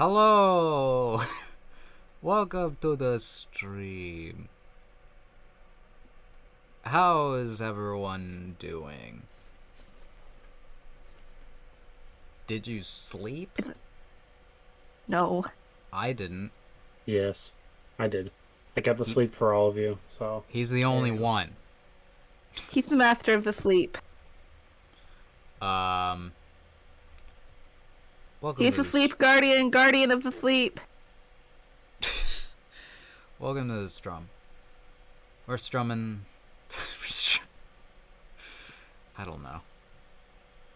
Hello! Welcome to the stream. How is everyone doing? Did you sleep? No. I didn't. Yes, I did. I kept asleep for all of you, so... He's the only one. He's the master of the sleep. Welcome He's to the sleep guardian of the sleep. Welcome to the strum. We're strumming... I don't know.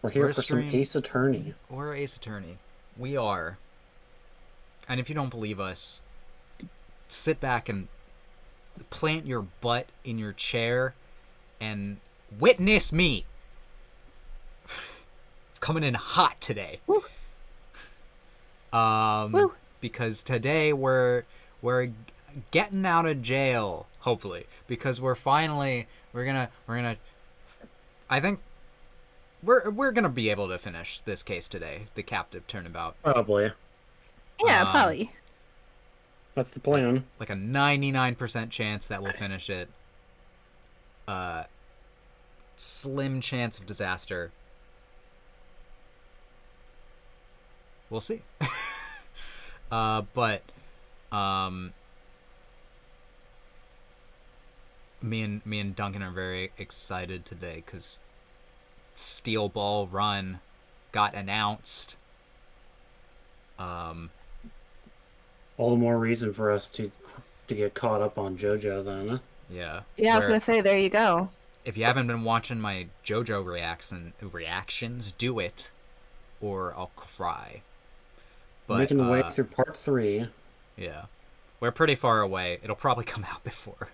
We're here for some Ace Attorney. We're Ace Attorney. We are. And if you don't believe us, sit back and plant your butt in your chair and witness me. Coming in hot today. Woo. Woo. Because today we're getting out of jail, hopefully, because we're gonna I think we're gonna be able to finish this case today, the Captive Turnabout. Probably. Yeah, probably. That's the plan. Like a 99% chance that we'll finish it. Slim chance of disaster. We'll see. But me and Duncan are very excited today because Steel Ball Run got announced. All the more reason for us to get caught up on JoJo then. Huh? Yeah. Yeah, I was gonna say, there you go. If you haven't been watching my JoJo reactions, do it, or I'll cry. But, making the way through part 3. Yeah. We're pretty far away. It'll probably come out before.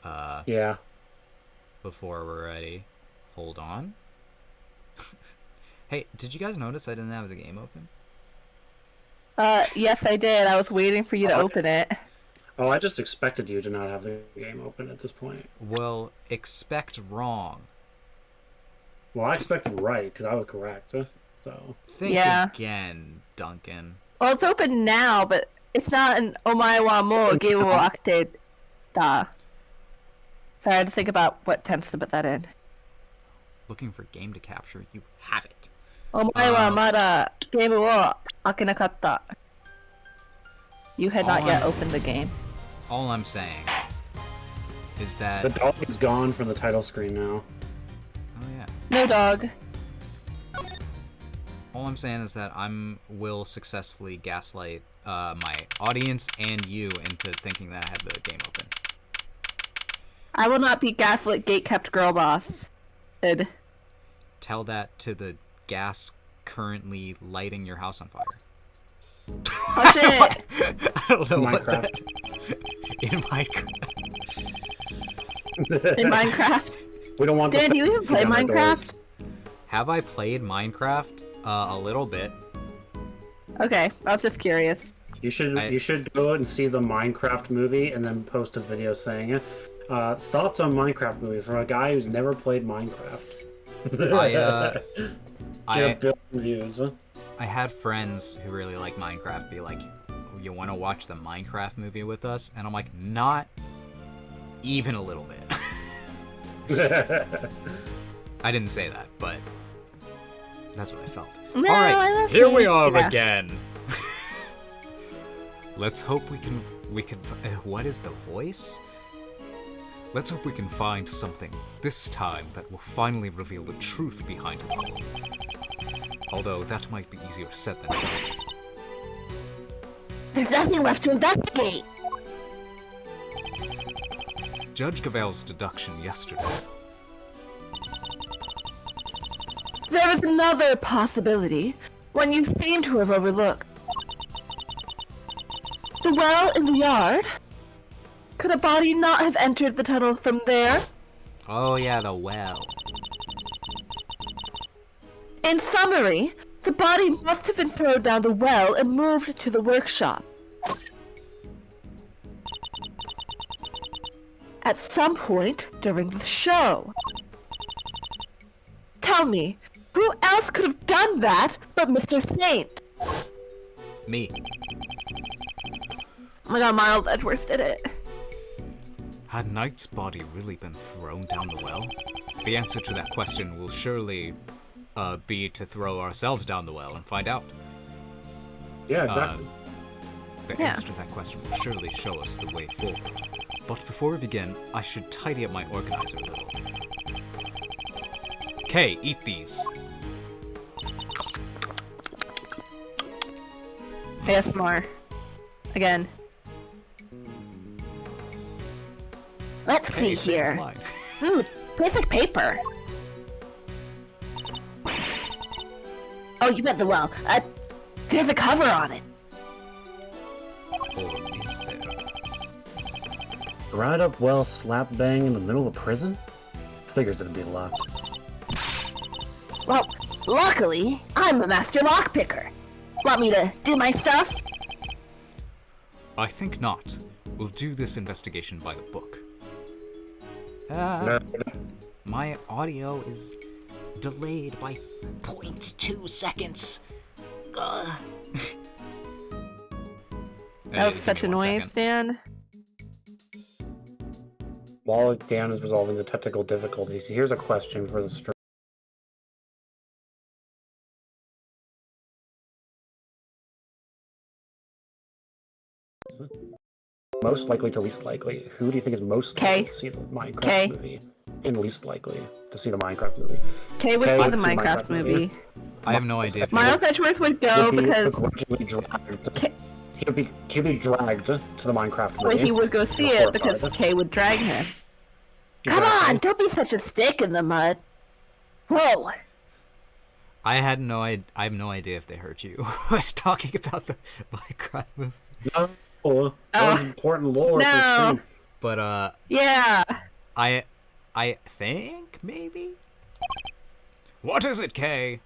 Yeah. Before we're ready. Hold on. Hey, did you guys notice I didn't have the game open? Yes, I did. I was waiting for you to open it. Oh, I just expected you to not have the game open at this point. Well, expect wrong. Well, I expected right, because I was correct. So. Think again, Duncan. Well, it's open now, but it's not an omae wa mo game wo akute da. So I had to think about what tense to put that in. Looking for game to capture, you have it. Omae wa mada game wo akenakatta. You had not yet opened the game. All I'm saying is that... The dog is gone from the title screen now. Oh, yeah. No dog. All I'm saying is that will successfully gaslight my audience and you into thinking that I have the game open. I will not be gaslit gate-kept girl boss. Good. Tell that to the gas currently lighting your house on fire. What's it? I don't know Minecraft. In Minecraft. In Minecraft? We don't want Dan, do you even play Minecraft? Have I played Minecraft? A little bit. Okay, I was just curious. You should go and see the Minecraft movie and then post a video saying it. Thoughts on Minecraft movie from a guy who's never played Minecraft. I had friends who really like Minecraft be like, you want to watch the Minecraft movie with us? And I'm like, not even a little bit. I didn't say that, but that's what I felt. No, alright, here we are again. Let's hope we can what is the voice? Let's hope we can find something this time that will finally reveal the truth behind it all. Although that might be easier said than done. There's nothing left to investigate. Judge Gavel's deduction yesterday. There is another possibility, one you seem to have overlooked. The well in the yard? Could a body not have entered the tunnel from there? Oh yeah, the well. In summary, the body must have been thrown down the well and moved to the workshop. At some point during the show. Tell me, who else could have done that but Mr. Saint? Me. Oh my god, Miles Edgeworth did it. Had Knight's body really been thrown down the well? The answer to that question will surely be to throw ourselves down the well and find out. Yeah, exactly. The answer to that question will surely show us the way forward. But before we begin, I should tidy up my organizer a little. Kay, eat these. ASMR. Again. Let's Kay, see here. slide. Ooh, basic paper. Oh, you meant the well. There's a cover on it. Or is there? Dried up well slap bang in the middle of prison? Figures it'd be locked. Well, luckily, I'm a master lockpicker. Want me to do my stuff? I think not. We'll do this investigation by the book. My audio is delayed by 0.2 seconds. That was such a noise, Dan. While Dan is resolving the technical difficulties, here's a question for the stream. Most likely to least likely. Who do you think is most likely to see the Minecraft movie? And least likely to see the Minecraft movie? Kay would see the Minecraft movie. I have no idea. If Miles Edgeworth would go because he'd be dragged to the Minecraft movie. he would go see it because Kay would drag him. Come on, don't be such a stick in the mud. Whoa. I have no idea if they hurt you. I was talking about the Minecraft movie. No, that was important lore. No. But yeah. I think maybe. What is it, Kay?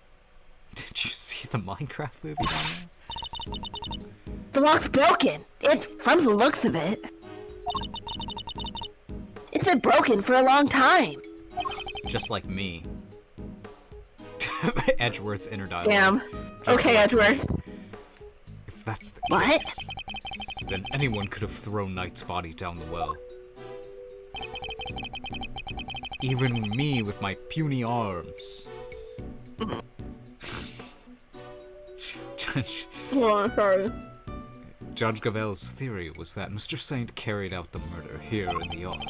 Did you see the Minecraft movie down there? The lock's broken. From the looks of it. It's been broken for a long time. Just like me. Edgeworth's inner dialogue. Damn. Just Okay, like Edgeworth. me. If that's the What? case, then anyone could have thrown Knight's body down the well. Even me with my puny arms. Sorry. Judge Gavel's theory was that Mr. Saint carried out the murder here in the yard.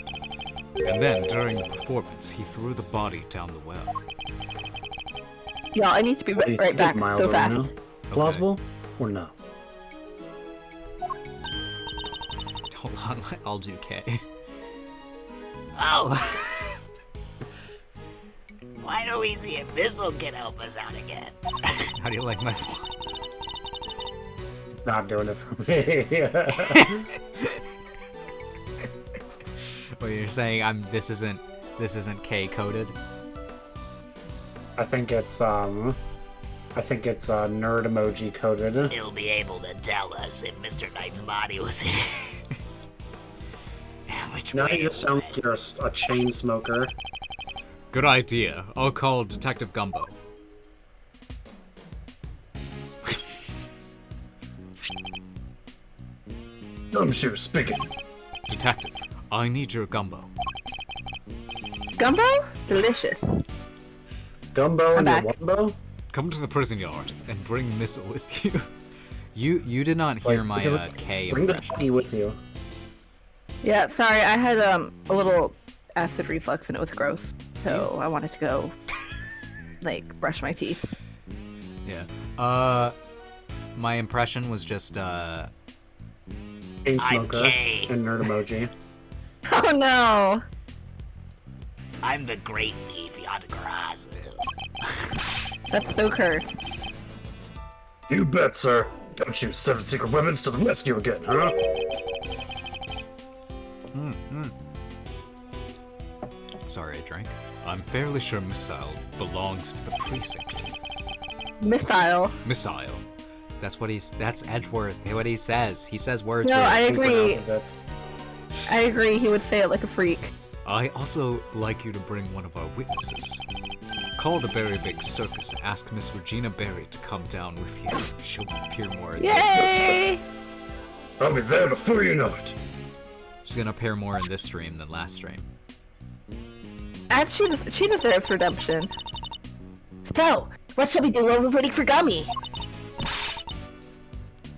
And then, during the performance, he threw the body down the well. Yeah, I need to be right back so fast. Okay. Plausible or no? Hold on, I'll do K. Oh! Why don't we see if this'll get help us out again? How do you like my voice? Not doing it for me. Well, you're saying this isn't K coded? I think it's nerd emoji coded. He'll be able to tell us if Mr. Knight's body was here. Now you sound like you're a chain smoker. Good idea. I'll call Detective Gumbo. Gumshoe speaking. Detective, I need your gumbo. Gumbo? Delicious. Gumbo and back. your wumbo? Come to the prison yard and bring Missile with you. You did not hear my K Bring the impression. tea with you. Yeah, sorry, I had a little acid reflux and it was gross. So I wanted to go brush my teeth. Yeah. My impression was just Chain smoker Kay. and nerd emoji. Oh no! I'm the great thief Yatagarazu. That's so cursed. You bet, sir. Don't shoot 7 secret weapons to the rescue again, huh? Sorry, I drank. I'm fairly sure Missile belongs to the precinct. Missile. Missile. That's Edgeworth. What he says. He says words. No, weird. I agree. Pronounces it. I agree, he would say it like a freak. I also like you to bring one of our witnesses. Call the Berry Big Circus and ask Miss Regina Berry to come down with you. She'll appear more in this. Yay! I'll be there before you know it. She's gonna appear more in this stream than last stream. She deserves redemption. So, what shall we do while we're waiting for Gummy?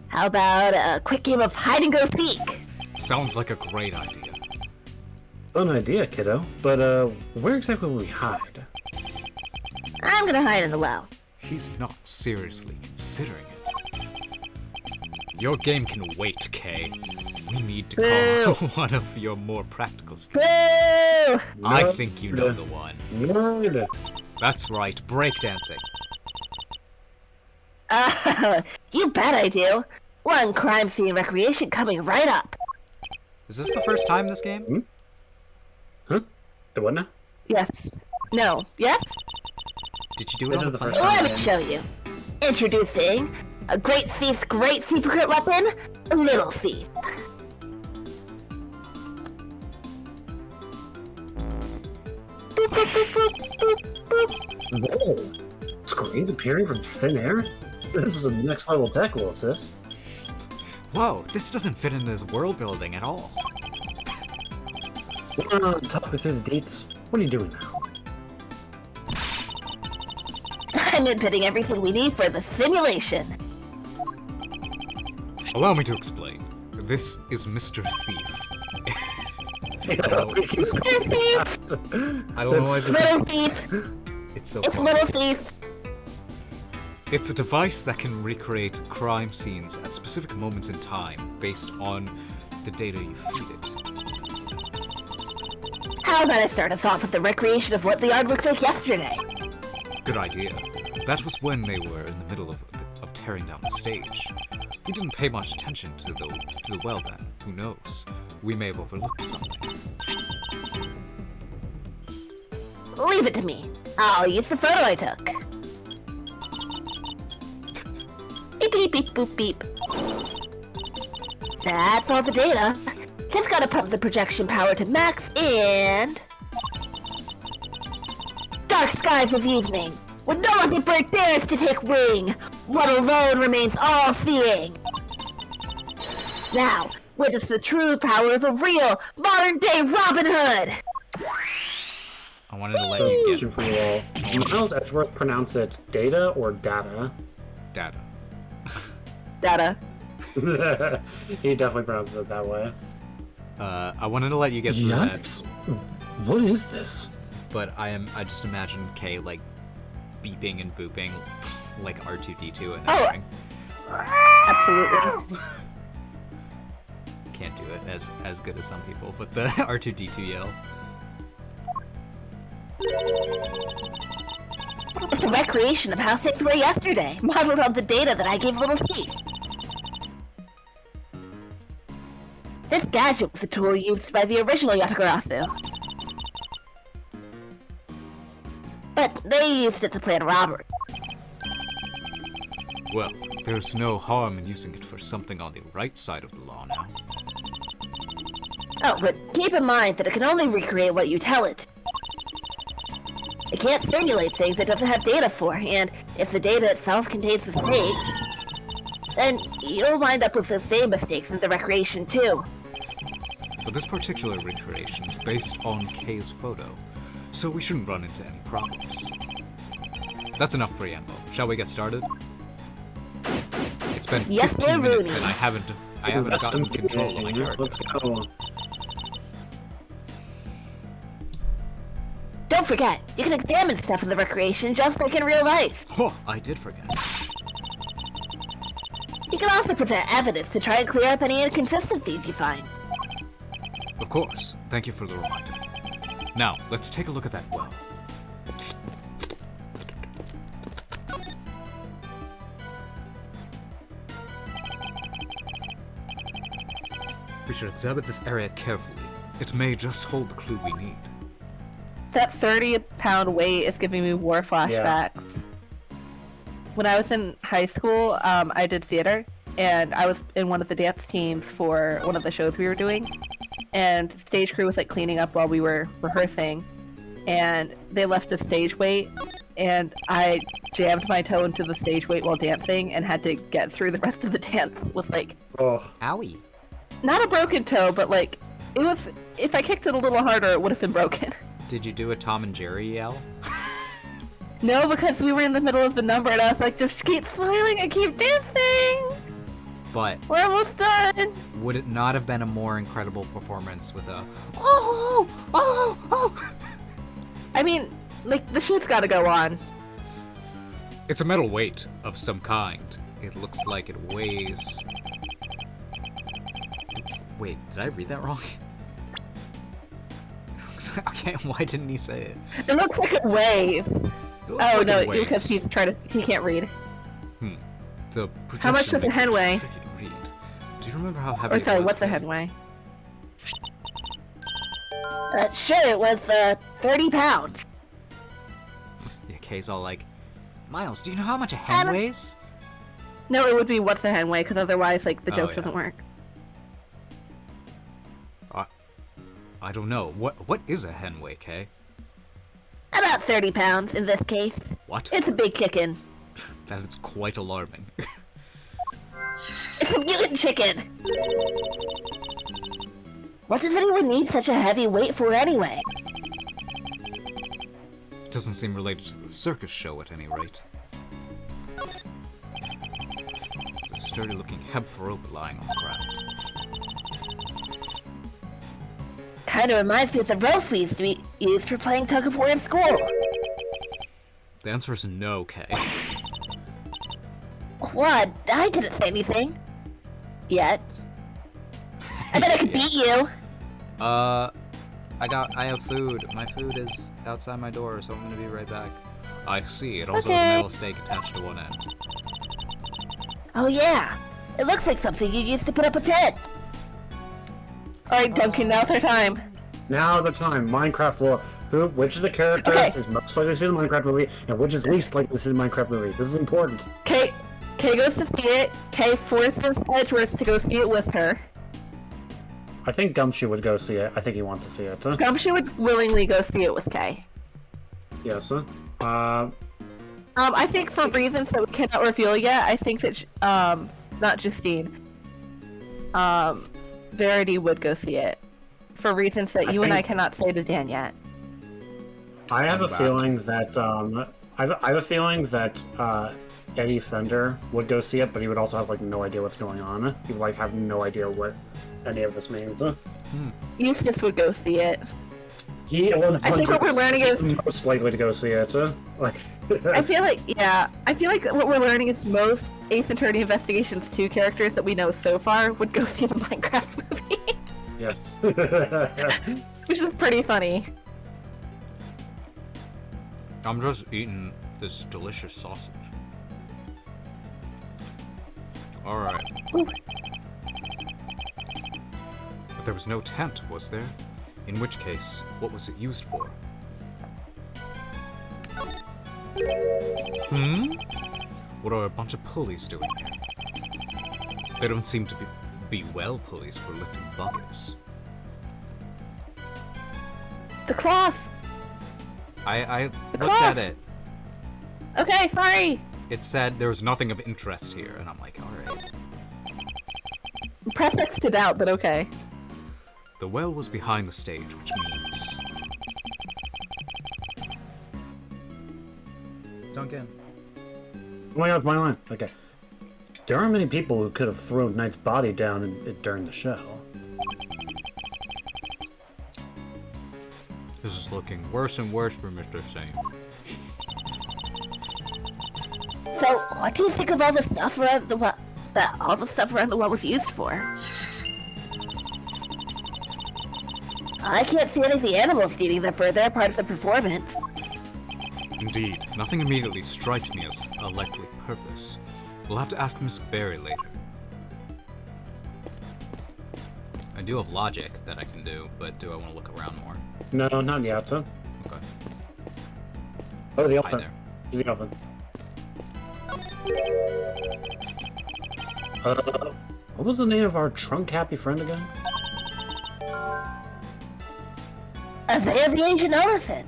How about a quick game of hide and go seek? Sounds like a great idea. Fun idea, kiddo. But, where exactly will we hide? I'm gonna hide in the well. He's not seriously considering it. Your game can wait, Kay. We need to call one of your more practical skills. Boo! I think you know the one. No. That's right, breakdancing. You bet I do. One crime scene recreation coming right up. Is this the first time this game? Huh? The what now? Yes. No. Yes? Did you do it on the first Let me show you. Introducing a great thief's great secret weapon, Little Thief. Boop, boop, boop, boop, boop, boop. Whoa. Screens appearing from thin air? This is a next level tech, will sis. Whoa, this doesn't fit in this world building at all. Talk me through the dates. What are you doing now? I'm inputting everything we need for the simulation. Allow me to explain. This is Mr. Thief. Mr. Thief! I don't know why this Little Thief! It's so It's funny. Little Thief! It's a device that can recreate crime scenes at specific moments in time based on the data you feed it. How about I start us off with a recreation of what the yard looked like yesterday? Good idea. That was when they were in the middle of tearing down the stage. We didn't pay much attention to the well then. Who knows? We may have overlooked something. Leave it to me. I'll use the photo I took. Beep beep beep boop beep. That's all the data. Just gotta pump the projection power to max and... Dark skies of evening, when no other bird dares to take wing, what alone remains all-seeing. Now, witness the true power of a real, modern-day Robin Hood! I wanted to let you get Question for you all. Does Miles Edgeworth pronounce it data or data? data. Data. He definitely pronounces it that way. I wanted to let you get through Yikes. What is this? that, but I just imagine Kay like beeping and booping like R2D2 and Oh. everything. Absolutely. Can't do it as good as some people, but the R2D2 yell. It's a recreation of how things were yesterday, modeled on the data that I gave Little Steve. This gadget was a tool used by the original Yatagarasu. But they used it to plan robbery. Well, there's no harm in using it for something on the right side of the law now. Oh, but keep in mind that it can only recreate what you tell it. It can't simulate things it doesn't have data for, and if the data itself contains mistakes, then you'll wind up with the same mistakes in the recreation too. But this particular recreation is based on Kay's photo, so we shouldn't run into any problems. That's enough preamble. Shall we get started? It's been Yes, 15 we're minutes Rooney. and I haven't gotten control of my character. Let's go. Don't forget, you can examine stuff in the recreation just like in real life. Oh, I did forget. You can also present evidence to try and clear up any inconsistencies you find. Of course. Thank you for the reminder. Now, let's take a look at that well. We should examine this area carefully. It may just hold the clue we need. That 30-pound weight is giving me war flashbacks. When I was in high school, I did theater, and I was in one of the dance teams for one of the shows we were doing. And stage crew was like cleaning up while we were rehearsing, and they left the stage weight and I jammed my toe into the stage weight while dancing and had to get through the rest of the dance with like Oh, Owie. not a broken toe, but like it was. If I kicked it a little harder, it would have been broken. Did you do a Tom and Jerry yell? No, because we were in the middle of the number, and I was like, just keep smiling and keep dancing. But We're almost done. would it not have been a more incredible performance with a oh oh oh? I mean, like the shoot's got to go on. It's a metal weight of some kind. It looks like it weighs. Wait, did I read that wrong? Okay, why didn't he say it? It looks like it weighs. It looks Oh like no, it weighs. because he can't read. The How much projection does a makes hen it weigh? tricky to read. Do you remember how heavy Or it sorry, was? what's the headway? Sure, it was 30 pounds. Yeah, Kay's all like, Miles, do you know how much a hen weighs? No, it would be what's the headway, because otherwise, like, the joke yeah. doesn't work. I don't know. What is a hen weigh, Kay? About 30 pounds in this case. What? It's a big chicken. That is quite alarming. It's a mutant chicken! What does anyone need such a heavy weight for anyway? Doesn't seem related to the circus show at any rate. A sturdy-looking hemp rope lying on the ground. Kinda reminds me of the rope we used to be used for playing tug of war in school. The answer is no, Kay. What? I didn't say anything. Yet. I bet I could beat you. I have food. My food is outside my door, so I'm gonna be right back. I see. It also has a Okay. metal stake attached to one end. Oh yeah. It looks like something you used to put up a tent. Alright, Duncan, now's our time. now the time. Minecraft lore. Which of the characters Okay. is most likely to see the Minecraft movie, and which is least likely to see the Minecraft movie? This is important. Kay goes to see it. Kay forces Edgeworth to go see it with her. I think Gumshoe would go see it. I think he wants to see it. Gumshoe would willingly go see it with Kay. Yes. I think for reasons that we cannot reveal yet, I think that, not Justine, Verity would go see it. For reasons that you and I cannot say to Dan yet. I have a Bad. feeling that I have a feeling that Eddie Fender would go see it, but he would also have like no idea what's going on. He would like have no idea what any of this means. Eustace would go see it. He I think what we're learning is most likely to go see it. Like I feel like what we're learning is most Ace Attorney Investigations 2 characters that we know so far would go see the Minecraft movie. yes. Which is pretty funny. I'm just eating this delicious sausage. Alright. But there was no tent, was there? In which case, what was it used for? What are a bunch of pulleys doing here? They don't seem to be well pulleys for lifting buckets. The cloth! I looked cloth! at it. Okay, sorry! It said there was nothing of interest here, and I'm like, alright. Press X to doubt, but okay. The well was behind the stage, which means... Duncan. Oh my god, my line. Okay. There aren't many people who could have thrown Knight's body down during the show. This is looking worse and worse for Mr. Sane. So, what do you think of all the stuff around the well? All the stuff around the well was used for? I can't see any of the animals needing them for their part of the performance. Indeed, nothing immediately strikes me as a likely purpose. We'll have to ask Miss Berry later. I do have logic that I can do, but do I want to look around more? No, not yet. Okay. Oh, the Hi elephant. there. The elephant. What was the name of our trunk-happy friend again? Isaiah the Ancient Elephant.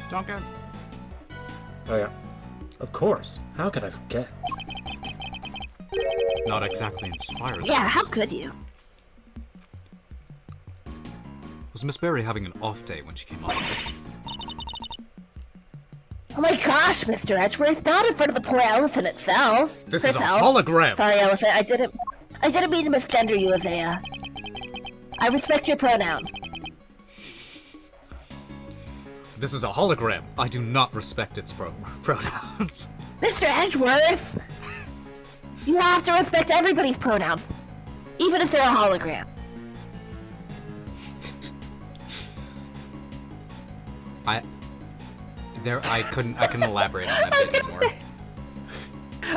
Duncan. Oh yeah. Of course. How could I forget? Not exactly inspired. Yeah, how could you? Was Miss Berry having an off day when she came out of it? Oh my gosh, Mr. Edgeworth, not in front of the poor elephant itself. This is a Herself. hologram! Sorry, elephant, I didn't mean to misgender you, Isaiah. I respect your pronouns. This is a hologram. I do not respect its pronouns. Mr. Edgeworth! You have to respect everybody's pronouns, even if they're a hologram. I couldn't elaborate on that bit anymore.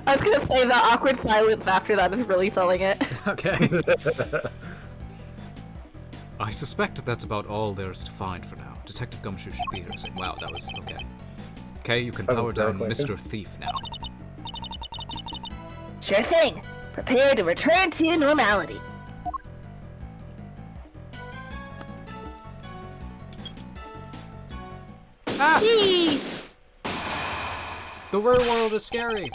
I was gonna say the awkward silence after that is really selling it. Okay. I suspect that's about all there is to find for now. Detective Gumshoe should be here soon. Wow, that was okay. Okay, you can power down Mr. Thief now. Sure thing. Prepare to return to normality. Ah! Yee! The real world is scary.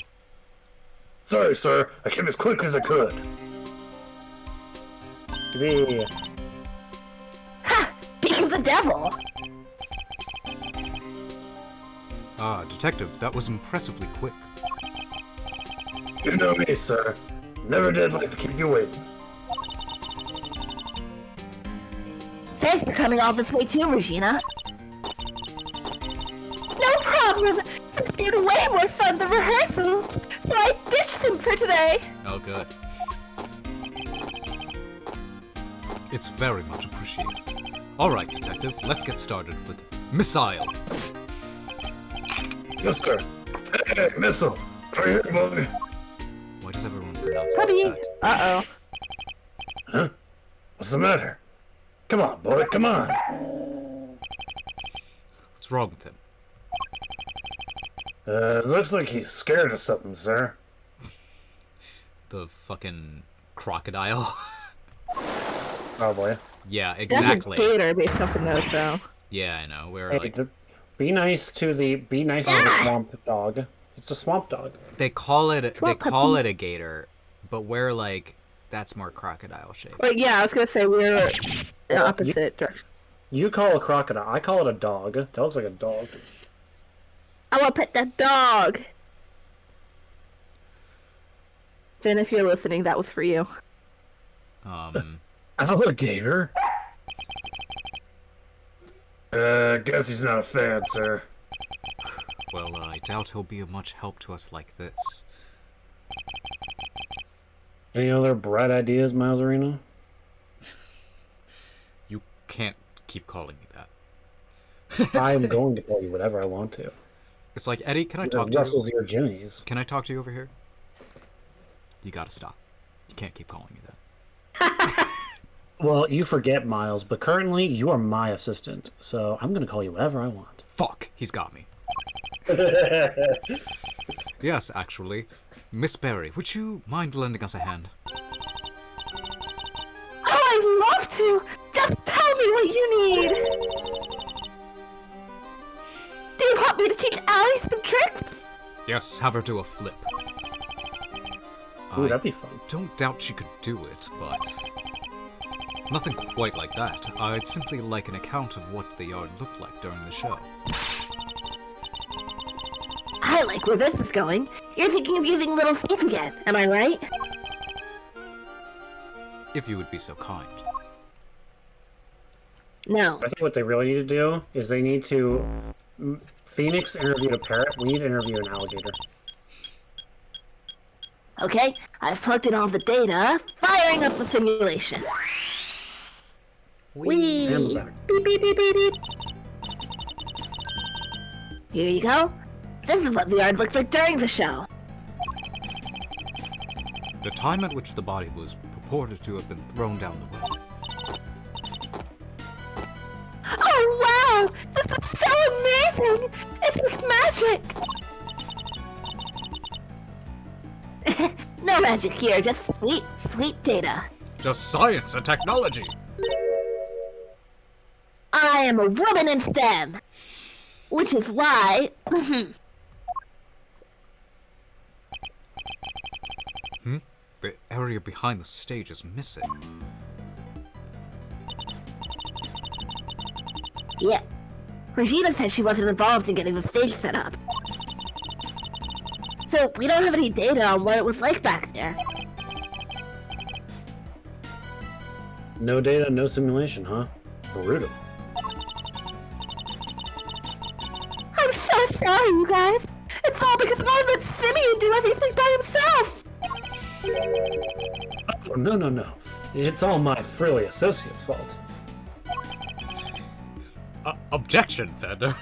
Sorry, sir. I came as quick as I could. Yeah. Ha! Speak of the devil! Ah, Detective, that was impressively quick. You know me, sir. Never did like to keep you waiting. Thanks for coming all this way too, Regina. No problem! This seemed way more fun than rehearsals, so I ditched them for today. Oh, good. It's very much appreciated. Alright, Detective, let's get started with Missile. Yes, sir. Hey, missile. Are you here, boy? Why does everyone pronounce it Puppy! like that? Uh-oh. Huh? What's the matter? Come on, boy. Come on. What's wrong with him? Looks like he's scared of something, sir. The fucking crocodile? Probably. Yeah, exactly. That's a gator based off the notes, though. Yeah, I know. We're Hey, like... be nice to the swamp dog. It's a swamp dog. They call it Swamp a gator, but we're like... That's more crocodile shaped. But yeah, I was gonna say we're the opposite direction. You call a crocodile. I call it a dog. That looks like a dog. I wanna pet that dog! Finn, if you're listening, that was for you. Alligator? Guess he's not a fan, sir. Well, I doubt he'll be of much help to us like this. Any other bright ideas, Miles Arena? You can't keep calling me that. I'm going to call you whatever I want to. It's like, Eddie, can I talk to Russell's you? your Jimmy's. Can I talk to you over here? You gotta stop. You can't keep calling me that. Well, you forget, Miles, but currently you are my assistant, so I'm going to call you whatever I want. Fuck, he's got me. Yes, actually. Miss Berry, would you mind lending us a hand? Oh, I'd love to! Just tell me what you need! Do you want me to teach Allie some tricks? Yes, have her do a flip. Ooh, I that'd be fun. don't doubt she could do it, but... Nothing quite like that. I'd simply like an account of what the yard looked like during the show. I like where this is going. You're thinking of using Little Thief again, am I right? If you would be so kind. No. I think what they really need to do is they need to... Phoenix interviewed a parrot. We need to interview an alligator. Okay, I've plugged in all the data, firing up the simulation. Whee! And back. Beep, beep, beep, beep, beep. Here you go. This is what the yard looked like during the show. The time at which the body was purported to have been thrown down the well. Oh wow! This is so amazing! It's like magic! No magic here, just sweet, sweet data. Just science and technology! I am a woman in STEM! Which is why... The area behind the stage is missing. Yeah. Regina said she wasn't involved in getting the stage set up. So we don't have any data on what it was like back there. No data, no simulation, huh? Brutal. I'm so sorry, you guys. It's all because I let Simeon do everything by himself. Oh, no. It's all my frilly associate's fault. Objection, Fender.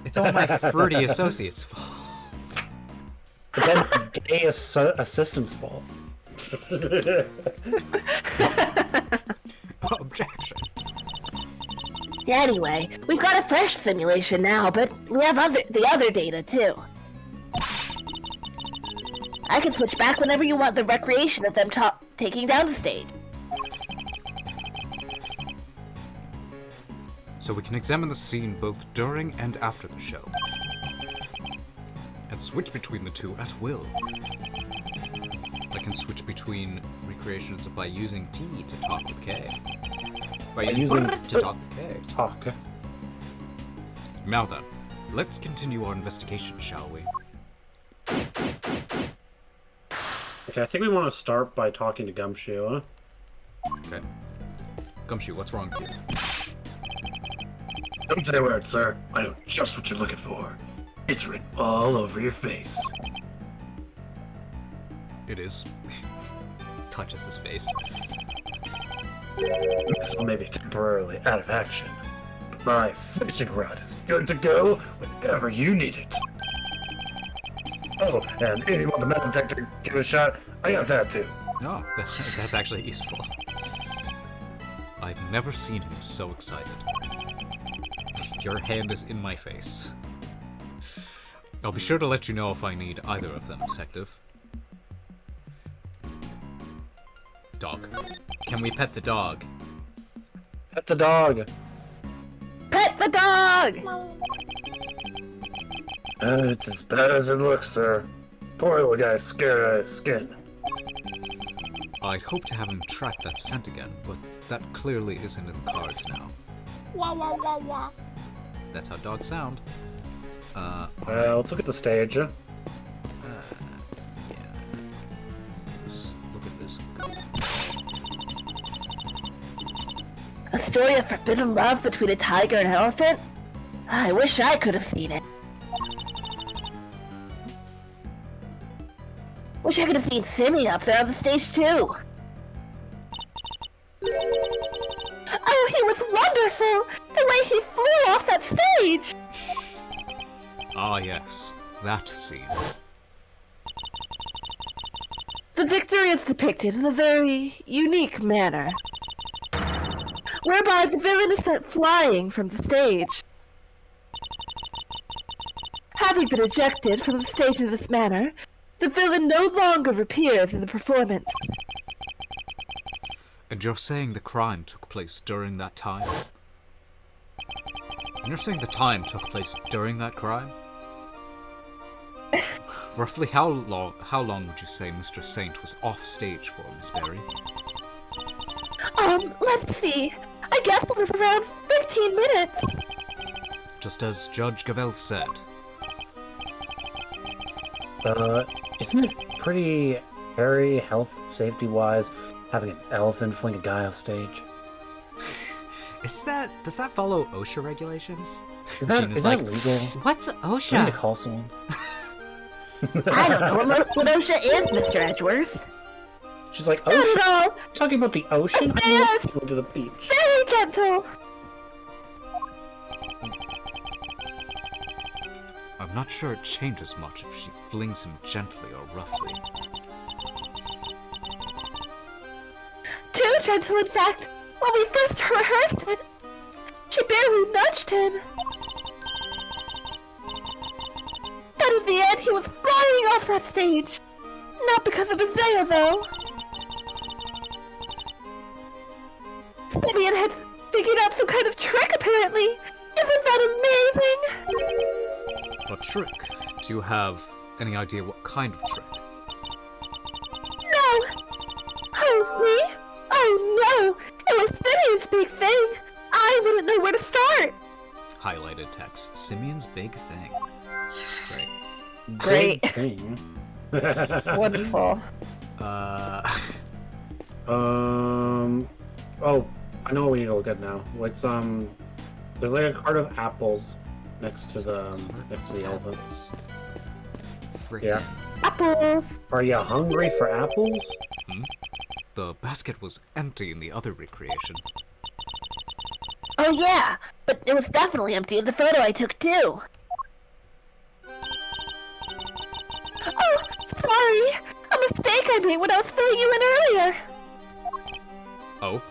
It's all my fruity associates' fault. It's all my gay assistant's fault. Objection. Anyway, we've got a fresh simulation now, but we have the other data too. I can switch back whenever you want the recreation of them taking down the stage. So we can examine the scene both during and after the show. And switch between the two at will. I can switch between recreations by using T to talk with K. By using to talk with K. Talk. Now then, let's continue our investigation, shall we? Okay, I think we want to start by talking to Gumshoe. Okay. Gumshoe, what's wrong with you? Don't say a word, sir. I know just what you're looking for. It's written all over your face. It is. Touches his face. Missile may be temporarily out of action, but my fishing rod is good to go whenever you need it. Oh, and if you want the metal detector, give it a shot. I got that too. Oh, that's actually useful. I've never seen him so excited. Your hand is in my face. I'll be sure to let you know if I need either of them, Detective. Dog. Can we pet the dog? Pet the dog. Pet the dog! It's as bad as it looks, sir. Poor little guy's scared out of his skin. I'd hope to have him track that scent again, but that clearly isn't in the cards now. Wah wah wah wah. That's how dogs sound. Let's look at the stage. Yeah. Let's look at this. A story of forbidden love between a tiger and an elephant? I wish I could have seen it. Wish I could have seen Simmy up there on the stage too. Oh, he was wonderful! The way he flew off that stage! Ah, yes. That scene. The victory is depicted in a very unique manner, whereby the villain is sent flying from the stage. Having been ejected from the stage in this manner, the villain no longer appears in the performance. And you're saying the crime took place during that time? And you're saying the time took place during that crime? Roughly how long would you say Mr. Saint was off stage for, Miss Berry? Let's see. I guess it was around 15 minutes. Just as Judge Gavell said. Isn't it pretty hairy, health, safety-wise, having an elephant fling a guy off stage? Does that follow OSHA regulations? Is that Gina's legal? What's Do I need to OSHA? call someone? I don't know what OSHA is, Mr. Edgeworth. She's like, Not ocean? at all. Talking about the ocean? Yes. I'm going to the beach. Very gentle. I'm not sure it changes much if she flings him gently or roughly. Too gentle, in fact. When we first rehearsed it, she barely nudged him. But in the end, he was flying off that stage. Not because of Isaiah, though. Simeon had figured out some kind of trick, apparently. Isn't that amazing? A trick? Do you have any idea what kind of trick? No! Oh, me? Oh no! It was Simeon's big thing! I wouldn't know where to start! Highlighted text. Simeon's big thing. Great. Great. Big thing. Wonderful. Oh, I know what we need to look at now. What's there's like a cart of apples next to the elephants. Freaking. Yeah. Apples! Are you hungry for apples? The basket was empty in the other recreation. Oh yeah, but it was definitely empty in the photo I took too. Oh, sorry! A mistake I made when I was filling you in earlier! Oh?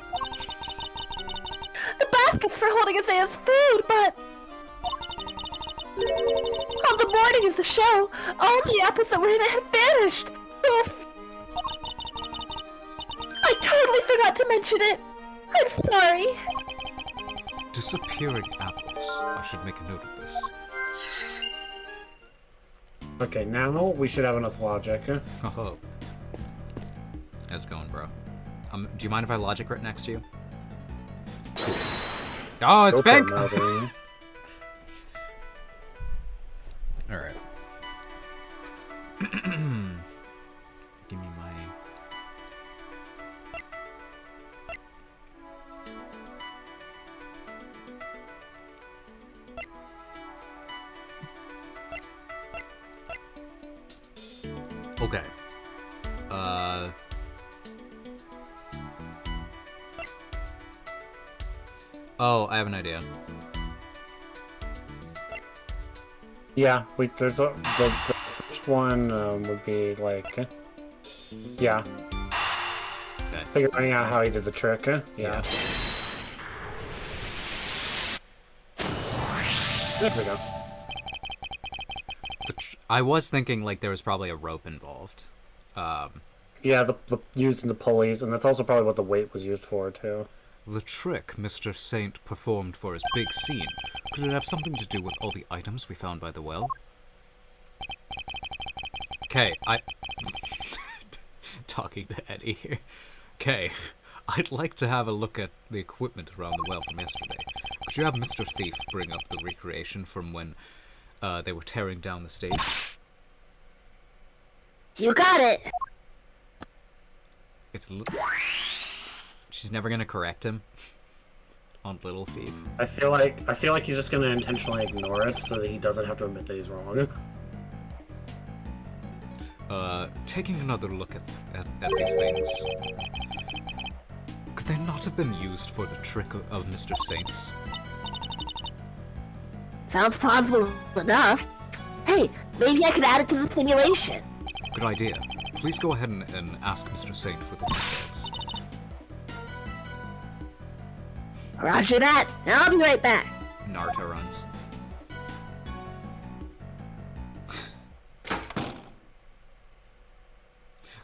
The basket's for holding Isaiah's food, but... on the morning of the show, all the apples that were in it had vanished! Oof! I totally forgot to mention it! I'm sorry! Disappearing apples. I should make a note of this. Okay, now we should have enough logic. Oh. How's it going, bro? Do you mind if I logic right next to you? Cool. Oh, it's Go for it, pink! Melody. Alright. Give me my... Okay. Oh, I have an idea. Yeah, there's the first one would be like, yeah, Okay. figuring out how he did the trick. Yeah. There we go. I was thinking like there was probably a rope involved. Yeah, the using the pulleys, and that's also probably what the weight was used for too. The trick Mr. Saint performed for his big scene, could it have something to do with all the items we found by the well? Okay, talking to Eddie here. Okay, I'd like to have a look at the equipment around the well from yesterday. Could you have Mr. Thief bring up the recreation from when they were tearing down the stage? You got it! She's never gonna correct him on Little Thief. I feel like he's just gonna intentionally ignore it so that he doesn't have to admit that he's wrong. Taking another look at these things, could they not have been used for the trick of Mr. Saint's? Sounds plausible enough. Hey, maybe I could add it to the simulation. Good idea. Please go ahead and ask Mr. Saint for the details. Roger that. I'll be right back. Naruto runs.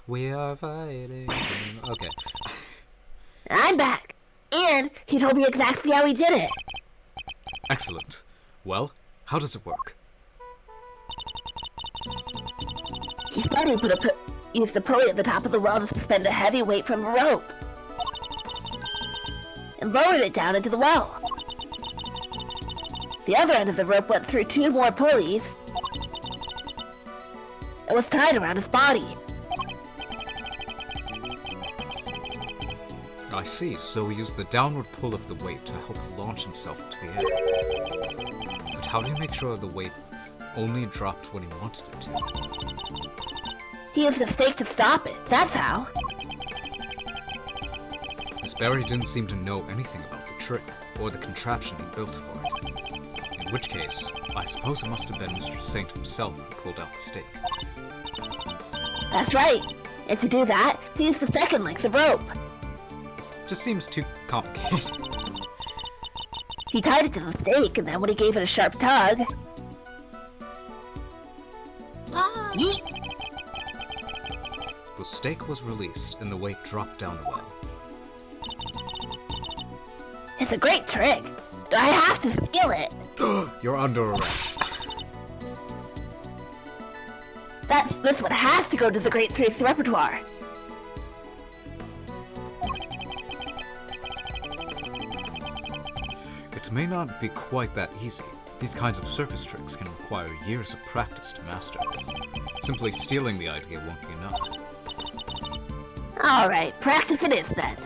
We are fighting. Okay. I'm back. And he told me exactly how he did it. Excellent. Well, how does it work? He said he used a pulley at the top of the well to suspend a heavy weight from a rope. And lowered it down into the well. The other end of the rope went through 2 more pulleys. It was tied around his body. I see, so he used the downward pull of the weight to help launch himself into the air. But how do you make sure the weight only dropped when he wanted it to? He used a stake to stop it, that's how. Miss Barry didn't seem to know anything about the trick, or the contraption he built for it. In which case, I suppose it must have been Mr. Saint himself who pulled out the stake. That's right. And to do that, he used a second length of rope. Just seems too complicated. He tied it to the stake, and then when he gave it a sharp tug... Yeet! The stake was released, and the weight dropped down the well. It's a great trick. I have to steal it. You're under arrest. This one has to go to the Great Three's repertoire. It may not be quite that easy. These kinds of circus tricks can require years of practice to master. Simply stealing the idea won't be enough. Alright, practice it is then.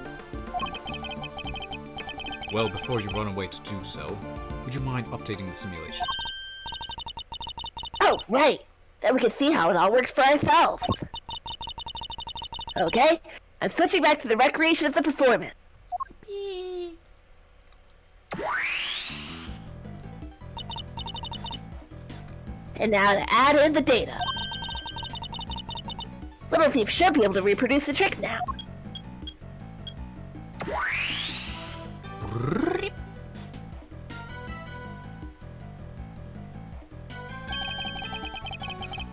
Well, before you run away to do so, would you mind updating the simulation? Oh, right. Then we can see how it all works for ourselves. Okay, I'm switching back to the recreation of the performance. And now to add in the data. Little Thief should be able to reproduce the trick now.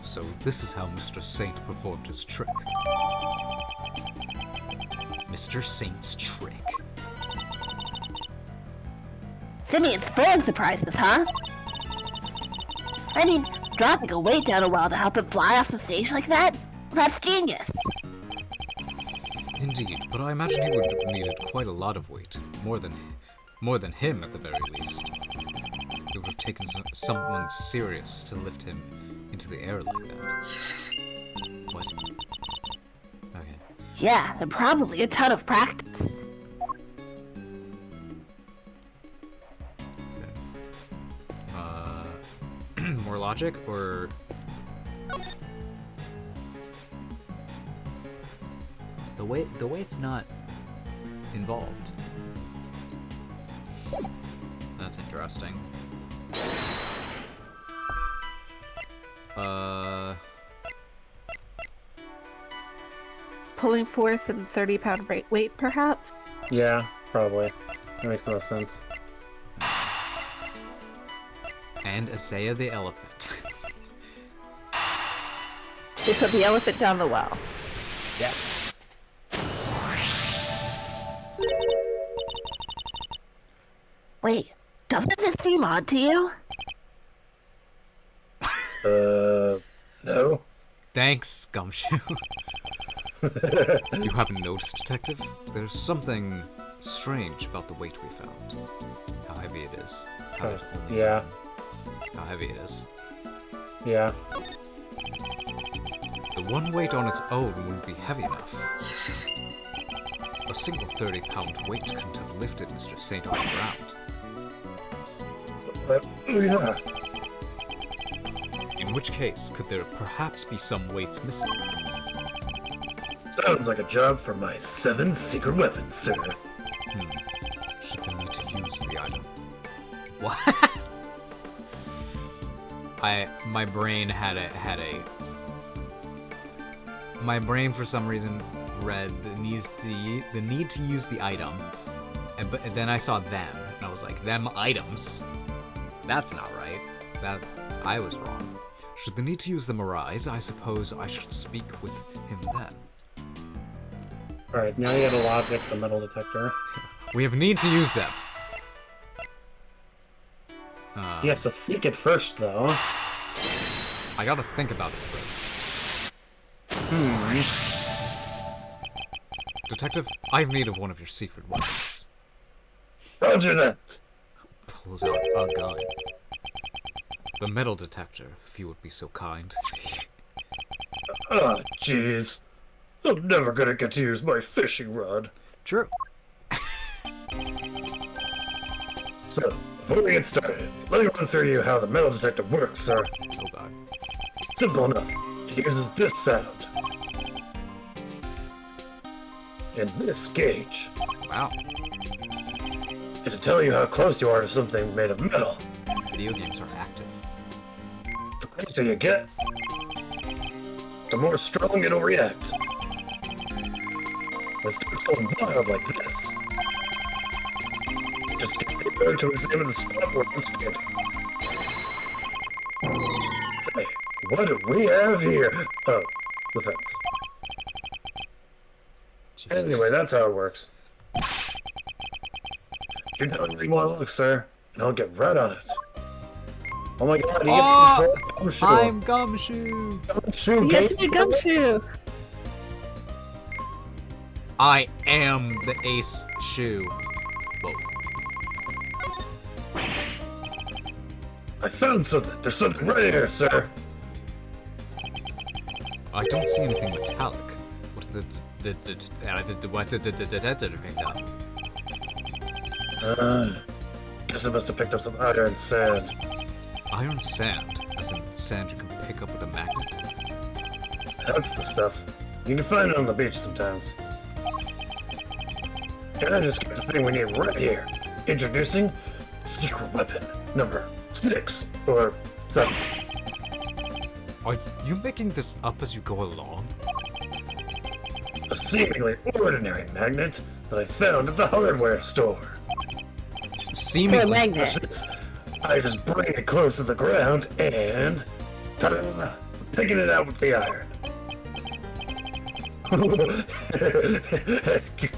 So this is how Mr. Saint performed his trick. Mr. Saint's trick. Simeon's full of surprises, huh? I mean, dropping a weight down a well to help him fly off the stage like that? That's genius. Indeed, but I imagine he would have needed quite a lot of weight. More than him, at the very least. It would have taken someone serious to lift him into the air like that. What? Okay. Yeah, and probably a ton of practice. More logic, or... The weight's not involved. That's interesting. Pulling force and 30-pound weight, perhaps? Yeah, probably. That makes the most sense. And Isaiah the elephant. They put the elephant down the well. Yes. Wait, doesn't this seem odd to you? No. Thanks, Gumshoe. You haven't noticed, Detective? There's something strange about the weight we found. How heavy it is. How there's only Yeah. how heavy it is. Yeah. The one weight on its own wouldn't be heavy enough. A single 30-pound weight couldn't have lifted Mr. Saint off the ground. Yeah. In which case, could there perhaps be some weights missing? Sounds like a job for my 7 secret weapons, sir. Should we need to use the item? What? My brain my brain for some reason read the need to use the item, and then I saw them, and I was like, them items? That's not right. That I was wrong. Should the need to use them arise, I suppose I should speak with him then. Alright, now you gotta logic the metal detector. We have need to use them. He has to think it first, though. I gotta think about it first. Detective, I have need of one of your secret weapons. Roger that. Pulls out a gun. The metal detector, if you would be so kind. Ah, jeez. I'm never gonna get to use my fishing rod. True. So, before we get started, let me run through you how the metal detector works, sir. Oh god. Simple enough. It uses this sound. And this gauge. Wow. It'll tell you how close you are to something made of metal. Video games are active. The closer you get, the more strong it'll react. When it starts going wild like this, just get there to examine the spot where I'm standing. Say, what do we have here? Oh, the fence. Jesus. Anyway, that's how it works. You're not really want to look, sir, and I'll get right on it. Oh my god, Oh, you get to I'm Gumshoe. Gumshoe You get to be Gumshoe. I am the ace shoe. Whoa. I found something. There's something right here, sir. I don't see anything metallic. What the Guess I must have picked up some iron sand. iron sand? As in sand you can pick up with a magnet? That's the stuff. You can find it on the beach sometimes. And I just got the thing we need right here. Introducing secret weapon number 6 or 7. Are you making this up as you go along? A seemingly ordinary magnet that I found at the hardware store. For a Seemingly. magnet. I just bring it close to the ground and ta-da, picking it out with the iron.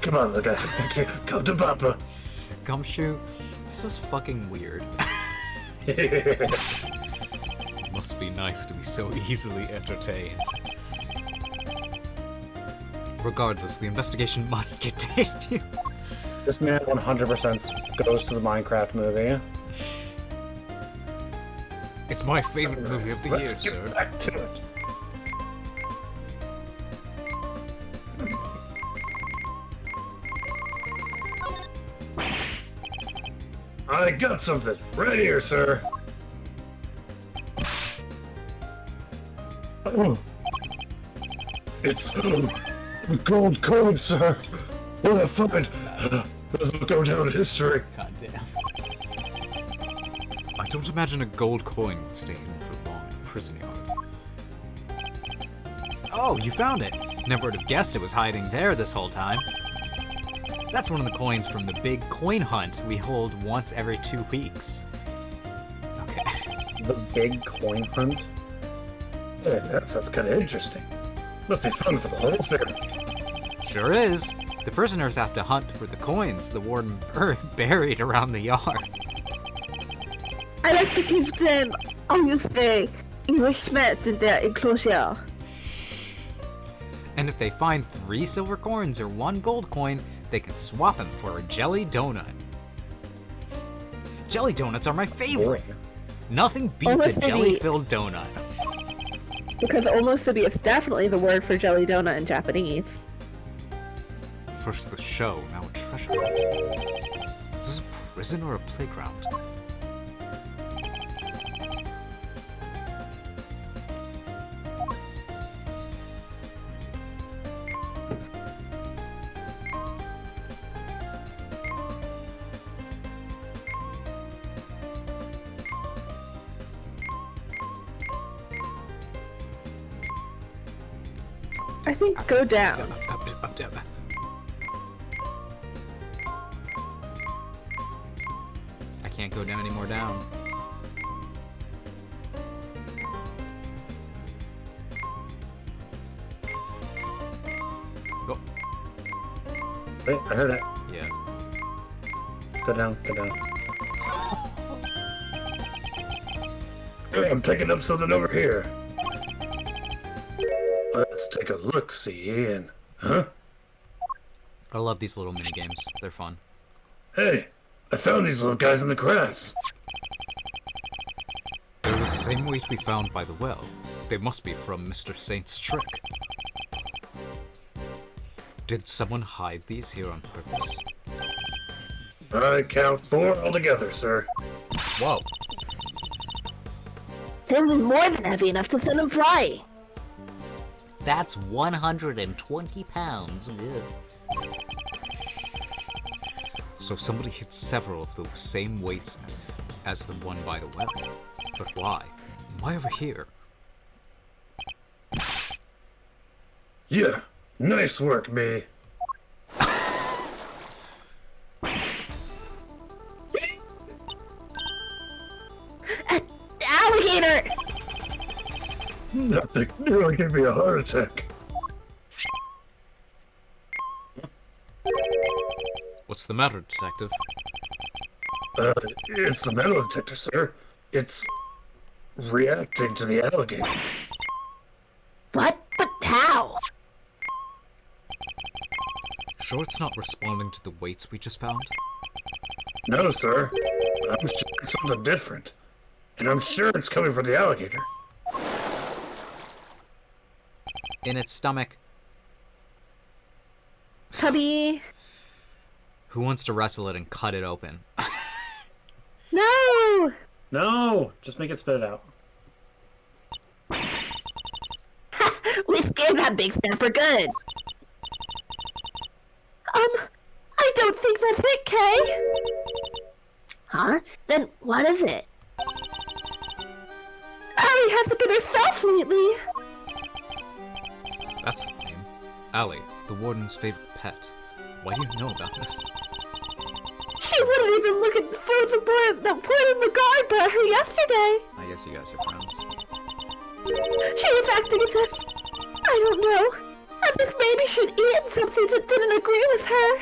Come on, look, come to Papa. Gumshoe, this is fucking weird. Must be nice to be so easily entertained. Regardless, the investigation must continue. This man 100% goes to the Minecraft movie. It's my favorite movie of the year, Let's get sir. back to it. I got something right here, sir. Oh. It's a gold coin, sir. What I find will go down in history. God damn. I don't imagine a gold coin would stay hidden for long in a prison yard. Oh, you found it! Never would have guessed it was hiding there this whole time. That's one of the coins from the big coin hunt we hold once every 2 weeks. Okay. The big coin hunt? Yeah, that sounds kind of interesting. Must be fun for the whole family. Sure is. The prisoners have to hunt for the coins the warden buried around the yard. I like to give them obviously enrichment in their enclosure. And if they find 3 silver coins or 1 gold coin, they can swap them for a jelly donut. Jelly donuts are my favorite. Nothing beats Almost a maybe- jelly-filled donut. Because omusubi is definitely the word for jelly donut in Japanese. First the show, now a treasure hunt. Is this a prison or a playground? I think go down. I can't go down any more down. Go. Wait, I heard it. Yeah. Go down, go down. Hey, I'm picking up something over here. Let's take a look-see and... Huh? I love these little mini games. They're fun. Hey, I found these little guys in the grass. They're the same weight we found by the well. They must be from Mr. Saint's trick. Did someone hide these here on purpose? I count 4 altogether, sir. Whoa. They were more than heavy enough to send them flying. That's 120 pounds. Ugh. So somebody hit several of those same weights as the one by the well. But why? Why over here? Yeah, nice work, me. Alligator! Nothing nearly gave me a heart attack. What's the matter, detective? It's the metal detector, sir. It's reacting to the alligator. What? But how? Sure it's not responding to the weights we just found? No, sir. I'm sure it's something different. And I'm sure it's coming from the alligator. In its stomach. Cubby. Who wants to wrestle it and cut it open? No! No! Just make it spit it out. We scared that big snapper good. I don't think that's it, Kay. Huh? Then what is it? Allie hasn't been herself lately. That's the name. Allie, the warden's favorite pet. Why do you know about this? She wouldn't even look at the food that poured in the guard by her yesterday. I guess you guys are friends. She was acting as if, I don't know, as if maybe she'd eaten something that didn't agree with her.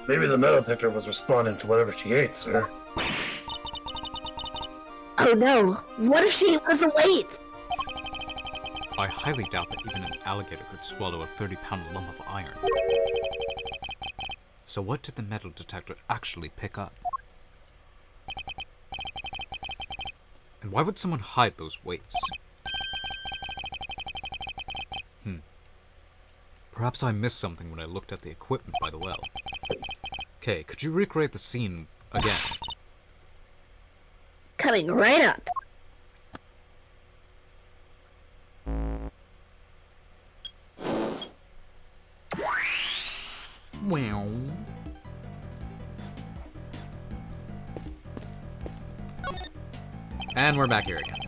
Maybe the metal detector was responding to whatever she ate, sir. Oh no, what if she was a weight? I highly doubt that even an alligator could swallow a 30-pound lump of iron. So what did the metal detector actually pick up? And why would someone hide those weights? Perhaps I missed something when I looked at the equipment by the well. Okay, could you recreate the scene again? Coming right up. Wow. And we're back here again.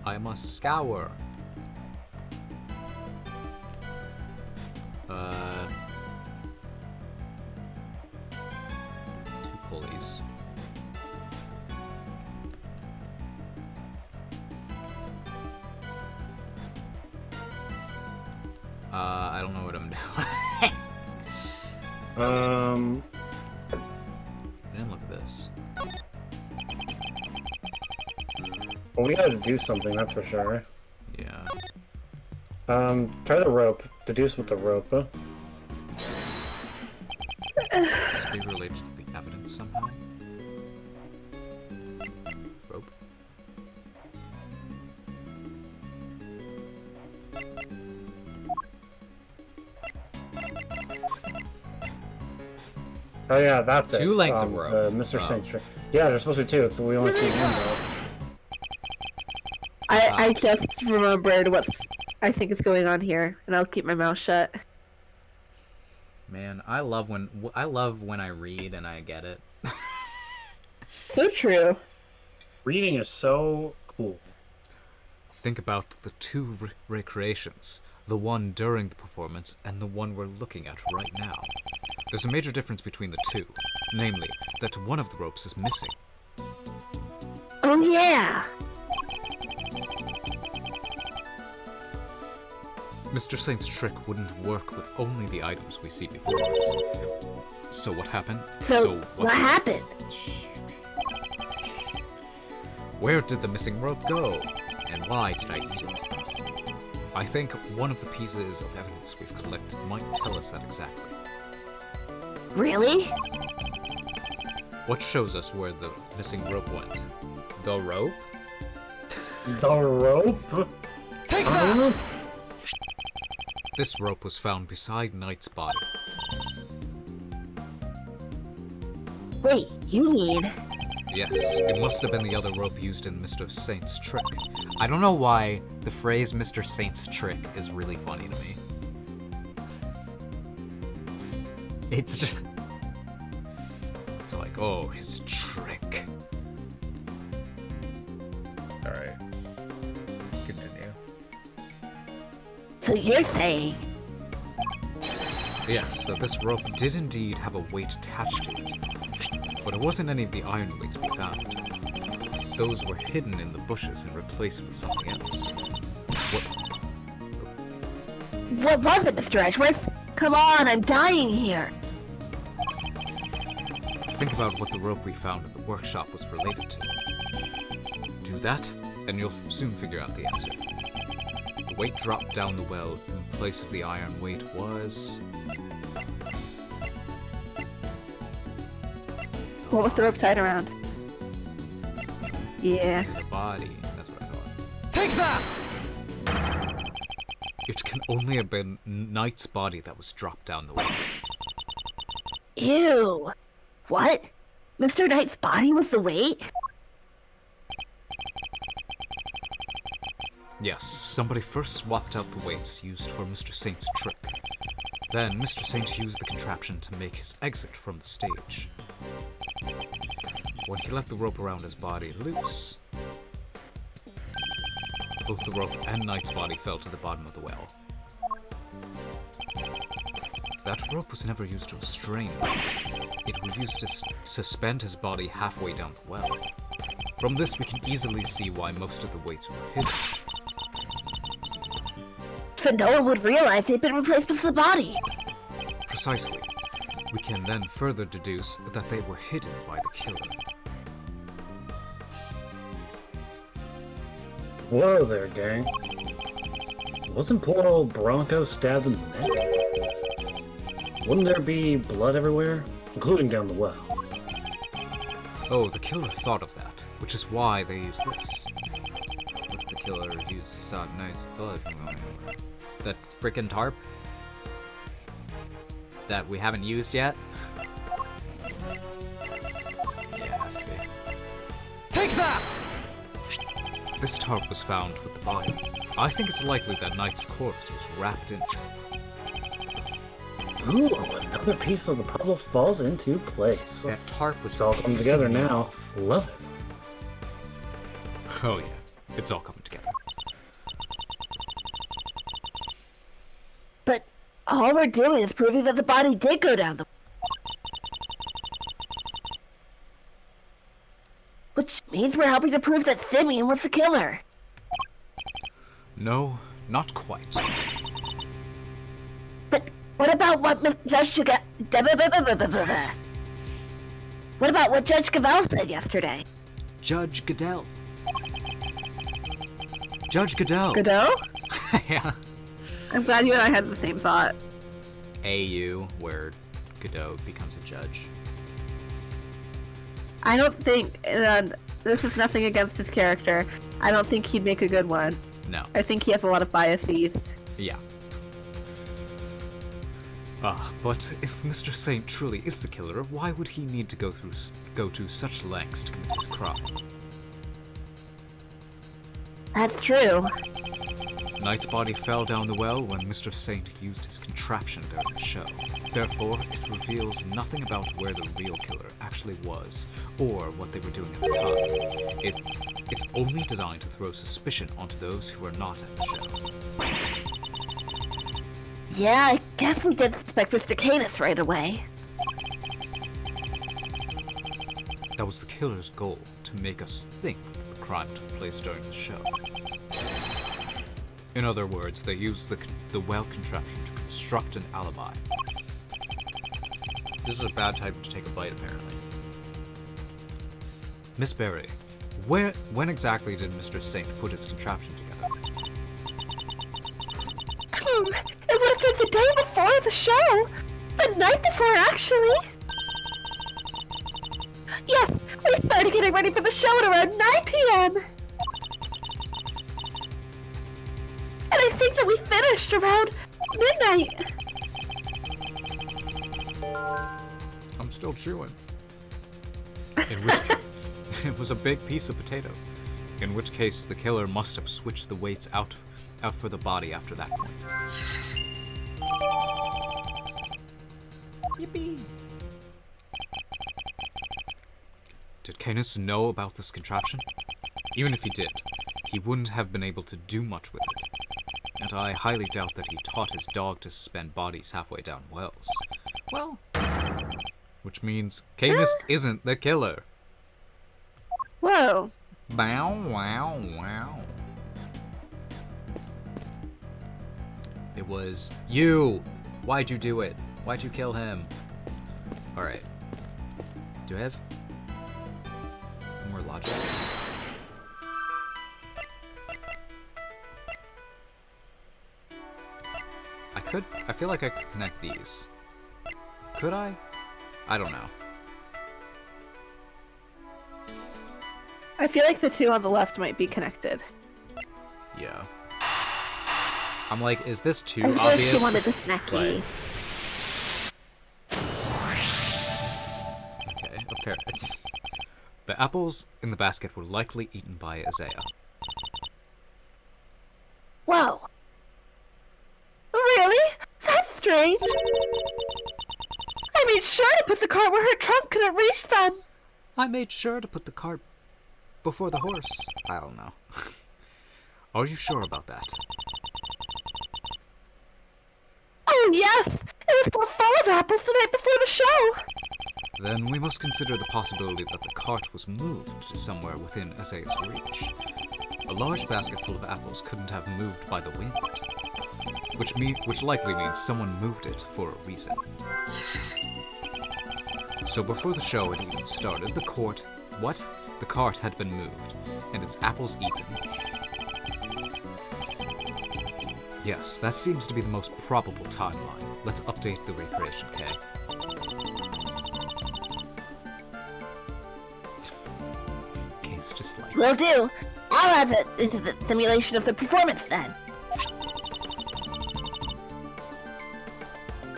I must scour. Two pulleys. I don't know what I'm doing. I didn't look at this. Well, we gotta do something, that's for sure. Yeah. Try the rope. Deduce with the rope. This be related to the evidence somehow? Rope. Oh yeah, that's it. Two lengths of rope. Mr. Oh. Saint Trick. Yeah, there's supposed to be two, so we only see one though. I just remembered what I think is going on here, and I'll keep my mouth shut. Man, I love when I read and I get it. So true. Reading is so cool. Think about the two recreations, the one during the performance and the one we're looking at right now. There's a major difference between the two, namely that one of the ropes is missing. Oh yeah. Mr. Saint's trick wouldn't work with only the items we see before us. So what happened? So what happened? Where did the missing rope go? And why did I eat it? I think one of the pieces of evidence we've collected might tell us that exactly. Really? What shows us where the missing rope went? The rope? The rope? This rope was found beside Knight's body. Wait, you mean... Yes, it must have been the other rope used in Mr. Saint's trick. I don't know why the phrase Mr. Saint's trick is really funny to me. It's just... It's like, oh, his trick. Alright. Continue. So you're saying... Yes, that this rope did indeed have a weight attached to it. But it wasn't any of the iron weights we found. Those were hidden in the bushes and replaced with something else. What was it, Mr. Edgeworth? Come on, I'm dying here. think about what the rope we found in the workshop was related to. Do that, and you'll soon figure out the answer. The weight dropped down the well in place of the iron weight was... What was the rope tied around? Yeah. the body. That's what I thought. Take that! It can only have been Knight's body that was dropped down the well. Ew. What? Mr. Knight's body was the weight? Yes, somebody first swapped out the weights used for Mr. Saint's trick. Then Mr. Saint used the contraption to make his exit from the stage. When he let the rope around his body loose, both the rope and Knight's body fell to the bottom of the well. That rope was never used to restrain Knight. It was used to suspend his body halfway down the well. From this, we can easily see why most of the weights were hidden. So no one would realize they'd been replaced with the body. Precisely. We can then further deduce that they were hidden by the killer. Whoa there, gang. Wasn't poor old Bronco stabbed in the neck? Wouldn't there be blood everywhere? Including down the well. Oh, the killer thought of that, which is why they used this. What the killer used to stop Knight's blood from going over. That frickin' tarp? That we haven't used yet? Yeah, it has to be. Take that! This tarp was found with the body. I think it's likely that Knight's corpse was wrapped in it. Ooh, another piece of the puzzle falls into place. That tarp was It's all coming together pissing me now. off. Love it. Oh yeah, it's all coming together. But all we're doing is proving that the body did go down the... Which means we're helping to prove that Simeon was the killer. No, not quite. But what about what Judge What about what Judge Cavell said yesterday? Judge Goodell. Judge Goodell. Godot? Yeah. I'm glad you and I had the same thought. AU, where Godot becomes a judge. I don't think, this is nothing against his character, I don't think he'd make a good one. No. I think he has a lot of biases. Yeah. But if Mr. Saint truly is the killer, why would he need to go to such lengths to commit his crime? That's true. Knight's body fell down the well when Mr. Saint used his contraption during the show. Therefore, it reveals nothing about where the real killer actually was, or what they were doing at the time. It's only designed to throw suspicion onto those who are not at the show. Yeah, I guess we did suspect Mr. Canis right away. That was the killer's goal, to make us think that the crime took place during the show. In other words, they used the well contraption to construct an alibi. This is a bad time to take a bite, apparently. Miss Berry, when exactly did Mr. Saint put his contraption together? It would have been the day before the show. The night before, actually. Yes, we started getting ready for the show at around 9 p.m. And I think that we finished around midnight. I'm still chewing. In which case, it was a big piece of potato. In which case, the killer must have switched the weights out for the body after that point. Yippee! Did Canis know about this contraption? Even if he did, he wouldn't have been able to do much with it. And I highly doubt that he taught his dog to suspend bodies halfway down wells. Well, which means Canis isn't the killer. Whoa. Bow, wow, wow. It was you. Why'd you do it? Why'd you kill him? Alright. Do I have more logic? I feel like I could connect these. Could I? I don't know. I feel like the two on the left might be connected. Yeah. I'm like, is this too I feel like obvious? she wanted the snacky. Right. Okay, apparently. The apples in the basket were likely eaten by Isaiah. Whoa. Really? That's strange. I made sure to put the cart where her trunk couldn't reach them. I made sure to put the cart before the horse. I don't know. Are you sure about that? Oh, yes! It was so full of apples the night before the show! Then we must consider the possibility that the cart was moved to somewhere within Isaiah's reach. A large basket full of apples couldn't have moved by the wind, which likely means someone moved it for a reason. So before the show had even started, the cart had been moved, and its apples eaten. Yes, that seems to be the most probable timeline. Let's update the recreation K. K's just like... Will do. I'll add it into the simulation of the performance then.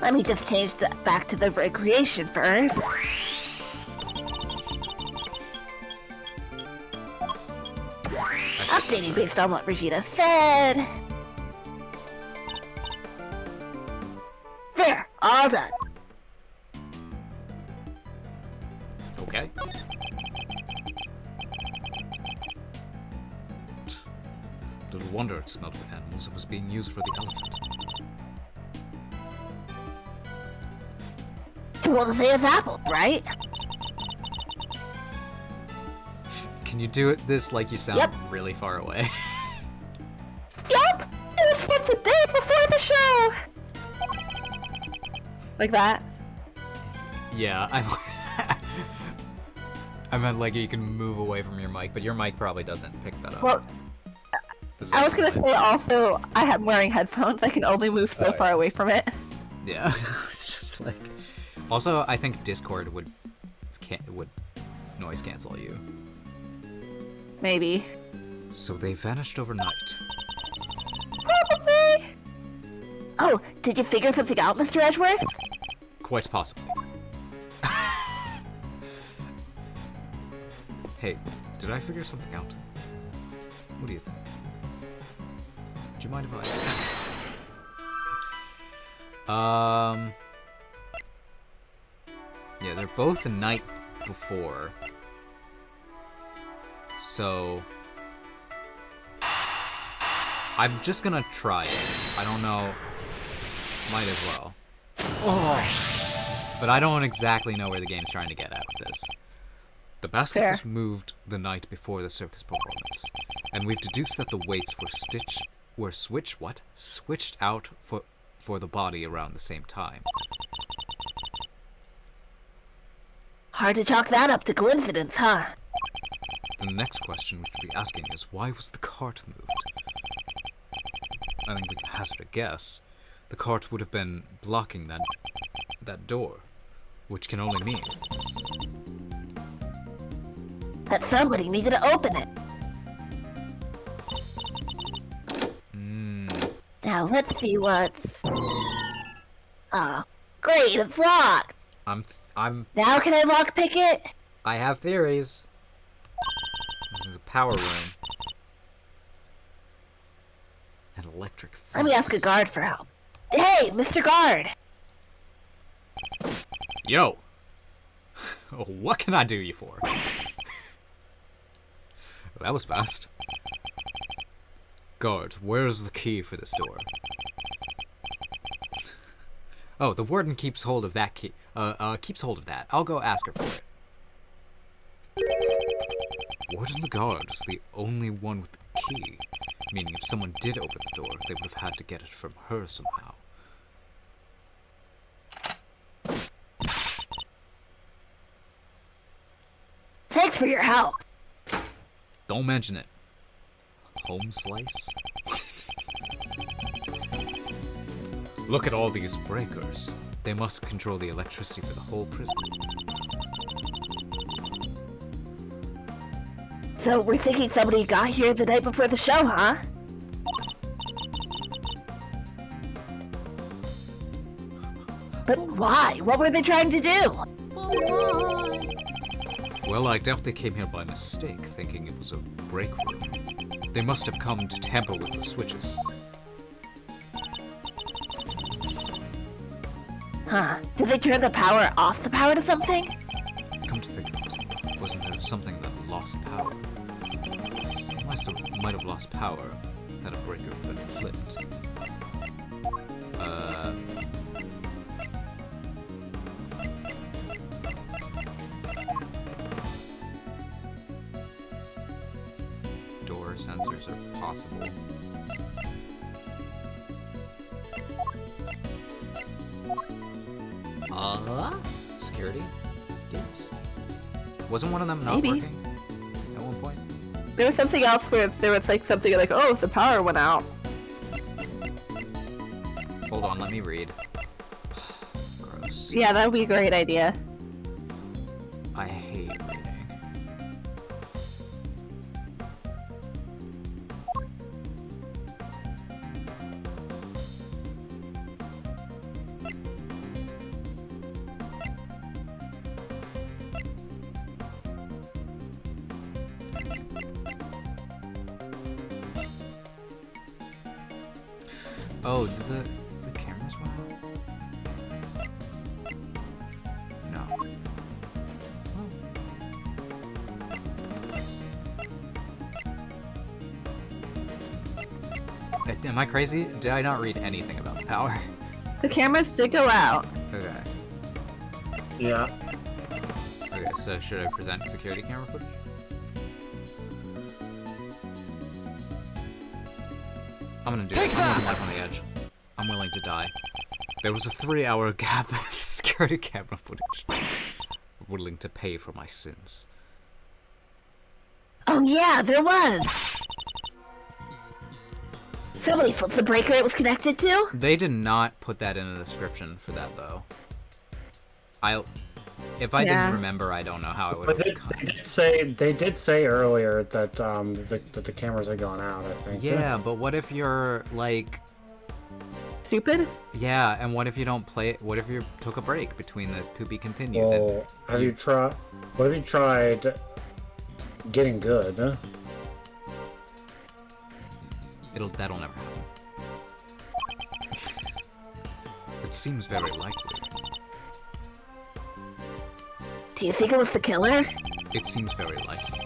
Let me just change that back to the recreation first. Updating based on what Regina said. There, all done. Okay. Little wonder it smelled of animals. It was being used for the elephant. Well, to say it's apples, right? Can you do this like you sound Yep. really far away? Yup! It was spent the day before the show! Like that. Yeah, I meant like you can move away from your mic, but your mic probably doesn't pick that up. Well, the same I was gonna way. say also, I'm wearing headphones. I can only move so Oh, far yeah. away from it. Yeah, it's just like. Also, I think Discord would noise cancel you. Maybe. So they vanished overnight. Probably! Oh, did you figure something out, Mr. Edgeworth? Quite possibly. Hey, did I figure something out? What do you think? Do you mind if I... Yeah, they're both the night before. So... I'm just gonna try it. I don't know. Might as well. Oh! But I don't exactly know where the game's trying to get at with this. The basket Fair. was moved the night before the circus performance, and we've deduced that the weights were switched out for the body around the same time. Hard to chalk that up to coincidence, huh? The next question we should be asking is, why was the cart moved? I think we can hazard a guess. The cart would have been blocking that door, which can only mean... That somebody needed to open it. Now let's see what's... Oh, great, it's locked. Now can I lockpick it? I have theories. This is a power room. An electric fence. Let me ask a guard for help. Hey, Mr. Guard! Yo! What can I do you for? That was fast. Guard, where's the key for this door? Oh, the warden keeps hold of that key. Keeps hold of that. I'll go ask her for it. Warden the guard is the only one with the key. Meaning if someone did open the door, they would have had to get it from her somehow. for your help. Don't mention it. Home slice? Look at all these breakers. They must control the electricity for the whole prison. So we're thinking somebody got here the night before the show, huh? But why? What were they trying to do? Well, I doubt they came here by mistake, thinking it was a break room. They must have come to tamper with the switches. Huh. Did they turn the power off the power to something? Come to think of it, wasn't there something that lost power? Might have lost power had a breaker been flipped. Door sensors are possible. Security? Gates? Wasn't one of them not Maybe. working at one point? There was something else where there was like something like, oh, the power went out. Hold on, let me read. Gross. Yeah, that would be a great idea. I hate reading. Oh, did the cameras went out? No. Am I crazy? Did I not read anything about the power? The cameras did go out. Okay. Yeah. Okay, so should I present security camera footage? I'm gonna do it. I'm living life on the edge. I'm willing to die. There was a 3-hour gap in security camera footage. I'm willing to pay for my sins. Oh yeah, there was. Somebody flipped the breaker it was connected to? They did not put that in the description for that though. If I Yeah. didn't remember, I don't know how it would But have. they did say earlier that that the cameras had gone out, I think. Yeah, but what if you're like, Stupid? yeah, and what if you don't play? What if you took a break between the to be continued? Well, have you tried? What have you tried getting good? That'll never happen. It seems very likely. Do you think it was the killer? It seems very likely.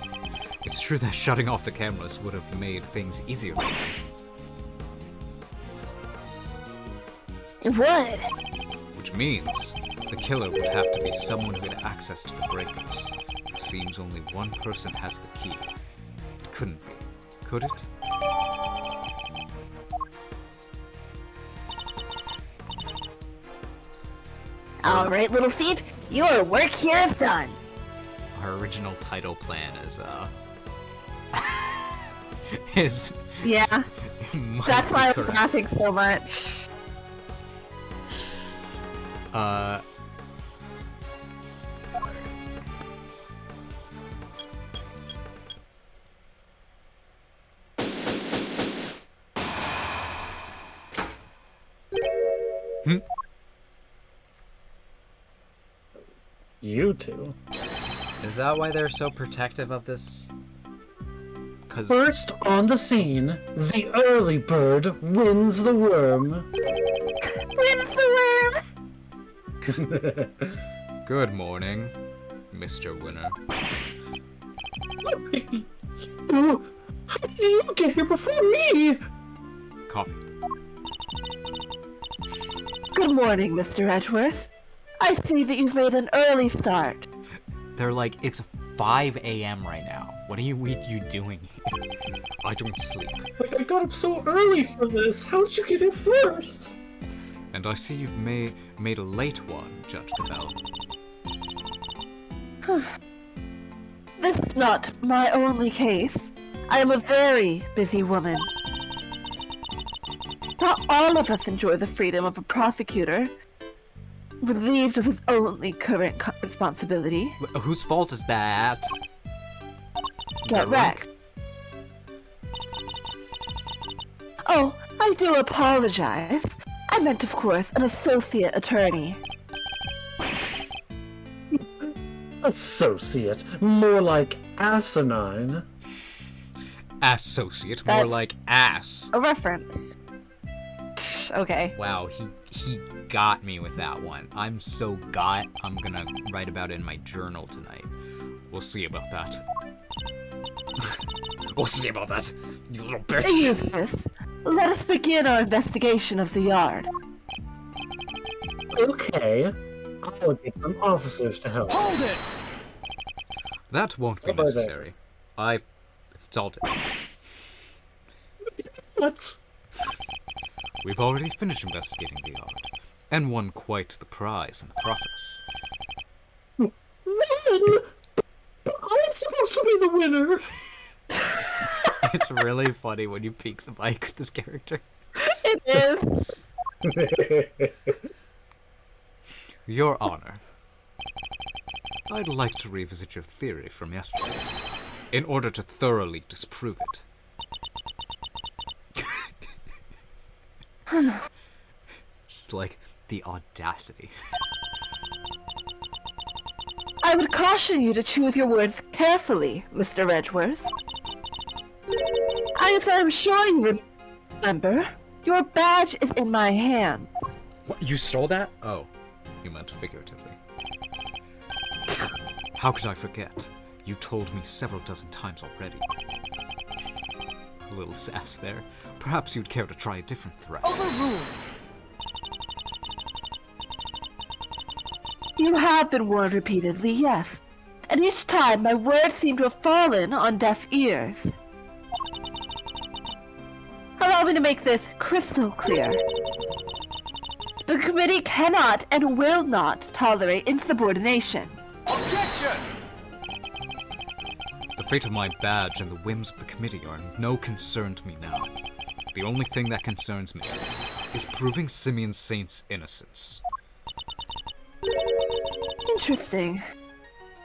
It's true that shutting off the cameras would have made things easier for them. It would. Which means the killer would have to be someone who had access to the breakers. It seems only one person has the key. It couldn't be, could it? All right, little thief, your work here is done. Our original title plan is is Yeah. might That's be why I was correct. laughing so much. You two. Is that why they're so protective of this? Because First on the scene, the early bird wins the worm. Wins the worm. good morning, Mr. Winner. Oh, how did you get here before me? Coffee. Good morning, Mr. Edgeworth. I see that you've made an early start. They're like, it's 5 a.m. right now. What are you doing here? I don't sleep. Like, I got up so early for this. How did you get here first? And I see you've made a late one, Judge Cabell. this is not my only case. I am a very busy woman. Not all of us enjoy the freedom of a prosecutor, relieved of his only current responsibility. Whose fault is that? Get wrecked. Oh, I do apologize. I meant, of course, an associate attorney. Associate. More like asinine. Associate, more That's- like ass. A reference. Okay. Wow, he got me with that one. I'm so got, I'm gonna write about it in my journal tonight. We'll see about that. We'll see about that, you little bitch. Eustace, let us begin our investigation of the yard. Okay. I'll get some officers to help. Hold it! That won't be How about that? necessary. I've solved it. What? We've already finished investigating the yard, and won quite the prize in the process. Man! I'm supposed to be the winner! It's really funny when you peek the mic with this character. It is. Your Honor, I'd like to revisit your theory from yesterday, in order to thoroughly disprove it. Just like the audacity. I would caution you to choose your words carefully, Mr. Edgeworth. As I'm sure you remember, your badge is in my hands. What? You stole that? Oh, you meant figuratively. How could I forget? You told me several dozen times already. A little sass there. Perhaps you'd care to try a different threat. Overruled! You have been warned repeatedly, yes. And each time my words seem to have fallen on deaf ears. Allow me to make this crystal clear. The committee cannot and will not tolerate insubordination. Objection! The fate of my badge and the whims of the committee are no concern to me now. The only thing that concerns me is proving Simeon Saint's innocence. Interesting.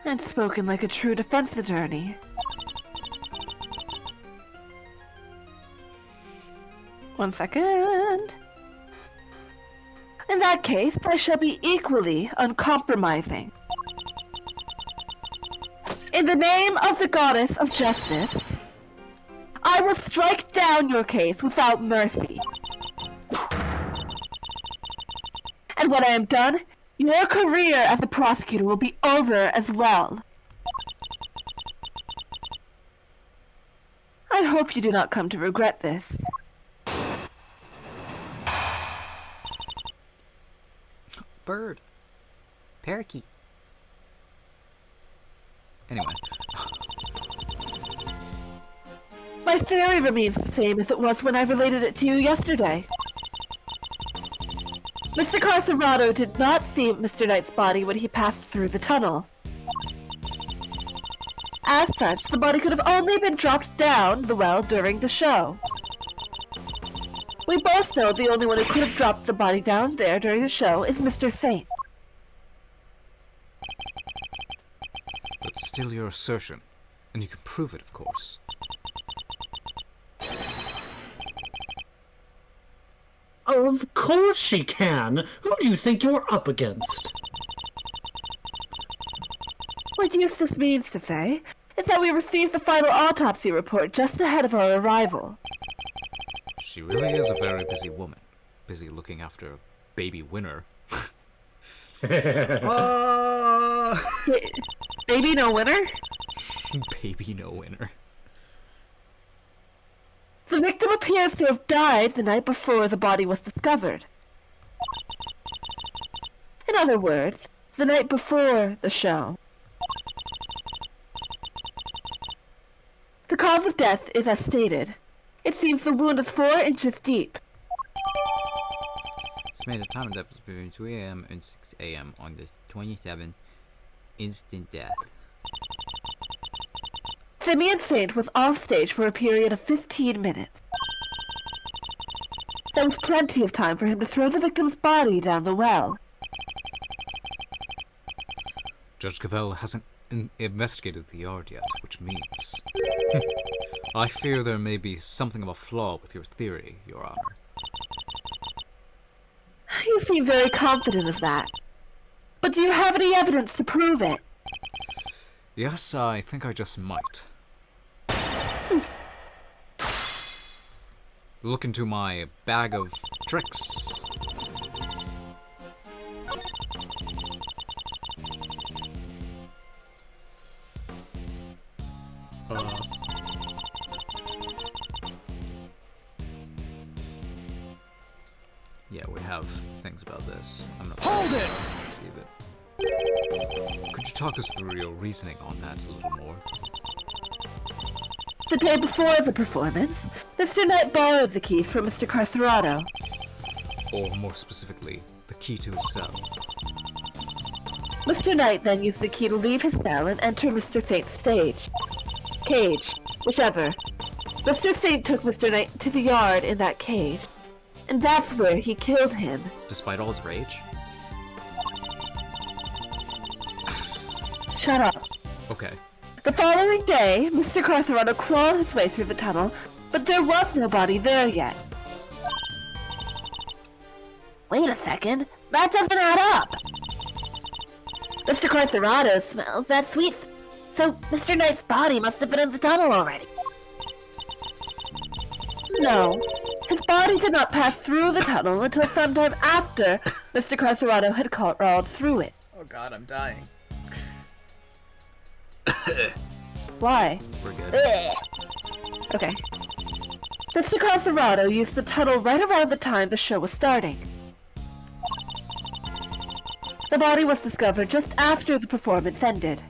And spoken like a true defense attorney. One second. In that case, I shall be equally uncompromising. In the name of the goddess of justice, I will strike down your case without mercy. And when I am done, your career as a prosecutor will be over as well. I hope you do not come to regret this. Bird. Parakeet. Anyway. My theory remains the same as it was when I related it to you yesterday. Mr. Carcerado did not see Mr. Knight's body when he passed through the tunnel. As such, the body could have only been dropped down the well during the show. We both know the only one who could have dropped the body down there during the show is Mr. Saint. But still your assertion, and you can prove it, of course. Of course she can! Who do you think you're up against? What Eustace means to say is that we received the final autopsy report just ahead of our arrival. She really is a very busy woman. Busy looking after a baby winner. Baby no winner? Baby no winner. The victim appears to have died the night before the body was discovered. In other words, the night before the show. The cause of death is as stated. It seems the wound is 4 inches deep. It's made a time and depth between 2 a.m. and 6 a.m. on the 27th. Instant death. Simeon Saint was off stage for a period of 15 minutes. There was plenty of time for him to throw the victim's body down the well. Judge Cavell hasn't investigated the yard yet, which means... I fear there may be something of a flaw with your theory, Your Honor. You seem very confident of that. But do you have any evidence to prove it? Yes, I think I just might. Look into my bag of tricks. Yeah, we have things about this. I'm not Hold it! receive it. Could you talk us through your reasoning on that a little more? The day before the performance, Mr. Knight borrowed the keys from Mr. Carcerado. Or more specifically, the key to his cell. Mr. Knight then used the key to leave his cell and enter Mr. Saint's stage. Cage, whichever. Mr. Saint took Mr. Knight to the yard in that cage, and that's where he killed him. Despite all his rage? Shut up. Okay. The following day, Mr. Carcerado crawled his way through the tunnel, but there was nobody there yet. Wait a second. That doesn't add up. Mr. Carcerado smells that sweet... So Mr. Knight's body must have been in the tunnel already. No, his body did not pass through the tunnel until sometime after Mr. Carcerado had crawled through it. Oh god, I'm dying. Why? We're good. Ugh. Okay. Mr. Carcerado used the tunnel right around the time the show was starting. The body was discovered just after the performance ended.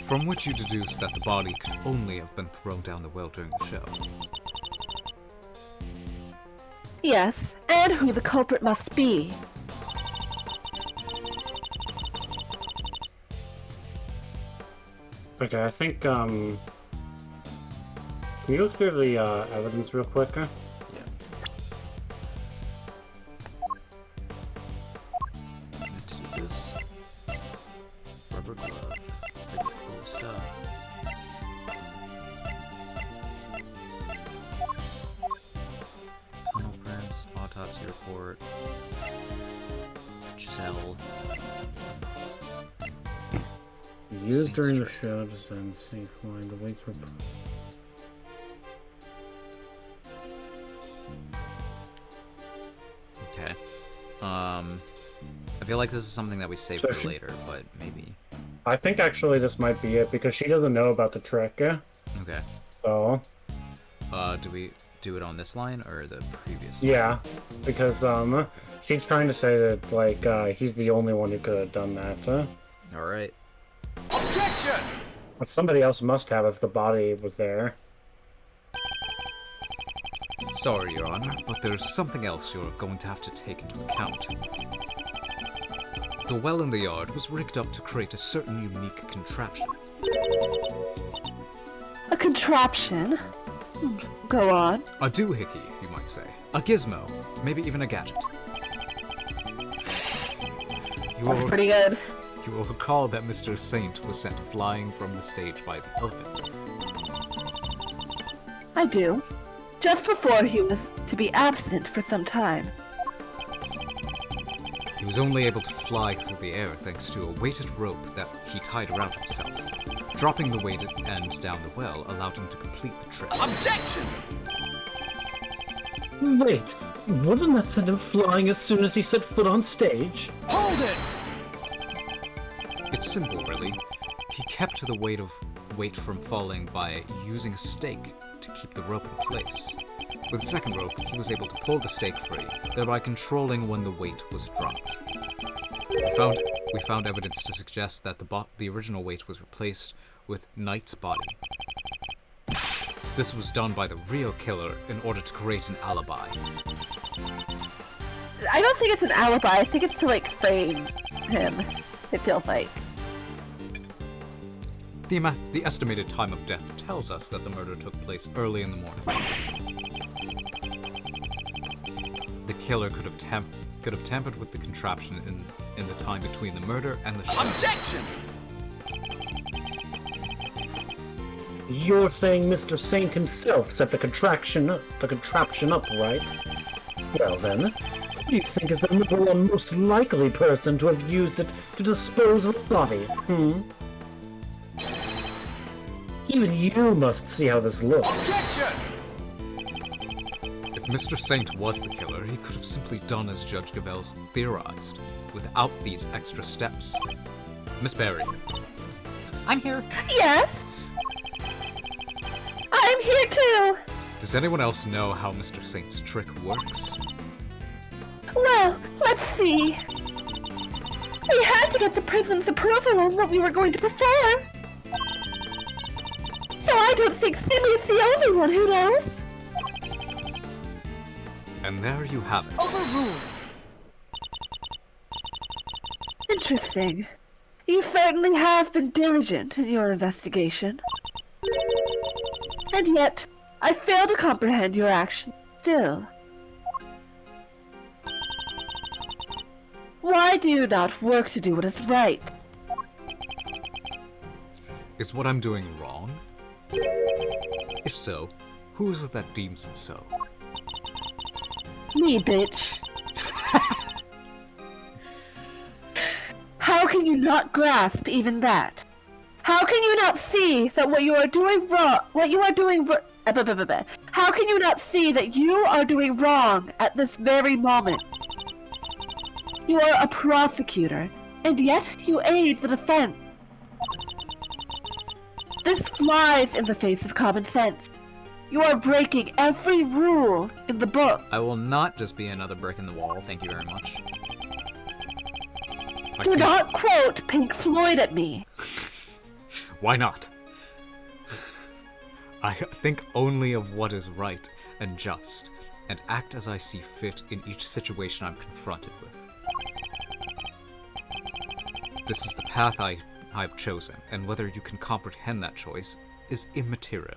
From which you deduce that the body could only have been thrown down the well during the show. Yes, and who the culprit must be. Okay, I think, can you look through the, evidence real quick? Yeah. Meant to do this. Rubber glove. Pretty cool stuff. Tunnel prints, autopsy report. Giselle. Used Saint during the Street. show to send safe line. The weights were... Okay. I feel like this is something that we save So for she- later, but maybe. I think actually this might be it, because she doesn't know about the trick, Okay. so... Do we do it on this line or the previous line? Yeah, because, she's trying to say that, like, he's the only one who could have done that, Alright. Objection! But somebody else must have if the body was there. Sorry, Your Honor, but there's something else you're going to have to take into account. The well in the yard was rigged up to create a certain unique contraption. A contraption? Go on. A doohickey, you might say. A gizmo, maybe even a gadget. You That's will, pretty good. you will recall that Mr. Saint was sent flying from the stage by the elephant. I do. Just before he was to be absent for some time. He was only able to fly through the air thanks to a weighted rope that he tied around himself. Dropping the weighted end down the well allowed him to complete the trick. Objection! Wait, wouldn't that send him flying as soon as he set foot on stage? Hold it! It's simple, really. He kept the weight from falling by using a stake to keep the rope in place. With the second rope, he was able to pull the stake free, thereby controlling when the weight was dropped. We found evidence to suggest that the original weight was replaced with Knight's body. This was done by the real killer in order to create an alibi. I don't think it's an alibi. I think it's to, like, frame him. It feels like. The estimated time of death tells us that the murder took place early in the morning. The killer could have tampered with the contraption in the time between the murder and the shot. Objection! You're saying Mr. Saint himself set the contraption up, right? Well then, who do you think is the number one most likely person to have used it to dispose of a body, Even you must see how this looks. Objection! If Mr. Saint was the killer, he could have simply done as Judge Gavels theorized, without these extra steps. Miss Barry. I'm here. Yes? I'm here too! Does anyone else know how Mr. Saint's trick works? Well, let's see. We had to get the prison's approval on what we were going to perform. So I don't think Simmy's the only one who knows. And there you have it. Overruled. Interesting. You certainly have been diligent in your investigation. And yet, I fail to comprehend your actions still. Why do you not work to do what is right? Is what I'm doing wrong? If so, who is it that deems it so? Me, bitch. How can you not grasp even that? How can you not see that what you are doing wrong? How can you not see that you are doing wrong at this very moment? You are a prosecutor, and yet you aid the defense. This flies in the face of common sense. You are breaking every rule in the book. I will not just be another brick in the wall, thank you very much. Do not quote Pink Floyd at me. Why not? I think only of what is right and just, and act as I see fit in each situation I'm confronted with. This is the path I've chosen, and whether you can comprehend that choice is immaterial.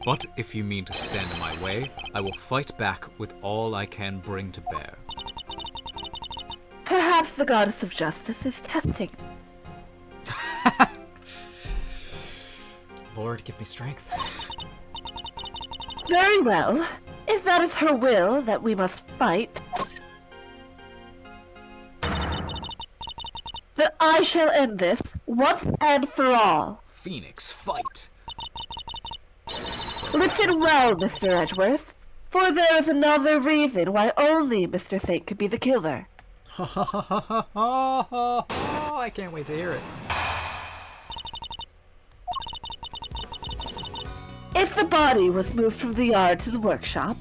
But if you mean to stand in my way, I will fight back with all I can bring to bear. Perhaps the goddess of justice is testing. Lord, give me strength. Very well. If that is her will that we must fight, then I shall end this once and for all. Phoenix, fight! Listen well, Mr. Edgeworth, for there is another reason why only Mr. Saint could be the killer. I can't wait to hear it. If the body was moved from the yard to the workshop,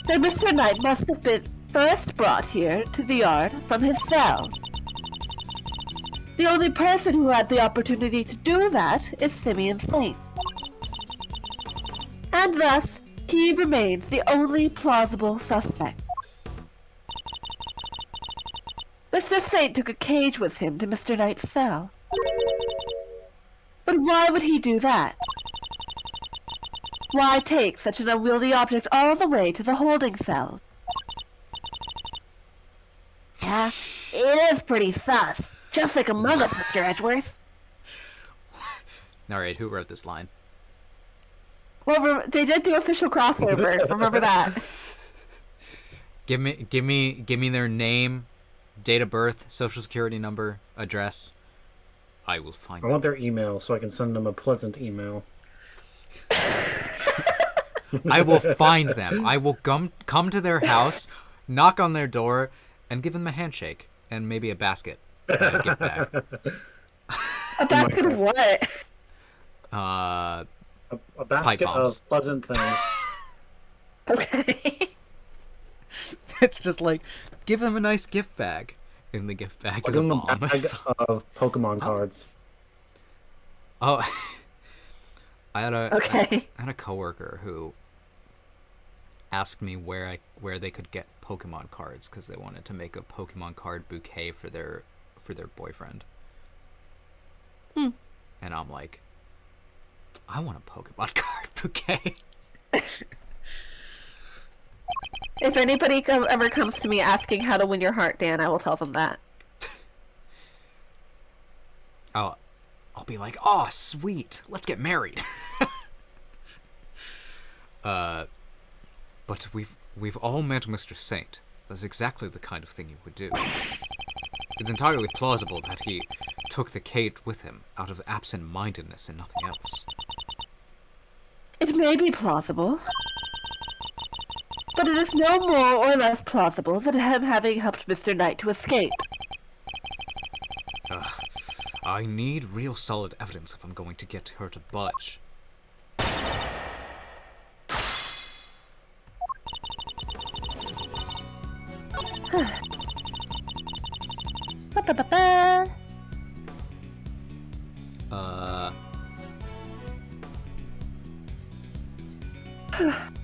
then Mr. Knight must have been first brought here to the yard from his cell. The only person who had the opportunity to do that is Simeon Saint. And thus, he remains the only plausible suspect. Mr. Saint took a cage with him to Mr. Knight's cell. But why would he do that? Why take such an unwieldy object all the way to the holding cell? Yeah, it is pretty sus. Just like Among Us, Mr. Edgeworth. Alright, who wrote this line? Well, they did do official crossover. Remember that. Give me their name, date of birth, social security number, address. I will find I want their email so I can send them a pleasant email. I will find them. I will come to their house, knock on their door, and give them a handshake and maybe a basket, gift bag. A basket of what? A Pipe basket bombs. of pleasant things. Okay. It's just like, give them a nice gift bag. In the gift bag Give is a them a bomb. bag of Pokemon cards. Oh, I had Okay. I had a coworker who asked me where they could get Pokemon cards because they wanted to make a Pokemon card bouquet for their boyfriend. And I'm like, I want a Pokemon card bouquet. If anybody ever comes to me asking how to win your heart, Dan, I will tell them that. I'll be like, oh, sweet, let's get married. But we've all met Mr. Saint. That's exactly the kind of thing he would do. It's entirely plausible that he took the cage with him out of absent-mindedness and nothing else. It may be plausible, but it is no more or less plausible than him having helped Mr. Knight to escape. Ugh. I need real solid evidence if I'm going to get her to budge. Ba-ba-ba-ba.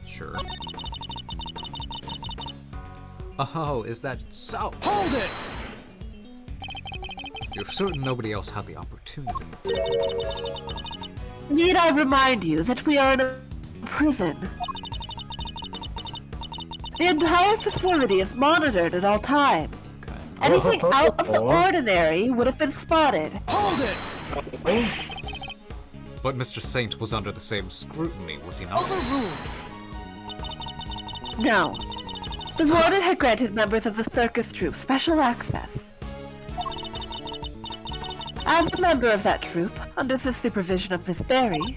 Sure. Oh, is that so? Hold it! You're certain nobody else had the opportunity? Need I remind you that we are in a prison? The entire facility is monitored at all times. Okay. Anything out of the ordinary would have been spotted. Hold it! But Mr. Saint was under the same scrutiny, was he not? No. The warden had granted members of the circus troupe special access. As a member of that troupe, under the supervision of Miss Berry,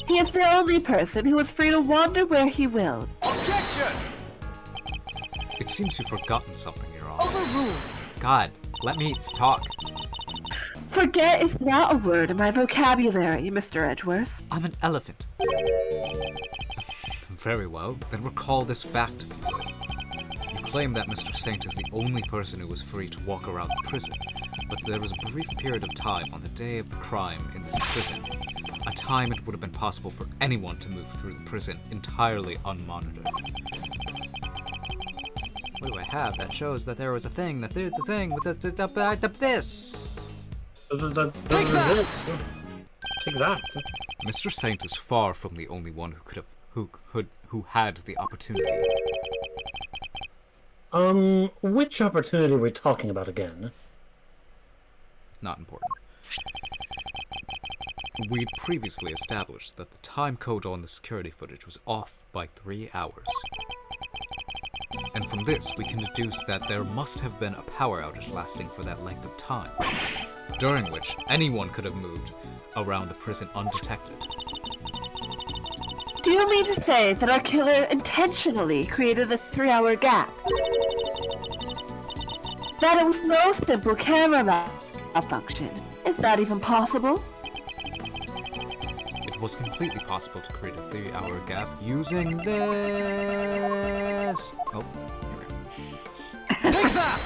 he is the only person who is free to wander where he will. Objection! It seems you've forgotten something, Your Honor. God, let me talk. Forget is not a word in my vocabulary, Mr. Edgeworth. I'm an elephant. Very well, then recall this fact if you would. You claim that Mr. Saint is the only person who was free to walk around the prison, but there was a brief period of time on the day of the crime in this prison, a time it would have been possible for anyone to move through the prison entirely unmonitored. What do I have that shows that there was a thing that did the thing with this? Take that. Mr. Saint is far from the only one who had the opportunity. Which opportunity are we talking about again? Not important. We'd previously established that the time code on the security footage was off by 3 hours. And from this, we can deduce that there must have been a power outage lasting for that length of time, during which anyone could have moved around the prison undetected. Do you mean to say that our killer intentionally created this 3-hour gap? That it was no simple camera malfunction? Is that even possible? It was completely possible to create a 3-hour gap using this. Oh, here we go. Take that!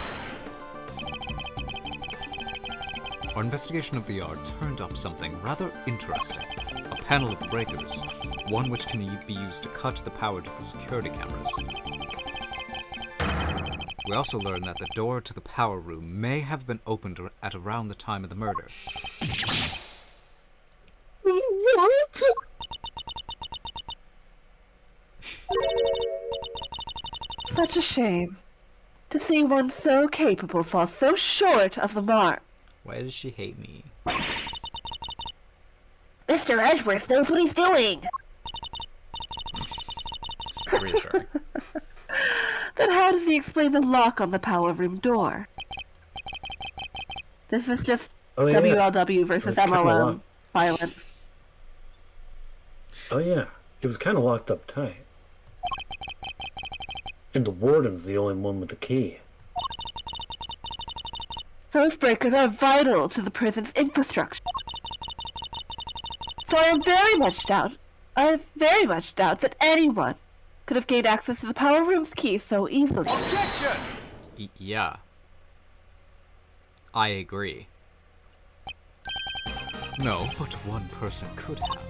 Our investigation of the yard turned up something rather interesting. A panel of breakers, one which can be used to cut the power to the security cameras. We also learned that the door to the power room may have been opened at around the time of the murder. What? Such a shame. To see one so capable fall so short of the mark. Why does she hate me? Mr. Edgeworth knows what he's doing. Reassuring. Then how does he explain the lock on the power room door? This is just Oh, yeah. WLW versus That's kinda MLM locked. violence. Oh yeah, it was kind of locked up tight. And the warden's the only one with the key. Those breakers are vital to the prison's infrastructure. So I very much doubt that anyone could have gained access to the power room's key so easily. Objection! Yeah. I agree. No, but one person could have.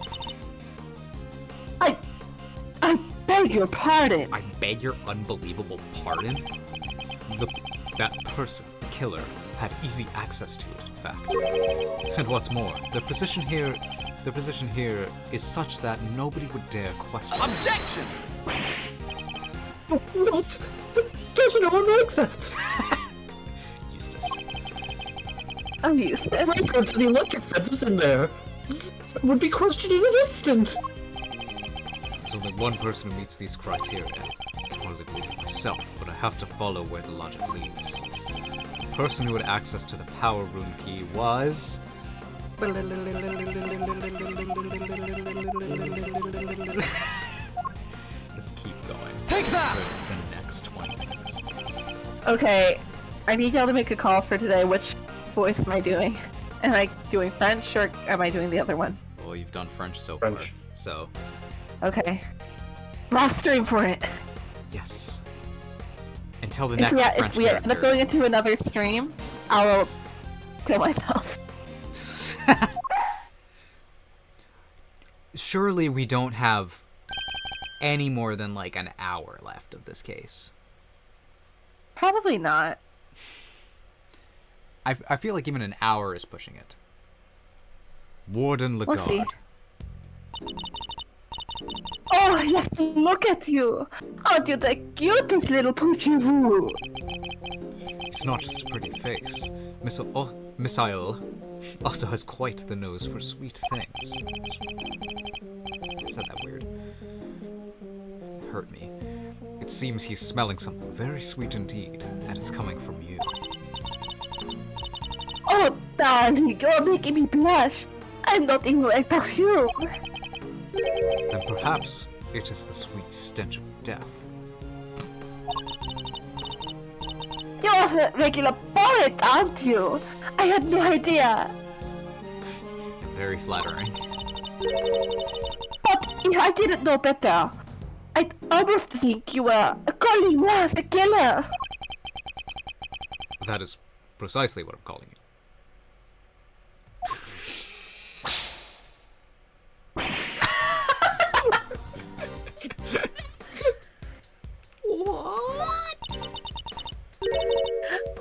I beg your pardon. I beg your unbelievable pardon? That person, the killer, had easy access to it. fact. And what's more, the position here is such that nobody would dare question it. Objection! What? There's no one like that! Eustace. I'm used to Right down to the electric fences in there. Would be questioned in an instant. There's only one person who meets these criteria. I can hardly believe it myself, but I have to follow where the logic leads. The person who had access to the power room key was... Just keep going. Take that! For the next 20 minutes. Okay, I need y'all to make a call for today. Which voice am I doing? Am I doing French or am I doing the other one? Well, you've done French so French. far, so... Okay. Last stream for it. Yes. Until the If next we, French if we end up character. going into another stream, I will kill myself. Surely we don't have any more than like an hour left of this case. Probably not. I feel like even an hour is pushing it. Warden We'll see. Lagarde. Oh, yes, look at you! Aren't you the cutest little poochie-woo? It's not just a pretty face. Misael also has quite the nose for sweet things. I said that weird. It hurt me. It seems he's smelling something very sweet indeed, and it's coming from you. Oh, darling, you're making me blush. I'm not even like perfume. Then perhaps it is the sweet stench of death. You're a regular poet, aren't you? I had no idea. Very flattering. But if I didn't know better, I'd almost think you were calling me as a killer. That is precisely what I'm calling you.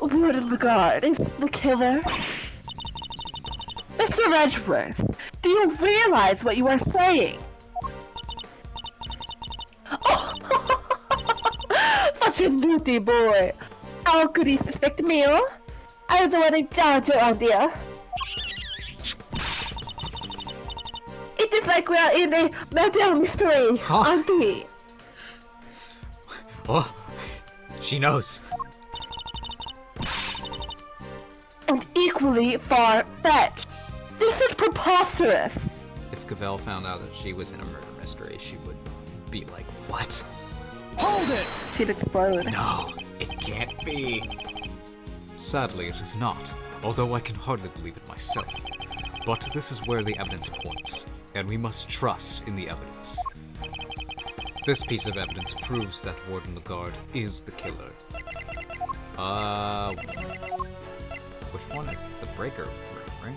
Word of the guard is the killer. Mr. Edgeworth, do you realize what you are saying? Oh, such a naughty boy. How could he suspect me? Huh? I was the one in charge around here. It is like we are in a murder mystery, Huh? aren't we? Oh, she knows. And equally far-fetched. This is preposterous. If Cavell found out that she was in a murder mystery, she would be like, what? Hold it! She'd explode. No, it can't be. Sadly, it is not, although I can hardly believe it myself. But this is where the evidence points, and we must trust in the evidence. This piece of evidence proves that Warden Lagarde is the killer. Which one is the breaker room, right?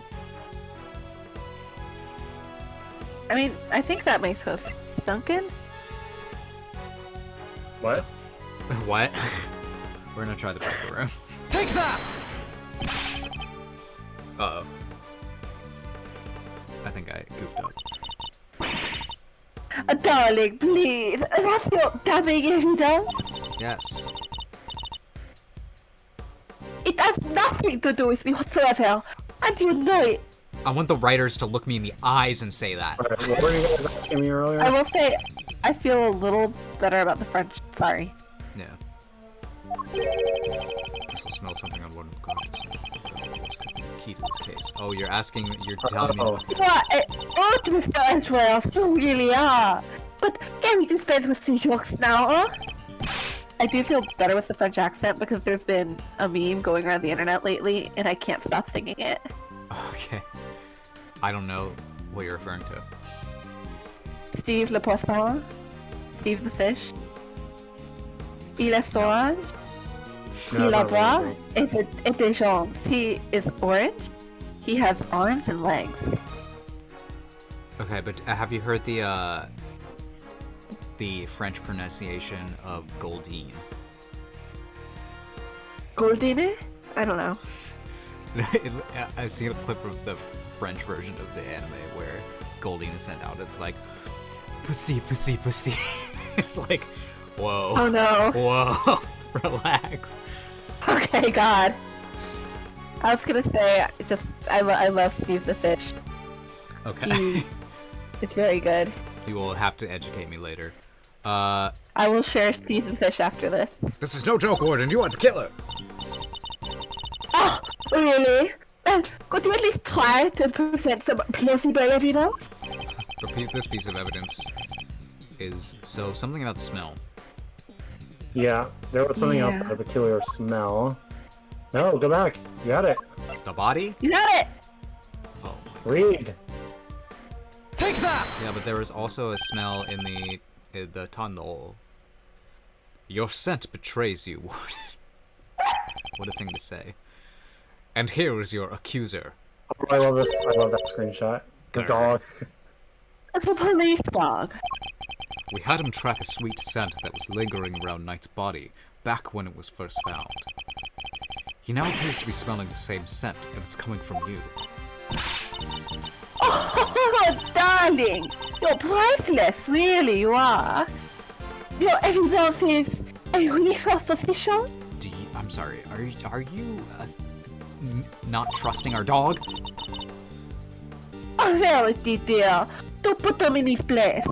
I mean, I think that makes us Duncan. What? What? We're gonna try the breaker room. Take that! Uh-oh. I think I goofed up. Darling, please. That's not damning evidence. Yes. It has nothing to do with me whatsoever. And you know it. I want the writers to look me in the eyes and say that. Alright, what were you guys asking me earlier? I will say, I feel a little better about the French. Sorry. Yeah. I also smell something on Warden Lagarde. Key to this case. Oh, you're telling me. What? Oh, Mr. Edgeworth, you really are. But can we dispense with the jokes now, huh? I do feel better with the French accent because there's been a meme going around the internet lately, and I can't stop singing it. Okay. I don't know what you're referring to. Steve le Poisson, Steve the fish. Il est orange. No, Il a not bras really. et des jambes. He is orange. He has arms and legs. Okay, but have you heard the French pronunciation of Goldine? Goldine? I don't know. I've seen a clip of the French version of the anime where Goldine is sent out. It's like, pussy, pussy, pussy. It's like, whoa. Oh no. Whoa. Relax. Okay, God. I was gonna say, I love Steve the Fish. Okay. It's very good. You will have to educate me later. I will share Steve the Fish after this. This is no joke, Warden. You are the killer. Oh, really? Could you at least try to present some plausible evidence? This piece of evidence is something about the smell. Yeah, there was something else that had a peculiar smell. No, go back. You got it. The body? You got it! Oh. Read. Take that! Yeah, but there was also a smell in the tunnel. Your scent betrays you, Warden. What a thing to say. And here is your accuser. Oh, I love this. I love that screenshot. The dog. It's a police dog. We had him track a sweet scent that was lingering around Knight's body back when it was first found. He now appears to be smelling the same scent, and it's coming from you. Oh, darling! You're priceless, really, you are. Your evidence is a really first suspicion? I'm sorry, are you not trusting our dog? Oh, verity, dear. Don't put them in his place.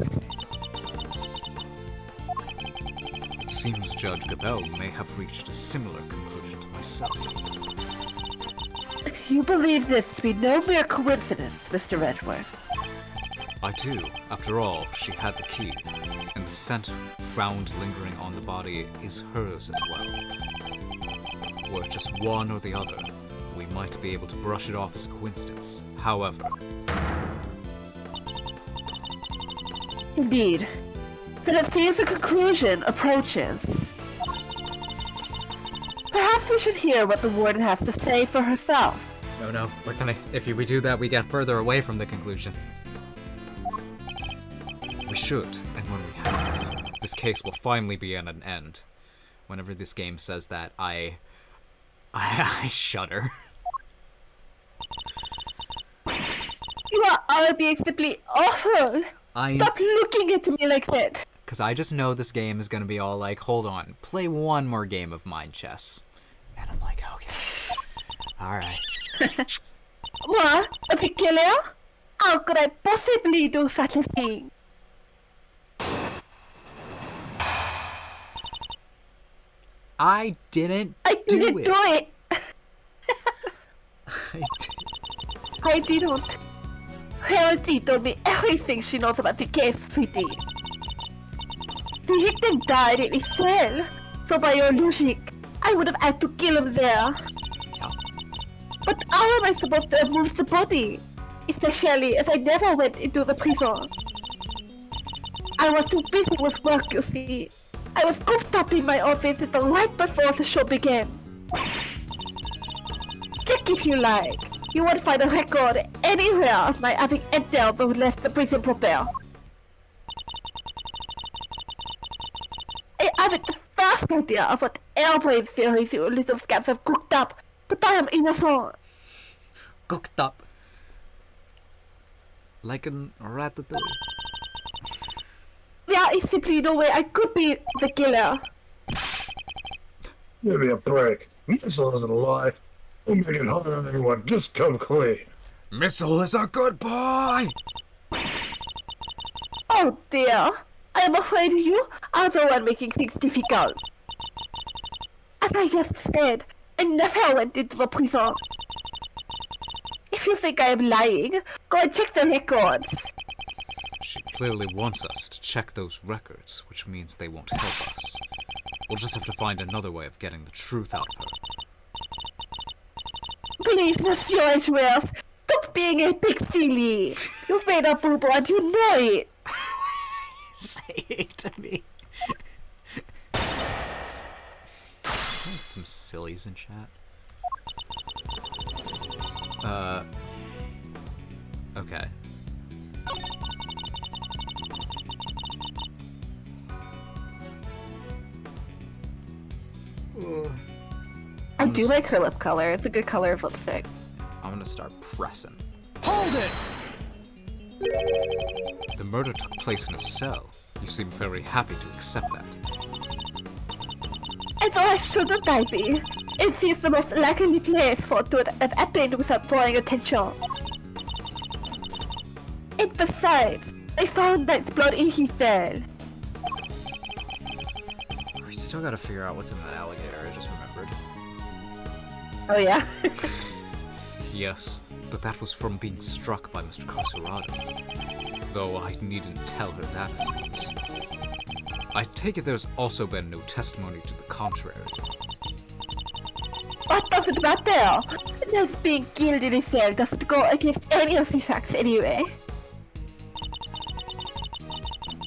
It seems Judge Gabelle may have reached a similar conclusion to myself. You believe this to be no mere coincidence, Mr. Redworth. I do. After all, she had the key, and the scent found lingering on the body is hers as well. Were it just one or the other, we might be able to brush it off as a coincidence. However... Indeed. Then it seems a conclusion approaches. Perhaps we should hear what the warden has to say for herself. No, if we do that, we get further away from the conclusion. We should, and when we have, this case will finally be at an end. Whenever this game says that, I shudder. You are all being simply awful! Stop looking at me like that! Because I just know this game is going to be all like, hold on, play one more game of mind chess. And I'm like, okay. Alright. What? A killer? How could I possibly do such a thing? I didn't do it! I I didn't. Reality told me everything she knows about the case, sweetie. The victim died in his cell, so by your logic, I would have had to kill him there. Yeah. But how am I supposed to have moved the body? Especially as I never went into the prison. I was too busy with work, you see. I was cooped up in my office until right before the show began. Check if you like. You won't find a record anywhere of my having entered or left the prison proper. I haven't the first idea of what airplane series you little scabs have cooked up, but I am innocent. Cooked up. Like a ratatouille. There is simply no way I could be the killer. Give me a break. Missile isn't alive. Don't make it hard on anyone. Just come clean. Missile is a good boy! Oh dear, I am afraid you are the one making things difficult. As I just said, I never went into the prison. If you think I am lying, go and check the records. She clearly wants us to check those records, which means they won't help us. We'll just have to find another way of getting the truth out of her. Please, Monsieur Edgeworth, stop being a big silly. You've made a boo-boo and you know it. Say it to me. Some sillies in chat. Okay. I do like her lip color. It's a good color of lipstick. I'm gonna start pressing. Hold it! The murder took place in a cell. You seem very happy to accept that. And why shouldn't I be? It seems the most likely place for it to have happened without drawing attention. And besides, I found Knight's blood in his cell. We still gotta figure out what's in that alligator, I just remembered. Oh yeah? Yes, but that was from being struck by Mr. Carcerado. Though I needn't tell her that as once. I take it there's also been no testimony to the contrary. What does it matter? Knight's being killed in his cell doesn't go against any of the facts anyway.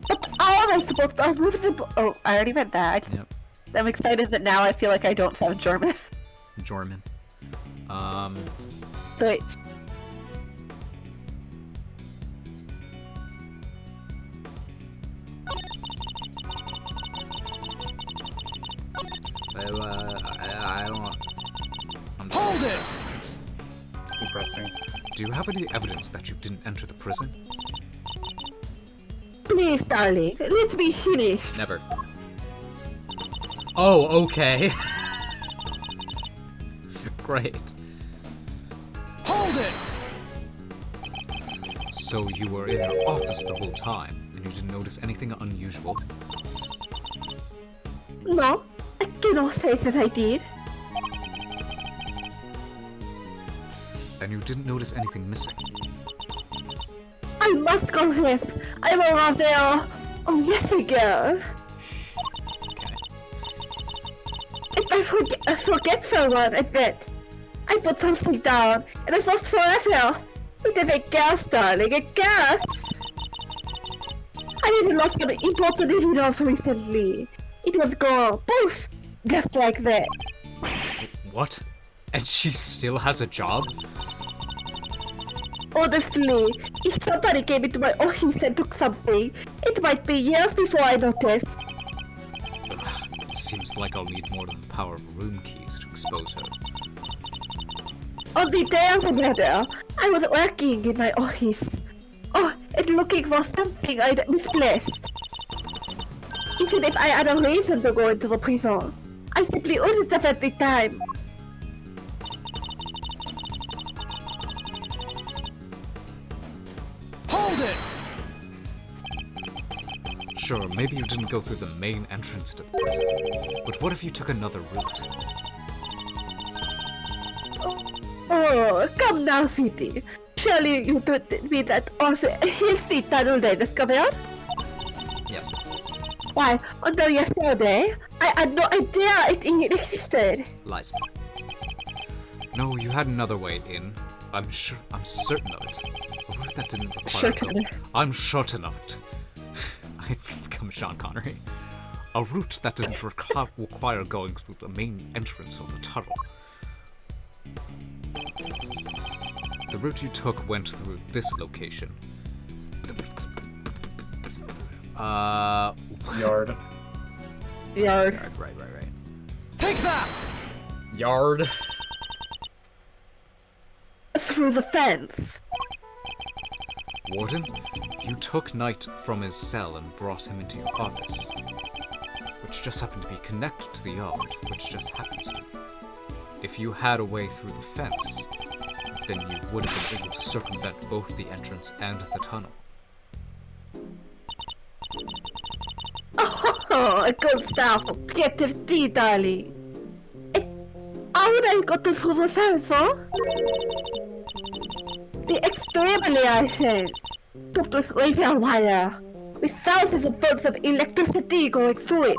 But how am I supposed to remove the oh, I already read that. Yep. I'm excited that now I feel like I don't sound German. Jorman. Wait. I don't. I'm Hold sorry, it! things. Keep pressing. Do you have any evidence that you didn't enter the prison? Please, darling, let me finish. Never. Oh, okay. Great. Hold it! So you were in your office the whole time, and you didn't notice anything unusual? No, I cannot say that I did. And you didn't notice anything missing? I must confess, I was out there yes ago. Okay. And I forget for one at that. I put something down, and it's lost forever. It is a gas, darling, a gas. I even lost some important evidence recently. It was gone, poof, just like that. What? And she still has a job? Honestly, if somebody came into my office and took something, it might be years before I noticed. Ugh, it seems like I'll need more than the power of room keys to expose her. On the day of the murder, I was working in my office. Oh, and looking for something I'd misplaced. Even if I had a reason to go into the prison, I simply wouldn't have at the time. Hold it! Sure, maybe you didn't go through the main entrance to the prison, but what if you took another route? Oh, come now, sweetie. Surely you don't mean that also here's the tunnel they discovered? Yes. Why, until yesterday, I had no idea it even existed. Lies. No, you had another way in. I'm certain of it. A route that didn't require Certain. I'm certain of it. I'd become Sean Connery. A route that didn't require going through the main entrance of the tunnel. The route you took went through this location. Yard. Yard. Right. Take that! Yard. Through the fence. Warden, you took Knight from his cell and brought him into your office, which just happened to be connected to the yard, which just happens to. If you had a way through the fence, then you would have been able to circumvent both the entrance and the tunnel. Oh, good stuff. Captive tea, darling. How would I got through the fence, huh? The extremely high fence, topped with razor wire, with thousands of volts of electricity going through it.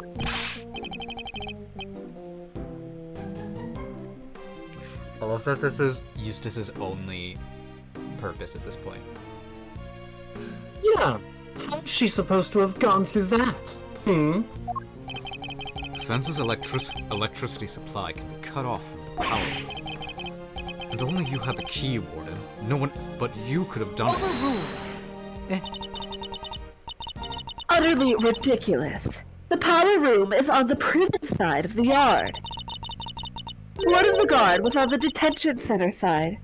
I love that this is Eustace's only purpose at this point. Yeah. How's she supposed to have gone through that? Hmm? The fence's electricity supply can be cut off from the power room. And only you had the key, Warden. No one but you could have done it. Utterly ridiculous. The power room is on the prison side of the yard. Warden Lagarde was on the detention center side.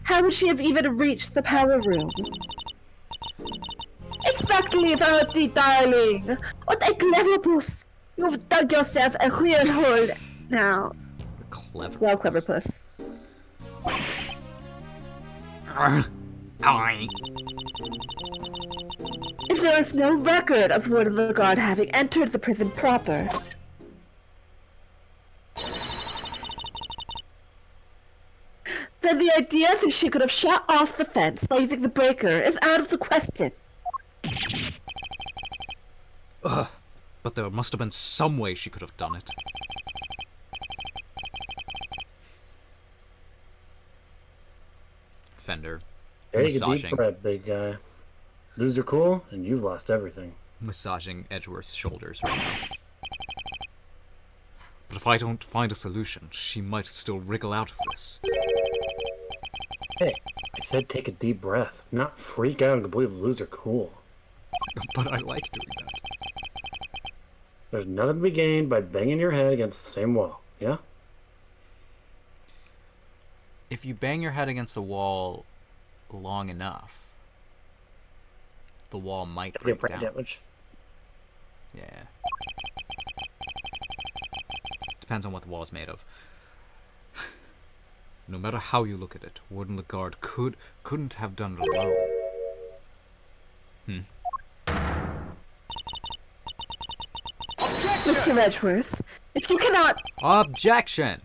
How would she have even reached the power room? Exactly, Dorothy, darling! What a clever puss! You've dug yourself a real hole now. Clever. Well, clever puss. If there is no record of Warden Lagarde having entered the prison proper, then the idea that she could have shot off the fence by using the breaker is out of the question. But there must have been some way she could have done it. Fender. Take a deep Massaging. breath, big guy. Lose your cool, and you've lost everything. Massaging Edgeworth's shoulders right now. But if I don't find a solution, she might still wriggle out of this. Hey, I said take a deep breath, not freak out and completely lose your cool. But I like doing that. There's nothing to be gained by banging your head against the same wall, yeah? If you bang your head against the wall long enough, the wall might Get break brain down. damage. Yeah. Depends on what the wall is made of. No matter how you look at it, Warden Lagarde couldn't have done it alone. Mr. Edgeworth, if you cannot... Objection!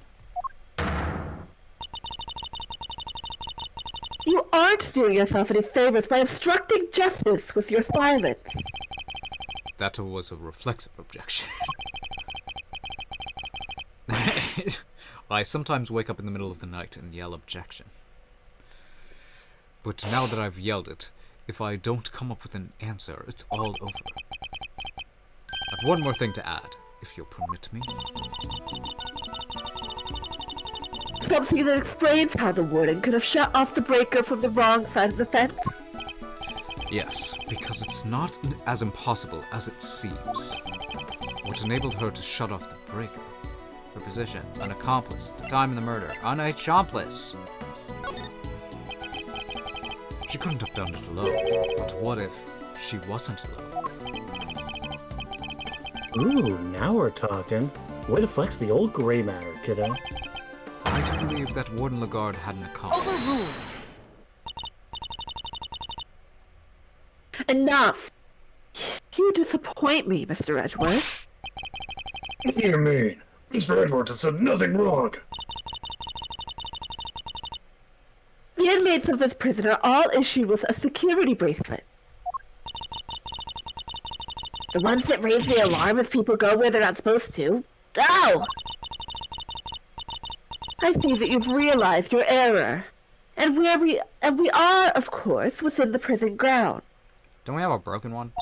You aren't doing yourself any favors by obstructing justice with your silence. That was a reflexive objection. I sometimes wake up in the middle of the night and yell objection. But now that I've yelled it, if I don't come up with an answer, it's all over. I've one more thing to add, if you'll permit me. Something that explains how the warden could have shut off the breaker from the wrong side of the fence. Yes, because it's not as impossible as it seems. What enabled her to shut off the breaker? Her position, an accomplice, the time of the murder, an accomplice. She couldn't have done it alone, but what if she wasn't alone? Ooh, now we're talking. Way to flex the old gray matter, kiddo. I do believe that Warden Lagarde had an accomplice. Enough! You disappoint me, Mr. Edgeworth. What do you mean? Mr. Edward has said nothing wrong. The inmates of this prison are all issued with a security bracelet. The ones that raise the alarm if people go where they're not supposed to. Ow! I see that you've realized your error. And we are, of course, within the prison ground. Don't we have a broken one?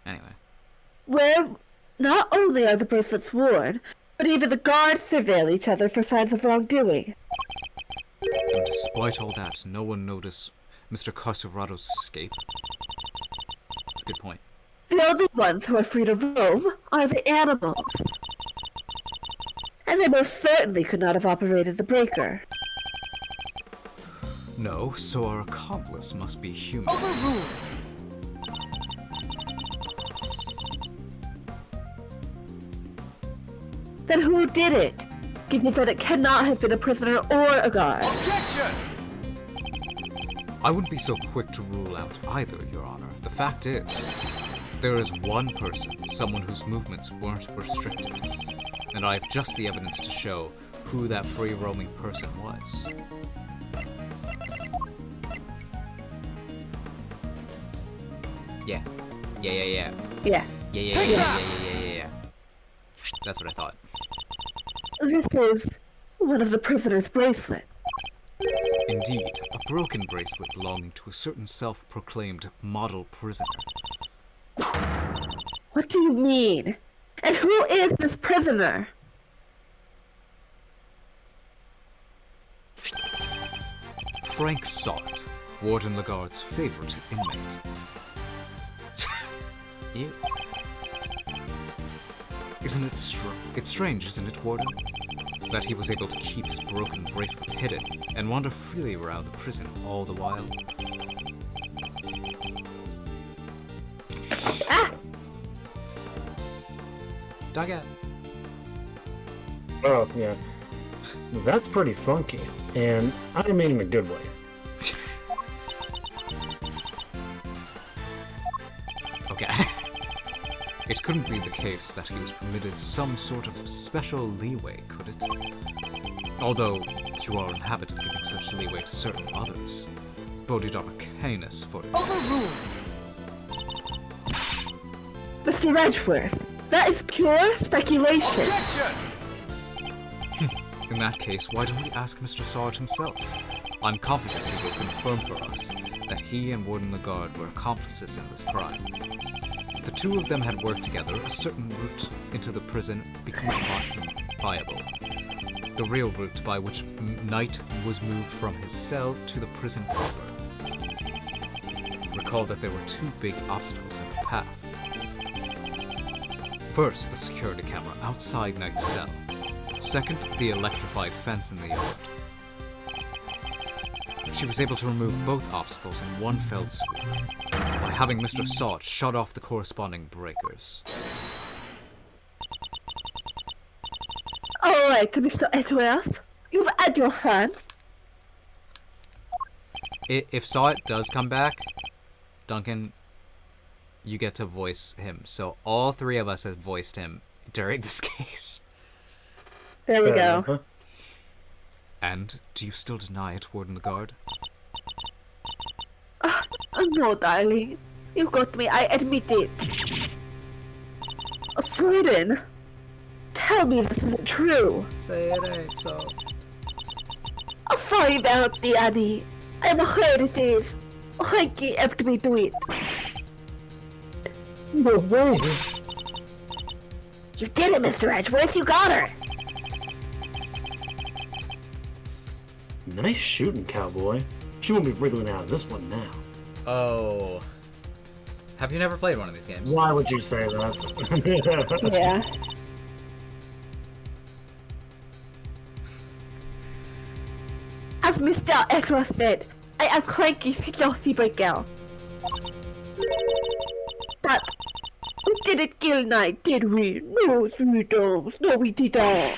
Anyway. Where not only are the bracelets worn, but even the guards surveil each other for signs of wrongdoing. And despite all that, no one noticed Mr. Carserado's escape. That's a good point. The only ones who are free to roam are the animals. And they most certainly could not have operated the breaker. No, so our accomplice must be human. Then who did it? Given that it cannot have been a prisoner or a guard. I wouldn't be so quick to rule out either, Your Honor. The fact is, there is one person, someone whose movements weren't restricted. And I have just the evidence to show who that free-roaming person was. Yeah. Yeah. Yeah. Yeah. That's what I thought. This is one of the prisoner's bracelets. Indeed, a broken bracelet belonging to a certain self-proclaimed model prisoner. What do you mean? And who is this prisoner? Frank Salt, Warden Lagarde's favorite inmate. Ew. It's strange, isn't it, Warden? That he was able to keep his broken bracelet hidden and wander freely around the prison all the while. Ah! Dug Oh, yeah. That's pretty funky. And I mean in a good way. Okay. It couldn't be the case that he was permitted some sort of special leeway, could it? Although, you are in the habit of giving such leeway to certain others. Bodhidharma Canis, for example. Mr. Edgeworth, that is pure speculation. Objection! In that case, why don't we ask Mr. Sarge himself? I'm confident he will confirm for us that he and Warden Lagarde were accomplices in this crime. If the two of them had worked together, a certain route into the prison becomes viable. The real route by which Knight was moved from his cell to the prison proper. Recall that there were two big obstacles in the path. First, the security camera outside Knight's cell. Second, the electrified fence in the yard. She was able to remove both obstacles in one fell swoop by having Mr. Sarge shut off the corresponding breakers. Alright, Mr. Edgeworth, you've had your fun. If Sawit does come back, Duncan, you get to voice him. So all three of us have voiced him during this case. There we Fair go. enough, huh? And do you still deny it, Warden Lagarde? No, darling. You got me, I admit it. Friden, tell me this isn't true. Say it ain't so. I'm sorry about the Annie. I'm afraid it is. Thank you helped me do it. No way. You did it, Mr. Edgeworth. You got her. Nice shooting, cowboy. She won't be wriggling out of this one now. Oh. Have you never played one of these games? Why would you say that? Yeah. As Mr. Edgeworth said, I am Cranky's Chelsea girl. But we didn't kill Knight, did we? No, we don't. No, we didn't.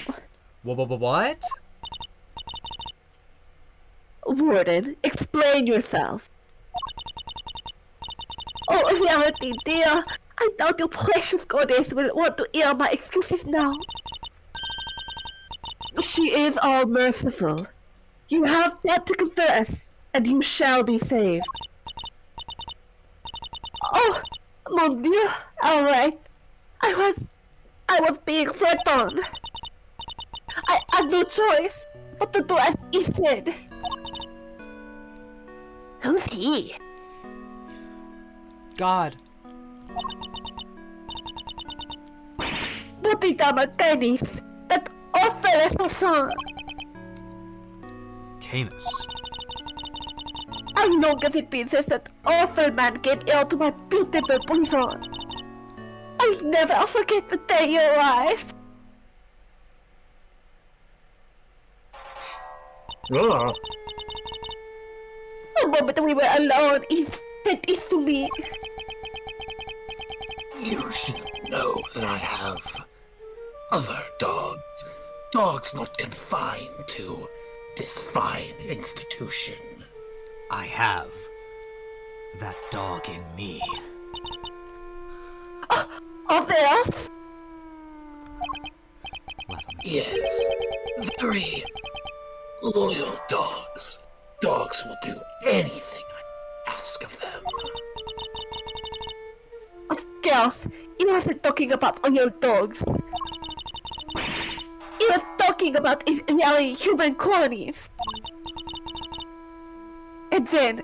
What? Warden, explain yourself. Oh, Verity, dear, I doubt your precious goddess will want to hear my excuses now. She is all merciful. You have but to confess, and you shall be saved. Oh, mon Dieu, all right. I was being threatened. I had no choice but to do as he said. Who's he? God. Bodhidharma Canis, that awful assassin. Canis. How long has it been since that awful man came into my beautiful prison? I'll never forget the day you arrived. Ugh. The moment we were alone, he said this to me. You should know that I have other dogs. Dogs not confined to this fine institution. I have that dog in me. Of else? Yes, very loyal dogs. Dogs will do anything I ask of them. Of course, he wasn't talking about your dogs. He was talking about his very human colonies. And then,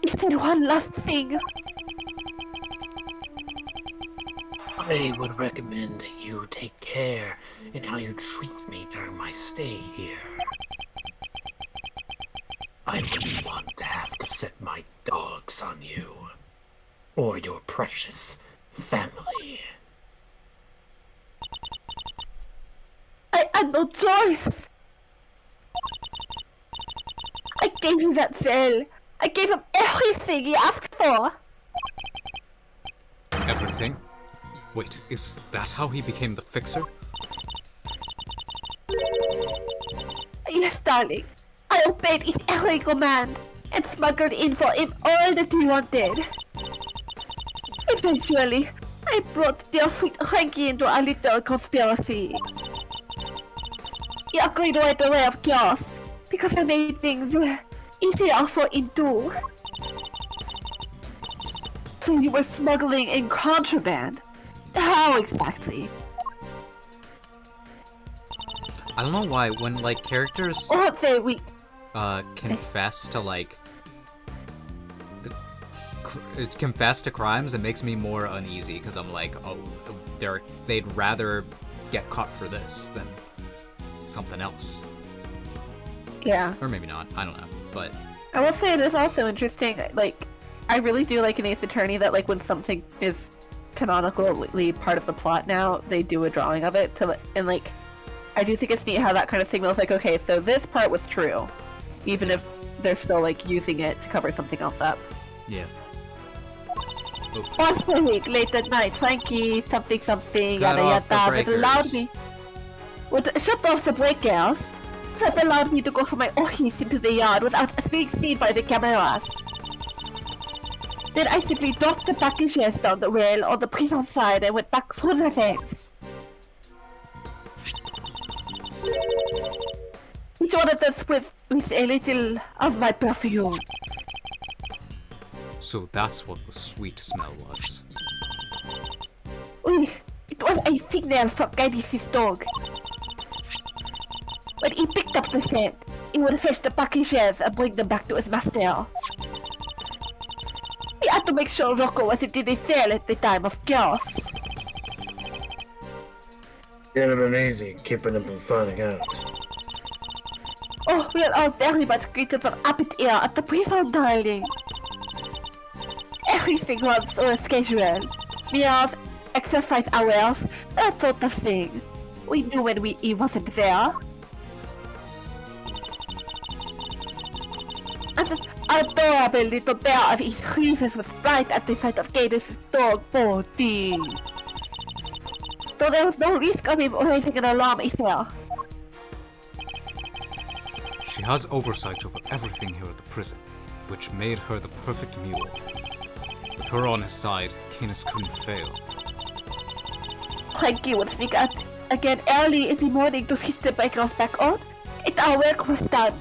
he said one last thing. I would recommend that you take care in how you treat me during my stay here. I wouldn't want to have to set my dogs on you. Or your precious family. had no choice. I gave him that cell. I gave him everything he asked for. Everything? Wait, is that how he became the fixer? Yes, darling. I obeyed his every command and smuggled in for him all that he wanted. Eventually, I brought dear sweet Frankie into a little conspiracy. He agreed right away, of course, because I made things easier for him too. So you were smuggling in contraband? How exactly? I don't know why, when, like, characters, Or let's say we... confess to, like... confess to crimes, it makes me more uneasy, because I'm like, oh, they'd rather get caught for this than something else. Yeah. Or maybe not, I don't know, but... I will say it is also interesting, like, I really do like in Ace Attorney that, like, when something is canonically part of the plot now, they do a drawing of it, and, like, I do think it's neat how that kind of signals, like, okay, so this part was true, even if they're still, like, using it to cover something else up. Yeah. Once a week, late at night, Frankie, something, Cut yada off the yada, that allowed breakers. me... shut off the breakers! That allowed me to go for my office into the yard without being seen by the cameras. Then I simply dropped the packages down the rail on the prison side and went back through the fence. Each one of them with a little of my perfume. So that's what the sweet smell was. Uy, it was a signal for Guinness's dog. When he picked up the scent, he would fetch the packages and bring them back to his master. He had to make sure Rocco wasn't in his cell at the time, of course. It'd have been easy keeping him from finding out. Oh, we are all very much creatures of habit here at the prison, darling. Everything runs on a schedule. Meals, exercise hours, that sort of thing. We knew when he wasn't there. And this adorable little bear of his freezes was right at the sight of Cadis's dog body. So there was no risk of him raising an alarm, is there? She has oversight over everything here at the prison, which made her the perfect mule. With her on his side, Canis couldn't fail. Frankie would sneak out again early in the morning to switch the breakers back on, and our work was done.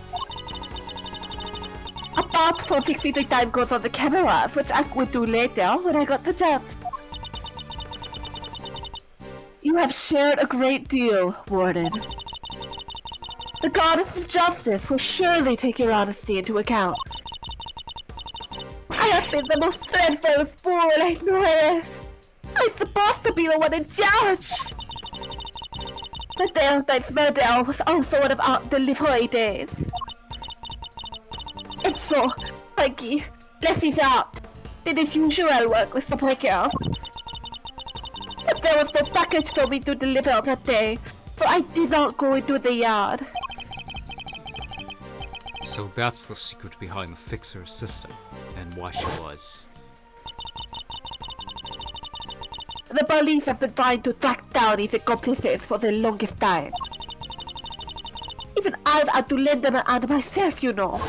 Apart from fixing the time codes on the cameras, which I would do later when I got the chance. You have shared a great deal, Warden. The goddess of justice will surely take your honesty into account. I have been the most dreadful fool I know it. I'm supposed to be the one in charge. The day of Knight's murder was also one of our delivery days. And so, Frankie, bless his heart, did his usual work with the breakers. But there was no package for me to deliver that day, so I did not go into the yard. So that's the secret behind the Fixer's system, and why she was... The police have been trying to track down his accomplices for the longest time. Even I've had to lend them a hand myself, you know.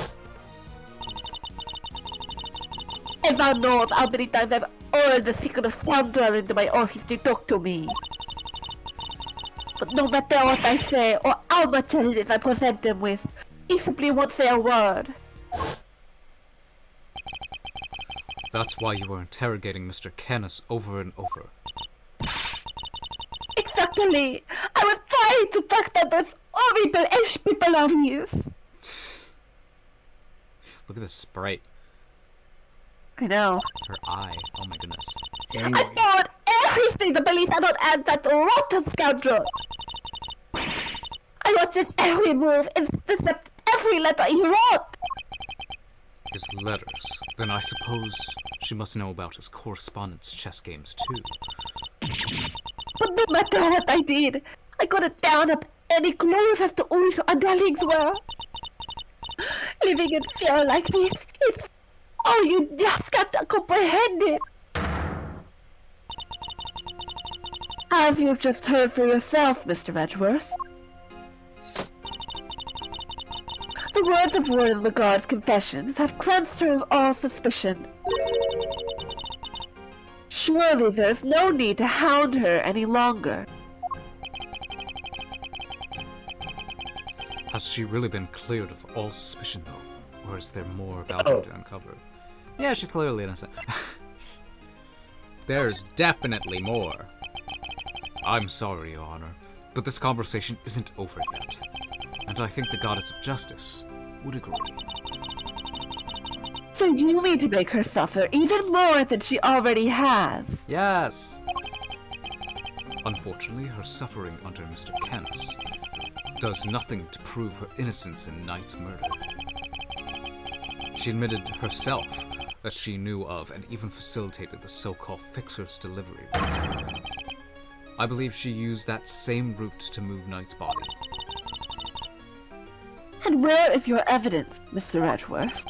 Everyone knows how many times I've ordered the secret scoundrel into my office to talk to me. But no matter what I say or how much evidence I present them with, he simply won't say a word. That's why you were interrogating Mr. Canis over and over. Exactly! I was trying to track down those horrible Ash people of his! Look at this sprite. I know. Her eye. Oh my goodness. I thought everything the police had not had that rotten scoundrel! I watched his every move and intercepted every letter he wrote! His letters. Then I suppose she must know about his correspondence chess games too. But no matter what I did, I couldn't down up any clues as to who his underlings were. Living in fear like this, it's... Oh, you just got to comprehend it. As you've just heard for yourself, Mr. Edgeworth. The words of Warden Lagarde's confessions have cleansed her of all suspicion. Surely there's no need to hound her any longer. Has she really been cleared of all suspicion, though? Or is there more about her to uncover? Yeah, she's clearly innocent. There's definitely more. I'm sorry, Your Honor, but this conversation isn't over yet. And I think the Goddess of Justice would agree. So you mean to make her suffer even more than she already has? Yes! Unfortunately, her suffering under Mr. Kenneth does nothing to prove her innocence in Knight's murder. She admitted herself that she knew of and even facilitated the so-called Fixer's delivery route. I believe she used that same route to move Knight's body. And where is your evidence, Mr. Edgeworth?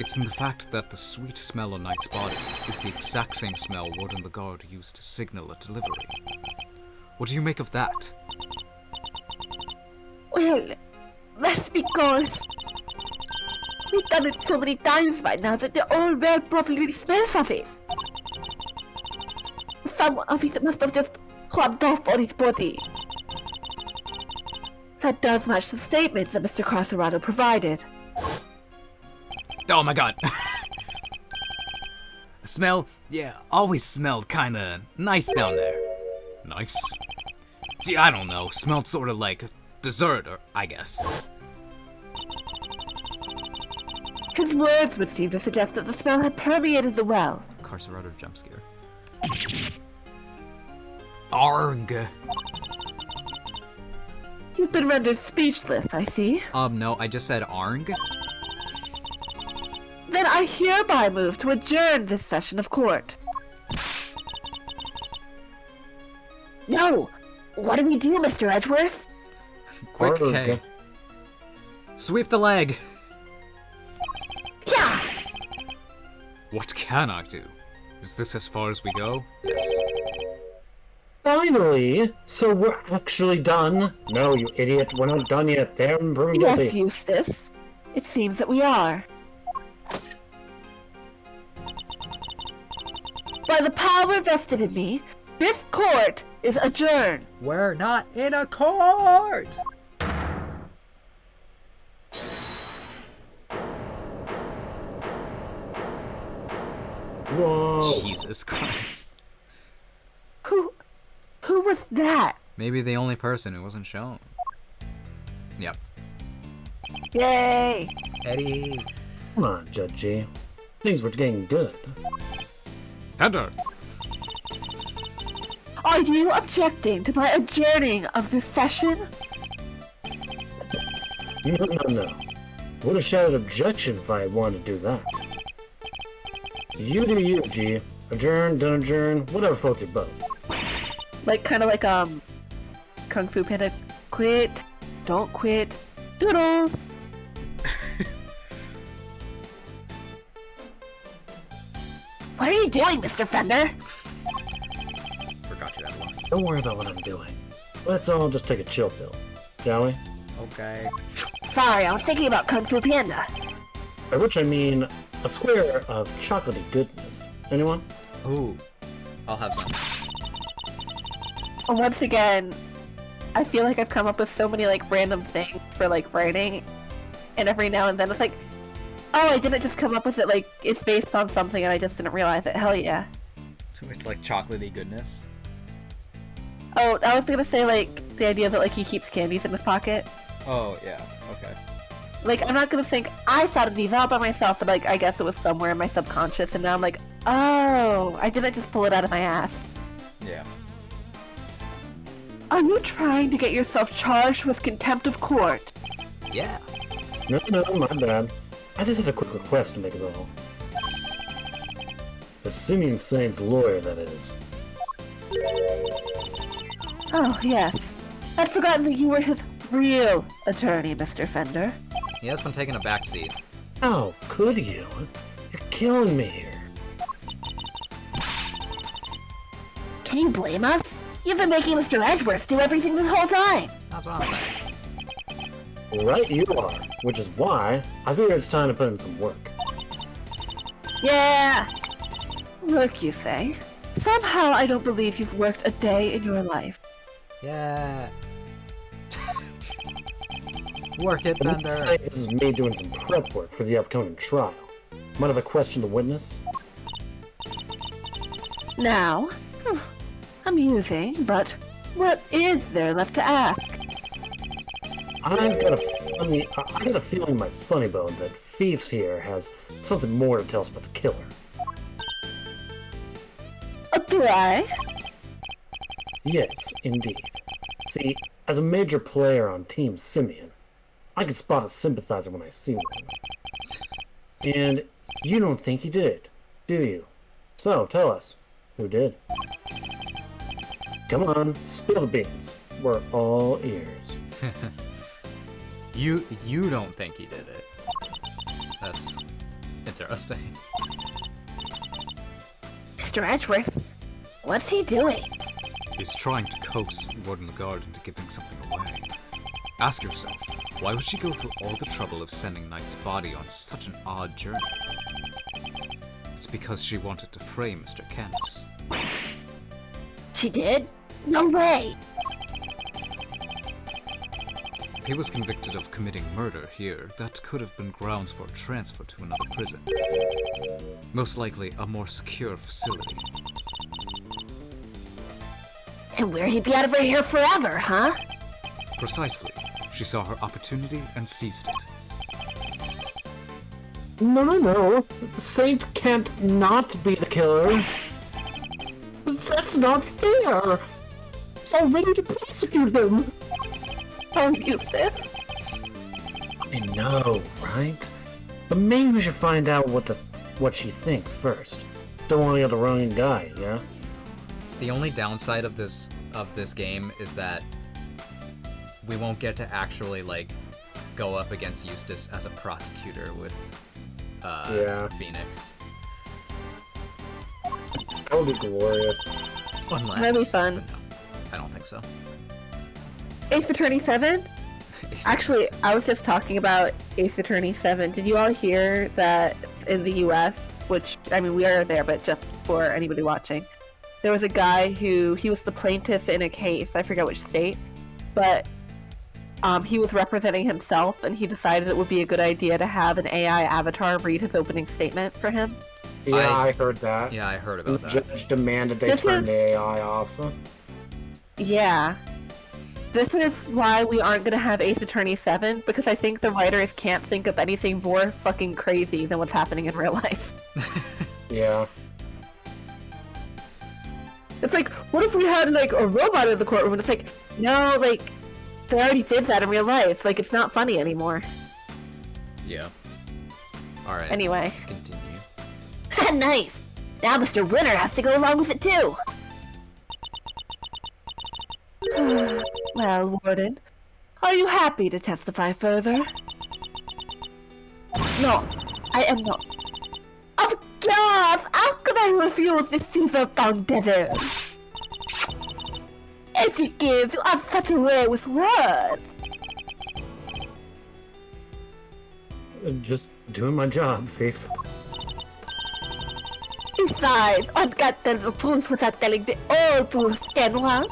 It's in the fact that the sweet smell of Knight's body is the exact same smell Warden Lagarde used to signal a delivery. What do you make of that? Well, that's because we've done it so many times by now that the old world probably smells of it. Some of it must have just rubbed off on his body. That does match the statements that Mr. Carcerado provided. Oh my god! Smell? Yeah, always smelled kinda nice down there. Nice? Gee, I don't know. Smelled sorta like dessert, or I guess. His words would seem to suggest that the smell had permeated the well. Carcerado jump scare. Arg! You've been rendered speechless, I see. No, I just said arg. Then I hereby move to adjourn this session of court. No! What do we do, Mr. Edgeworth? Quick K. Sweep the leg! Yeah! What can I do? Is this as far as we go? Yes. Finally! So we're actually done? No, you idiot, we're not done yet. They're proven guilty. Yes, Eustace. It seems that we are. By the power vested in me, this court is adjourned. We're not in a court! Whoa. Jesus Christ. Who was that? Maybe the only person who wasn't shown. Yep. Yay! Eddie. Come on, Judge G. Things were getting good. Fender! Are you objecting to my adjourning of this session? No. Would have shouted objection if I had wanted to do that. You do you, G. Adjourn, don't adjourn, whatever floats your boat. Kinda like, Kung Fu Panda, quit, don't quit, doodles! What are you doing, Mr. Fender? Forgot you that one. Don't worry about what I'm doing. Let's all just take a chill pill, shall we? Okay. Sorry, I was thinking about Kung Fu Panda. By which I mean a square of chocolatey goodness. Anyone? Ooh. I'll have some. Once again, I feel like I've come up with so many, random things for, writing. And every now and then it's like, oh, I didn't just come up with it, it's based on something and I just didn't realize it. Hell yeah. It's like chocolatey goodness. Oh, I was gonna say, the idea that, he keeps candies in his pocket. Oh, yeah. Okay. I'm not gonna think, I thought of these all by myself, but, I guess it was somewhere in my subconscious, and now I'm like, oh, I didn't just pull it out of my ass. Yeah. Are you trying to get yourself charged with contempt of court? Yeah. No, my bad. I just had a quick request to make us all. The Simeon Saint's lawyer, that is. Oh, yes. I'd forgotten that you were his real attorney, Mr. Fender. He has been taking a backseat. How could you? You're killing me here. Can you blame us? You've been making Mr. Edgeworth do everything this whole time. That's what I'm saying. Right you are, which is why I figure it's time to put in some work. Yeah. Work, you say? Somehow I don't believe you've worked a day in your life. Yeah. Work it, But let's say Fender. this is me doing some prep work for the upcoming trial. Might have a question to witness? Now, amusing, but what is there left to ask? I got a feeling in my funny bone that Thieves here has something more to tell us about the killer. Do I? Yes, indeed. See, as a major player on Team Simeon, I can spot a sympathizer when I see one. And you don't think he did, do you? So, tell us, who did? Come on, spill the beans. We're all ears. You don't think he did it. That's interesting. Mr. Edgeworth, what's he doing? He's trying to coax Warden Lagarde into giving something away. Ask yourself, why would she go through all the trouble of sending Knight's body on such an odd journey? It's because she wanted to frame Mr. Kent's. She did? No way. If he was convicted of committing murder here, that could have been grounds for transfer to another prison. Most likely a more secure facility. And where he'd be out of her hair forever, huh? Precisely. She saw her opportunity and seized it. No. Saint can't not be the killer. That's not fair. It's all ready to prosecute him. Oh, Eustace. I know, right? But maybe we should find out what she thinks first. Don't want to get the wrong guy, yeah? The only downside of this game is that we won't get to actually like go up against Eustace as a prosecutor with Phoenix. That would be glorious. Unless, That'd be fun. but no, I don't think so. Ace Attorney 7? Ace Actually, Attorney I was just talking about Ace Attorney 7. Did you all hear that in the US, which, I mean, we are there, but just for anybody watching, there was a guy he was the plaintiff in a case, I forget which state, but he was representing himself, and he decided it would be a good idea to have an AI avatar read his opening statement for him. Yeah, I heard that. Yeah, I heard The about that. judge demanded they This turn is- the AI off. Yeah. This is why we aren't going to have Ace Attorney 7, because I think the writers can't think of anything more fucking crazy than what's happening in real life. Yeah. It's like, what if we had, like, a robot in the courtroom? And it's like, no, like, they already did that in real life. Like, it's not funny anymore. Yeah. All right. Anyway. Continue. Nice. Now Mr. Winter has to go along with it too. Well, Warden, are you happy to testify further? No, I am not. Of course! How could I refuse this silver-tongued devil? Eddie Gibbs, you have such a way with words! Just doing my job, Thief. Besides, one can't tell the truth without telling the old truth, can one?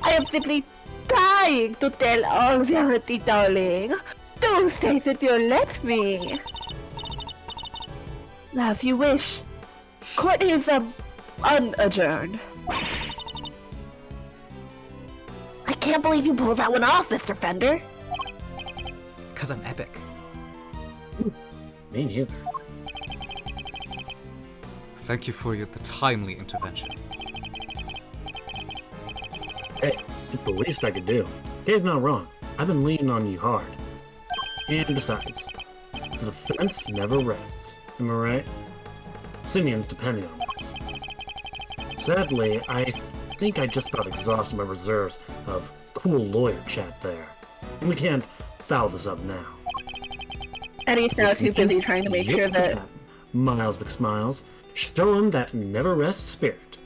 I am simply dying to tell all verity, darling. Do say that you'll let me. As you wish. Court is, unadjourned. I can't believe you pulled that one off, Mr. Fender. Because I'm epic. Me neither. Thank you for the timely intervention. Hey, it's the least I could do. Kay's not wrong. I've been leaning on you hard. And besides, the defense never rests. Am I right? Simeon's depending on this. Sadly, I think I just about exhausted my reserves of cool lawyer chat there. We can't foul this up now. Eddie's now Which too busy means trying to make you're sure that the Miles McSmiles, show him that never rest spirit.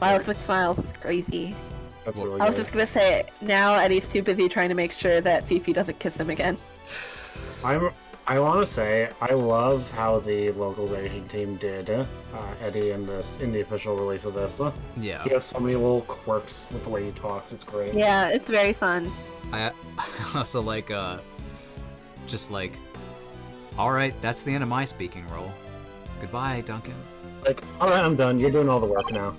Miles McSmiles is crazy. That's really I was good. just gonna say, now Eddie's too busy trying to make sure that Fifi doesn't kiss him again. I want to say I love how the localization team did Eddie in the official release of this. Yeah. He has so many little quirks with the way he talks. It's great. Yeah, it's very fun. I also like, just like, alright, that's the end of my speaking role. Goodbye, Duncan. Like, all right, I'm done. You're doing all the work now.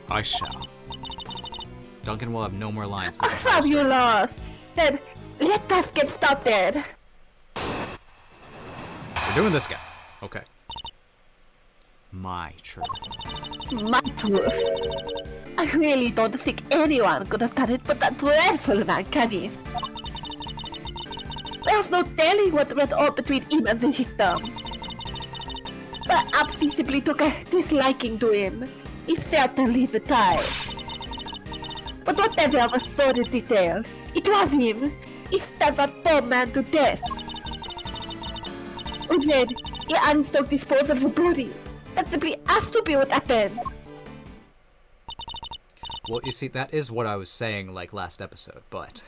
I shall. Duncan will have no more lines this entire Have you stream. lost? Then let us get started. We're doing this guy. Okay. My truth. My truth. I really don't think anyone could have done it but that dreadful man, Kenny. There's no telling what went on between him and the victim. Perhaps he simply took a disliking to him. He certainly the type. But whatever the sordid details, it was him. He stabbed that poor man to death. And then, he unstuck dispose of the body. That simply has to be what happened. Well, you see, that is what I was saying, like, last episode, but...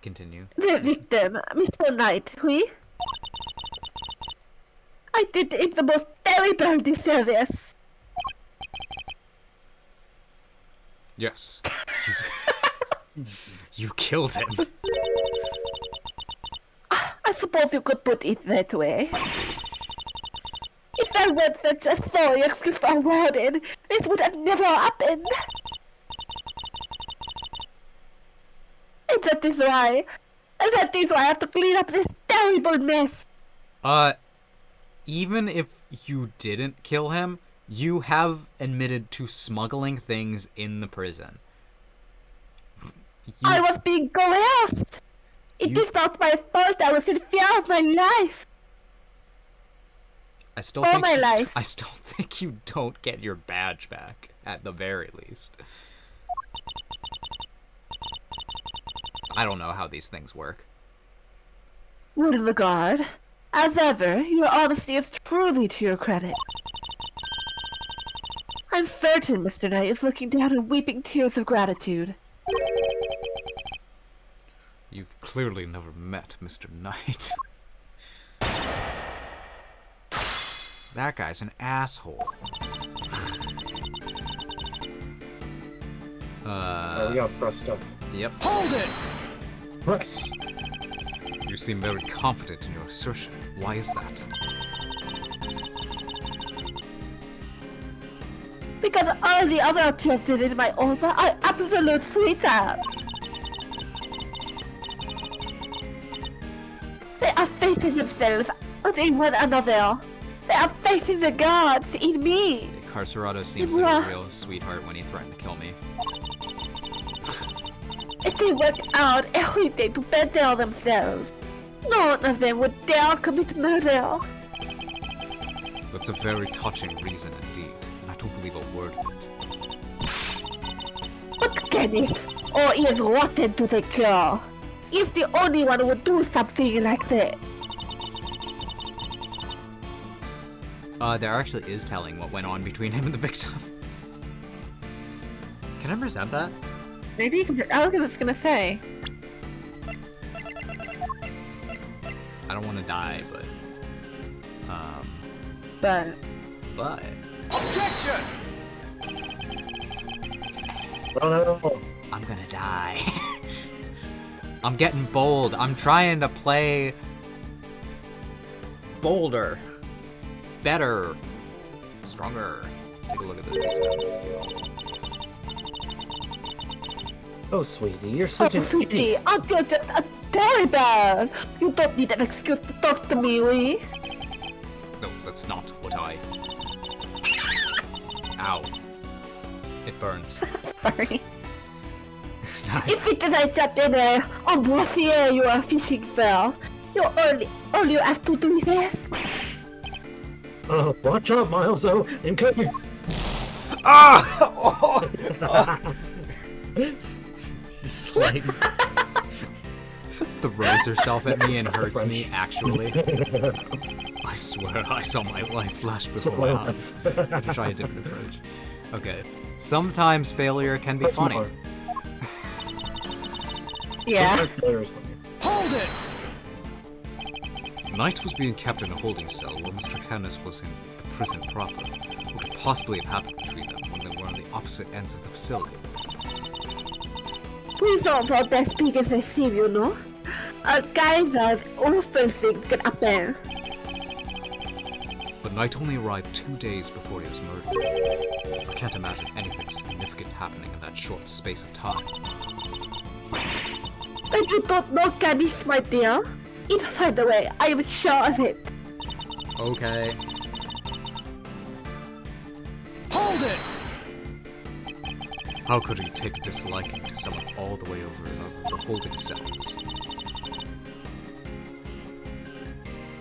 Continue. The victim, Mr. Knight, oui? I did him the most terrible disservice. Yes. You killed him. I suppose you could put it that way. If there weren't such a sorry excuse for a warden, this would have never happened. And that is why I have to clean up this terrible mess. Even if you didn't kill him, you have admitted to smuggling things in the prison. I was being coerced. It is not my fault. I was in fear of my life. I still All think my life. I still think you don't get your badge back, at the very least. I don't know how these things work. With regard, as ever, your honesty is truly to your credit. I'm certain Mr. Knight is looking down and weeping tears of gratitude. You've clearly never met Mr. Knight. That guy's an asshole. We got press stuff. Yep. Hold it! Press. You seem very confident in your assertion. Why is that? Because all the other objects in my offer are absolute sweethearts. They are facing themselves within one another. They are facing the gods in me. Carcerado seems like a real sweetheart when he threatened to kill me. If they work out everything to better themselves, none of them would dare commit murder. That's a very touching reason indeed, and I don't believe a word of it. But Kenneth, or he is rotten to the core. He's the only one who would do something like that. There actually is telling what went on between him and the victim. Can I present that? Maybe you can. I was just gonna say. I don't want to die, but... But... Objection! Oh no. I'm gonna die. I'm getting bold. I'm trying to play... bolder. Better. Stronger. Take a look at this. Oh, sweetie, you're such Oh, an sweetie, idiot. Uncle just a terrible. You don't need an excuse to talk to me, we. No, that's not what I... Ow. It burns. Sorry. Nice. If it is a Saturday, on Boissier you are fishing for, all you have to do is ask. Watch out, Miles, though. In case. Ah! Just like throws herself at me and hurts me. Actually, I swear I saw my life flash before my eyes. I'm gonna try a different approach. Okay. Sometimes failure can be funny. Yeah. Hold it! Knight was being kept in a holding cell while Mr. Canis was in the prison proper. What could possibly have happened between them when they were on the opposite ends of the facility? Please don't thought that big as they seem, you know? All kinds of awful things can happen. But Knight only arrived 2 days before he was murdered. I can't imagine anything significant happening in that short space of time. But you don't know Canis, my dear. Inside the way, I am sure of it. Okay. Hold it! How could he take a disliking to someone all the way over the holding cells?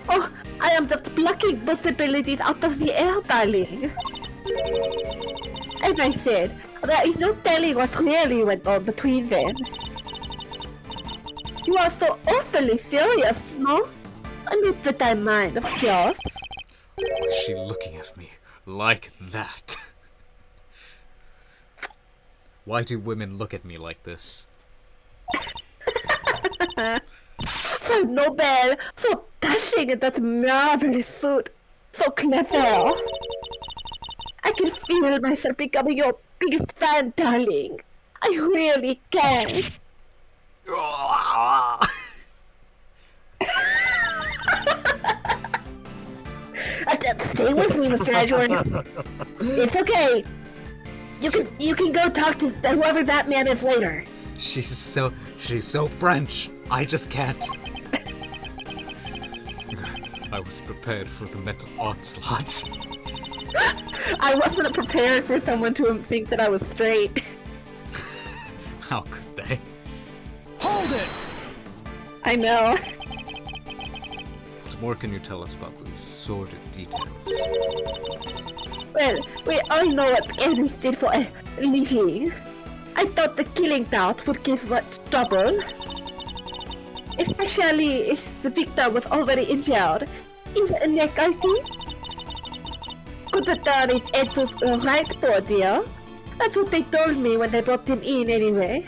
Oh, I am just plucking possibilities out of the air, darling. As I said, there is no telling what really went on between them. You are so awfully serious, no? Not that I mind, of course. Why is she looking at me like that? Why do women look at me like this? So noble, so dashing in that marvelous suit, so clever. I can feel myself becoming your biggest fan, darling. I really can. Stay with me, Mr. Edgeworth. It's okay. You can go talk to whoever that man is later. She's so French. I just can't. I was prepared for the mental onslaught. I wasn't prepared for someone to think that I was straight. How could they? Hold it! I know. What more can you tell us about these sordid details? Well, we all know what Aries did for a living. I thought the killing part would give much trouble. Especially if the victim was already injured. In the neck, I think. Could have done his head to the right, poor dear. That's what they told me when they brought him in, anyway.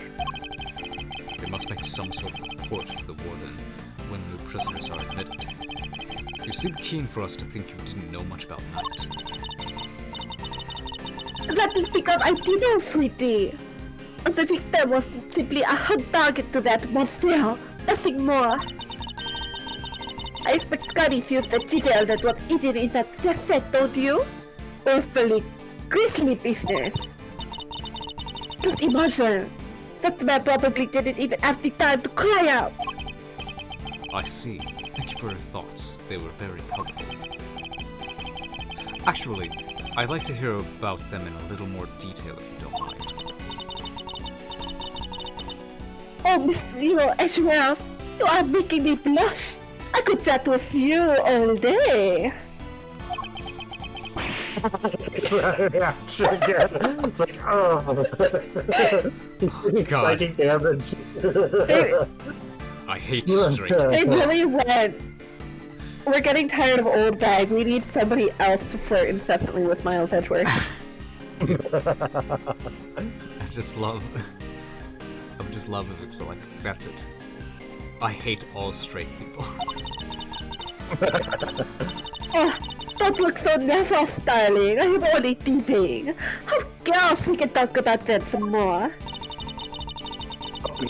They must make some sort of report for the warden when new prisoners are admitted. You seem keen for us to think you didn't know much about Knight. That is because I didn't, sweetie. The victim was simply a hot target to that monster. Nothing more. I expect Canis used the detail that was eaten in that test set, don't you? Awfully grisly business. Just imagine. That man probably didn't even have the time to cry out. I see. Thank you for your thoughts. They were very helpful. Actually, I'd like to hear about them in a little more detail if you don't mind. Oh, Miss Ashworth, you are making me blush. I could chat with you all day. It's like, oh. He's doing God. psychic damage. I hate straight. They really went. We're getting tired of old bag. We need somebody else to flirt incessantly with Miles Edgeworth. I just love. I would just love if it was like, that's it. I hate all straight people. Oh, don't look so nervous, darling. I'm only teasing. Of course, we can talk about that some more.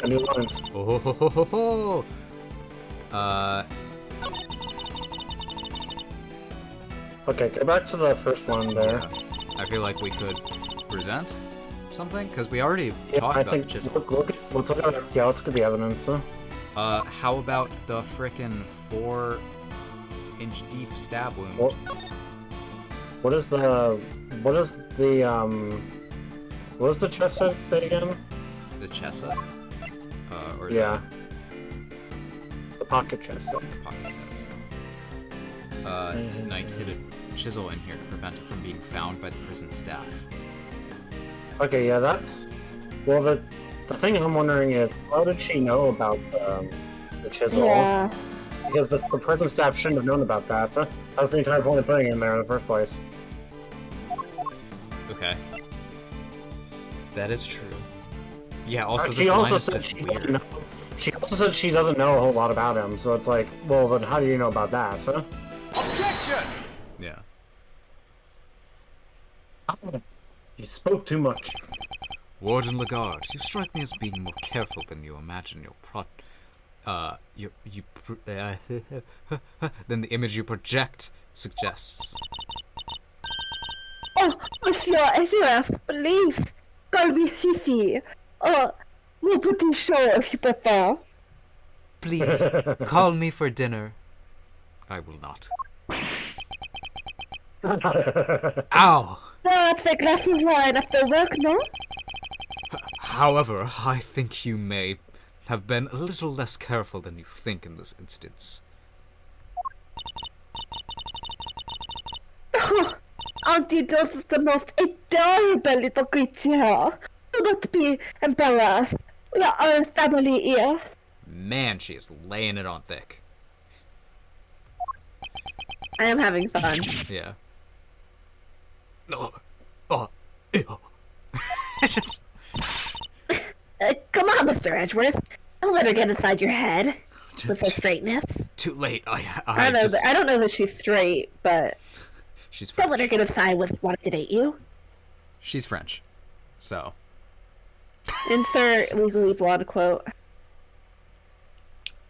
Any lines? Oh ho ho ho ho! Okay, go back to the first one there. I feel like we could present something because we already talked I about think the chisel. let's look at the evidence. How about the frickin' 4-inch deep stab wound? What is the chest say again? The chesa? Or Yeah. The pocket chest. the pocket chest. Knight hid a chisel in here to prevent it from being found by the prison staff. Okay, yeah, that's... Well, the thing I'm wondering is, how did she know about the chisel? Yeah. Because the prison staff shouldn't have known about that. That was the entire point of putting it in there in the first place. Okay. That is true. Yeah, also She this line also is said just she weird. doesn't know. She also said she doesn't know a whole lot about him, so it's like, well, then how do you know about that, huh? Objection! Yeah. You spoke too much. Warden Lagarde, you strike me as being more careful than you imagine than the image you project suggests. Oh, Monsieur Ezra, please, call me Fifi. Or, we'll put in show if you prefer. Please, call me for dinner. I will not. Ow! Perhaps a glass of wine after work, no? However, I think you may have been a little less careful than you think in this instance. Auntie Dose is the most adorable little creature. Do not be embarrassed. We are all family here. Man, she is laying it on thick. I am having fun. Yeah. No. Oh. Ew. I just... Come on, Mr. Edgeworth. Don't let her get inside your head with her straightness. Too late. I I don't know that she's straight, but She's don't let her French. get inside with wanting to date you. She's French. So. Insert legally blonde quote.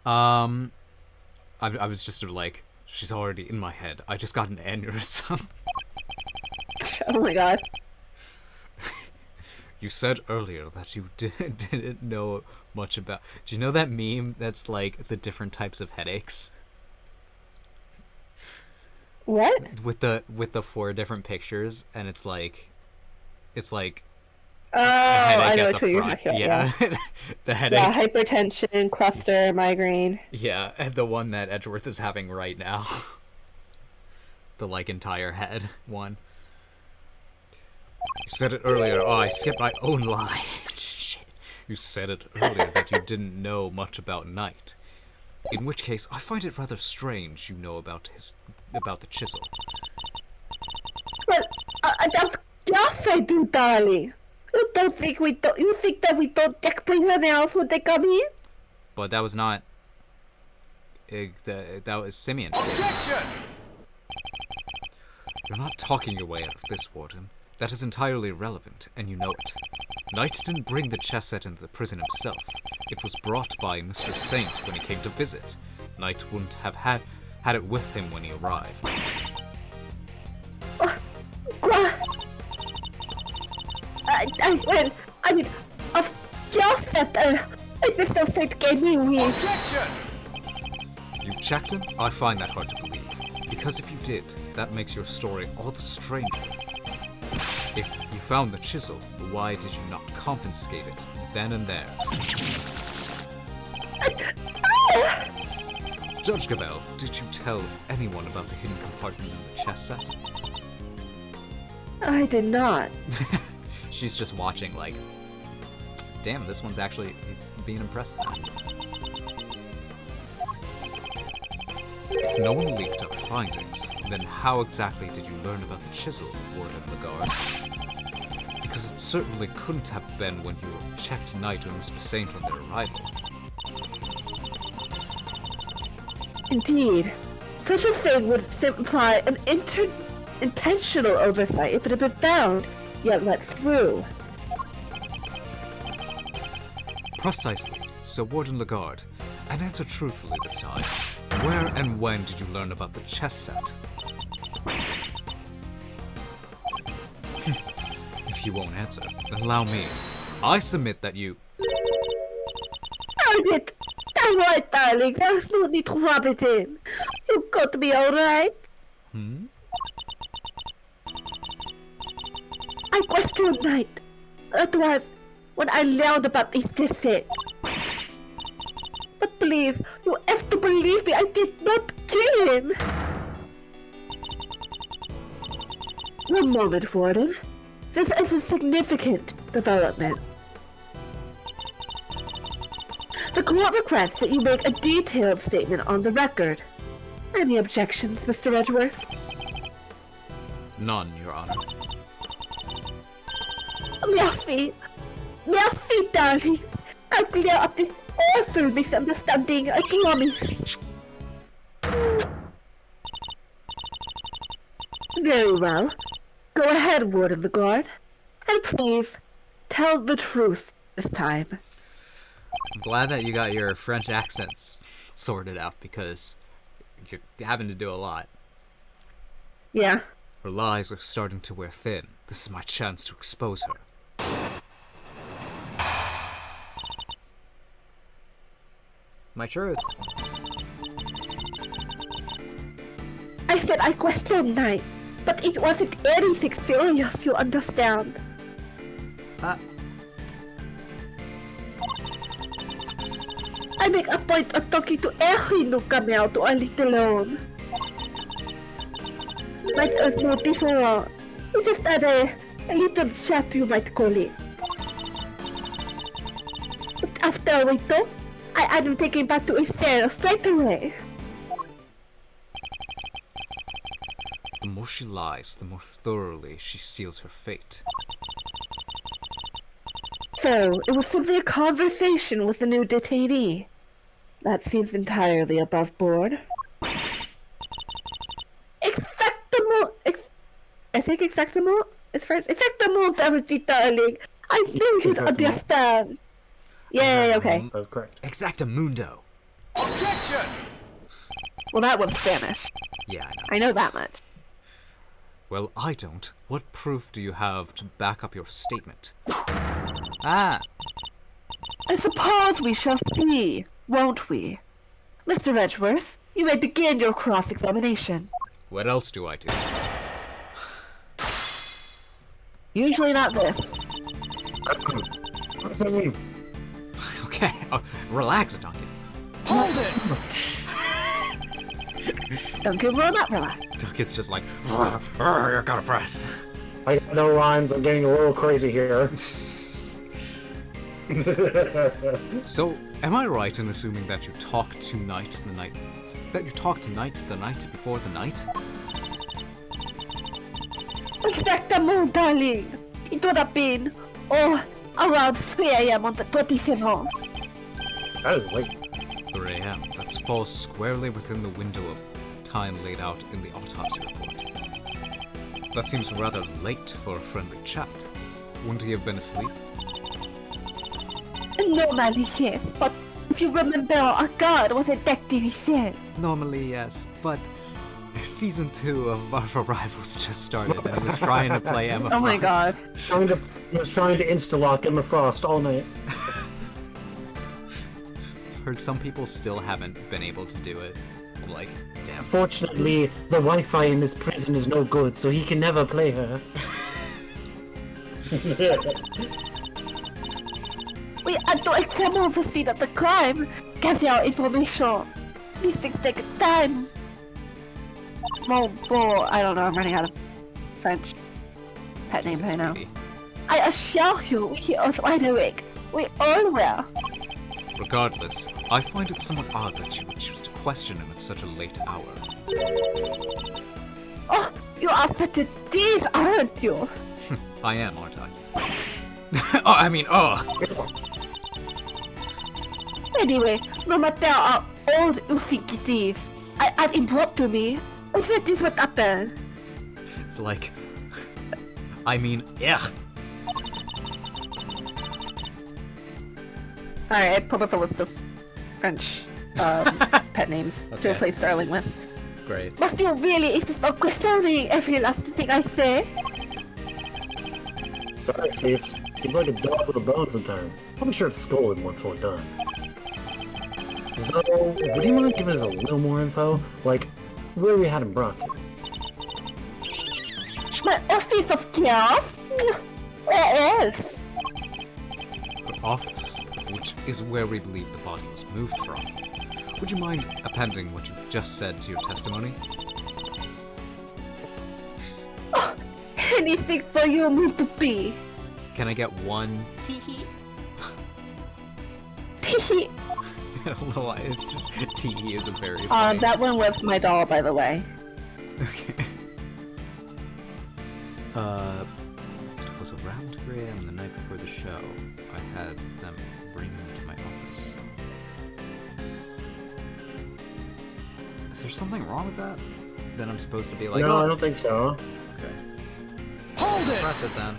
I was just like, she's already in my head. I just got an aneurysm. Oh my god. You said earlier that you didn't know much about... Do you know that meme that's like the different types of headaches? What? With the 4 different pictures, and it's like Oh, a I headache know at which the one you're front. talking about. Yeah. The headache. Yeah, hypertension, cluster, migraine. Yeah, and the one that Edgeworth is having right now. The like entire head one. You said it earlier. Oh, I skipped my own line. Shit. You said it earlier that you didn't know much about Knight. In which case, I find it rather strange you know about the chisel. Well, of course I do, darling. You don't think we don't? You think that we don't check prisoners when they come here? But that was not. That was Simeon. Objection! You're not talking your way out of this, Warden. That is entirely irrelevant, and you know it. Knight didn't bring the chess set into the prison himself. It was brought by Mr. Saint when he came to visit. Knight wouldn't have had it with him when he arrived. I mean, of course that Mr. Saint gave me weed. Objection! You checked him? I find that hard to believe. Because if you did, that makes your story all the stranger. If you found the chisel, why did you not confiscate it then and there? Judge Gavel, did you tell anyone about the hidden compartment in the chess set? I did not. She's just watching like, damn, this one's actually being impressive. If no one leaked our findings, then how exactly did you learn about the chisel, Warden Lagarde? Because it certainly couldn't have been when you checked Knight or Mr. Saint on their arrival. Indeed. Such a thing would imply an intentional oversight if it had been found, yet let through. Precisely. So, Warden Lagarde, and answer truthfully this time. Where and when did you learn about the chess set? If you won't answer, then allow me. I submit that you... Found it! Alright, darling, there's no need to rub it in. You got me alright? I questioned Knight. That was when I learned about this set. But please, you have to believe me, I did not kill him! One moment, Warden. This is a significant development. The court requests that you make a detailed statement on the record. Any objections, Mr. Edgeworth? None, Your Honor. Merci. Merci, darling. I'll clear up this awful misunderstanding, I promise. Very well. Go ahead, Ward of the Guard. And please, tell the truth this time. I'm glad that you got your French accents sorted out because you're having to do a lot. Yeah. Her lies are starting to wear thin. This is my chance to expose her. My truth. I said I questioned Knight, but it wasn't anything serious, you understand. I make a point of talking to every newcomer to our little loan. Might as no different. We just had a little chat, you might call it. But after we talk, I had him taken back to his cell straight away. The more she lies, the more thoroughly she seals her fate. So, it was simply a conversation with the new detainee. That seems entirely above board. I think exactement is French. Exactement, David, darling. I knew you'd understand. Yay, okay. That's correct. Exactamundo. Objection! Well, that was Spanish. Yeah, I know. I know that much. Well, I don't. What proof do you have to back up your statement? Ah! I suppose we shall see, won't we? Mr. Edgeworth, you may begin your cross-examination. What else do I do? Usually not this. That's it. Okay, relax, Duncan. Hold it! Duncan will not relax. Duncan's just like, you're gonna press. I got no rhymes. I'm getting a little crazy here. So, am I right in assuming that you talked to Knight the night before the night? Exactement, darling. It would have been, around 3 a.m. on the 27th. That is late. 3 a.m. That falls squarely within the window of time laid out in the autopsy report. That seems rather late for a friendly chat. Wouldn't he have been asleep? Normally, yes, but if you remember, our guard was attacked in his cell. Normally, yes, but Season 2 of Marvel Rivals just started and I was trying to play Emma Frost. Oh my god. I was trying to insta-lock Emma Frost all night. Heard some people still haven't been able to do it. I'm like, damn. Fortunately, the Wi-Fi in this prison is no good, so he can never play her. We had to examine the scene of the crime, gather information. These things take time. Well, I don't know, I'm running out of French pet names right now. Sweetie. I assure you, he was wide awake. We all were. Regardless, I find it somewhat odd that you would choose to question him at such a late hour. Oh, you are such a tease, aren't you? I am, aren't I? Anyway, no matter how old you think it is, I had him brought to me. I said this would happen. It's like, ugh. Alright, I pulled up a list of French pet names to Okay. replace Starling with. Great. Must you really insist on questioning every last thing I say? Sorry, Thieves. He's like a dog with a bone sometimes. I'll be sure to scold him once we're done. Though, would you mind giving us a little more info? Like, where we had him brought to? My office of chaos? Where else? Her office, which is where we believe the body was moved from. Would you mind appending what you just said to your testimony? Anything for you, little bee. Can I get one? Teehee. Teehee. I don't know why. It's just, tee is a very funny. That one was my doll, by the way. Okay. It was around 3 a.m. the night before the show. I had them bring him to my office. Is there something wrong with that? Then I'm supposed to be like, No, I oh, don't think so. okay. Hold it! Press it then.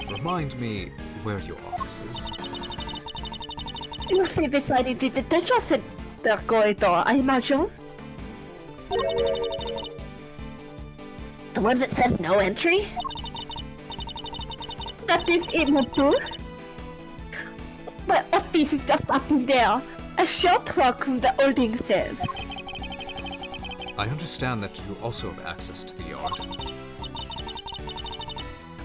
Remind me where your office is. You see this lady did the just in the corridor, I imagine? The one that says no entry? That is in the door. My office is just up in there. A short walk from the holding says. I understand that you also have access to the yard.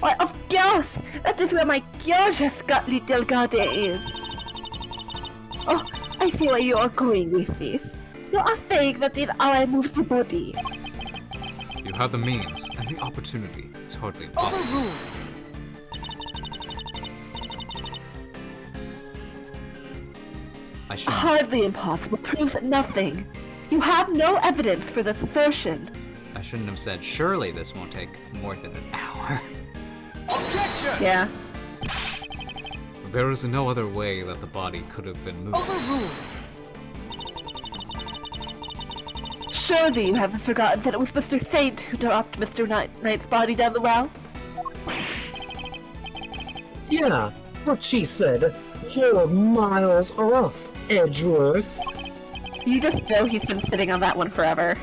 Why, of course! That is where my gorgeous little garden is. Oh, I see where you are going with this. You are saying that in how I move the body. You had the means and the opportunity. It's hardly impossible. Overruled. I shouldn't. Hardly impossible proves nothing. You have no evidence for this assertion. I shouldn't have said. Surely this won't take more than an hour. Objection! Yeah. There is no other way that the body could have been moved. Overruled. Surely you haven't forgotten that it was Mr. Saint who dropped Mr. Knight's body down the well? Yeah, what she said. You're miles off, Edgeworth. You just know he's been sitting on that one forever.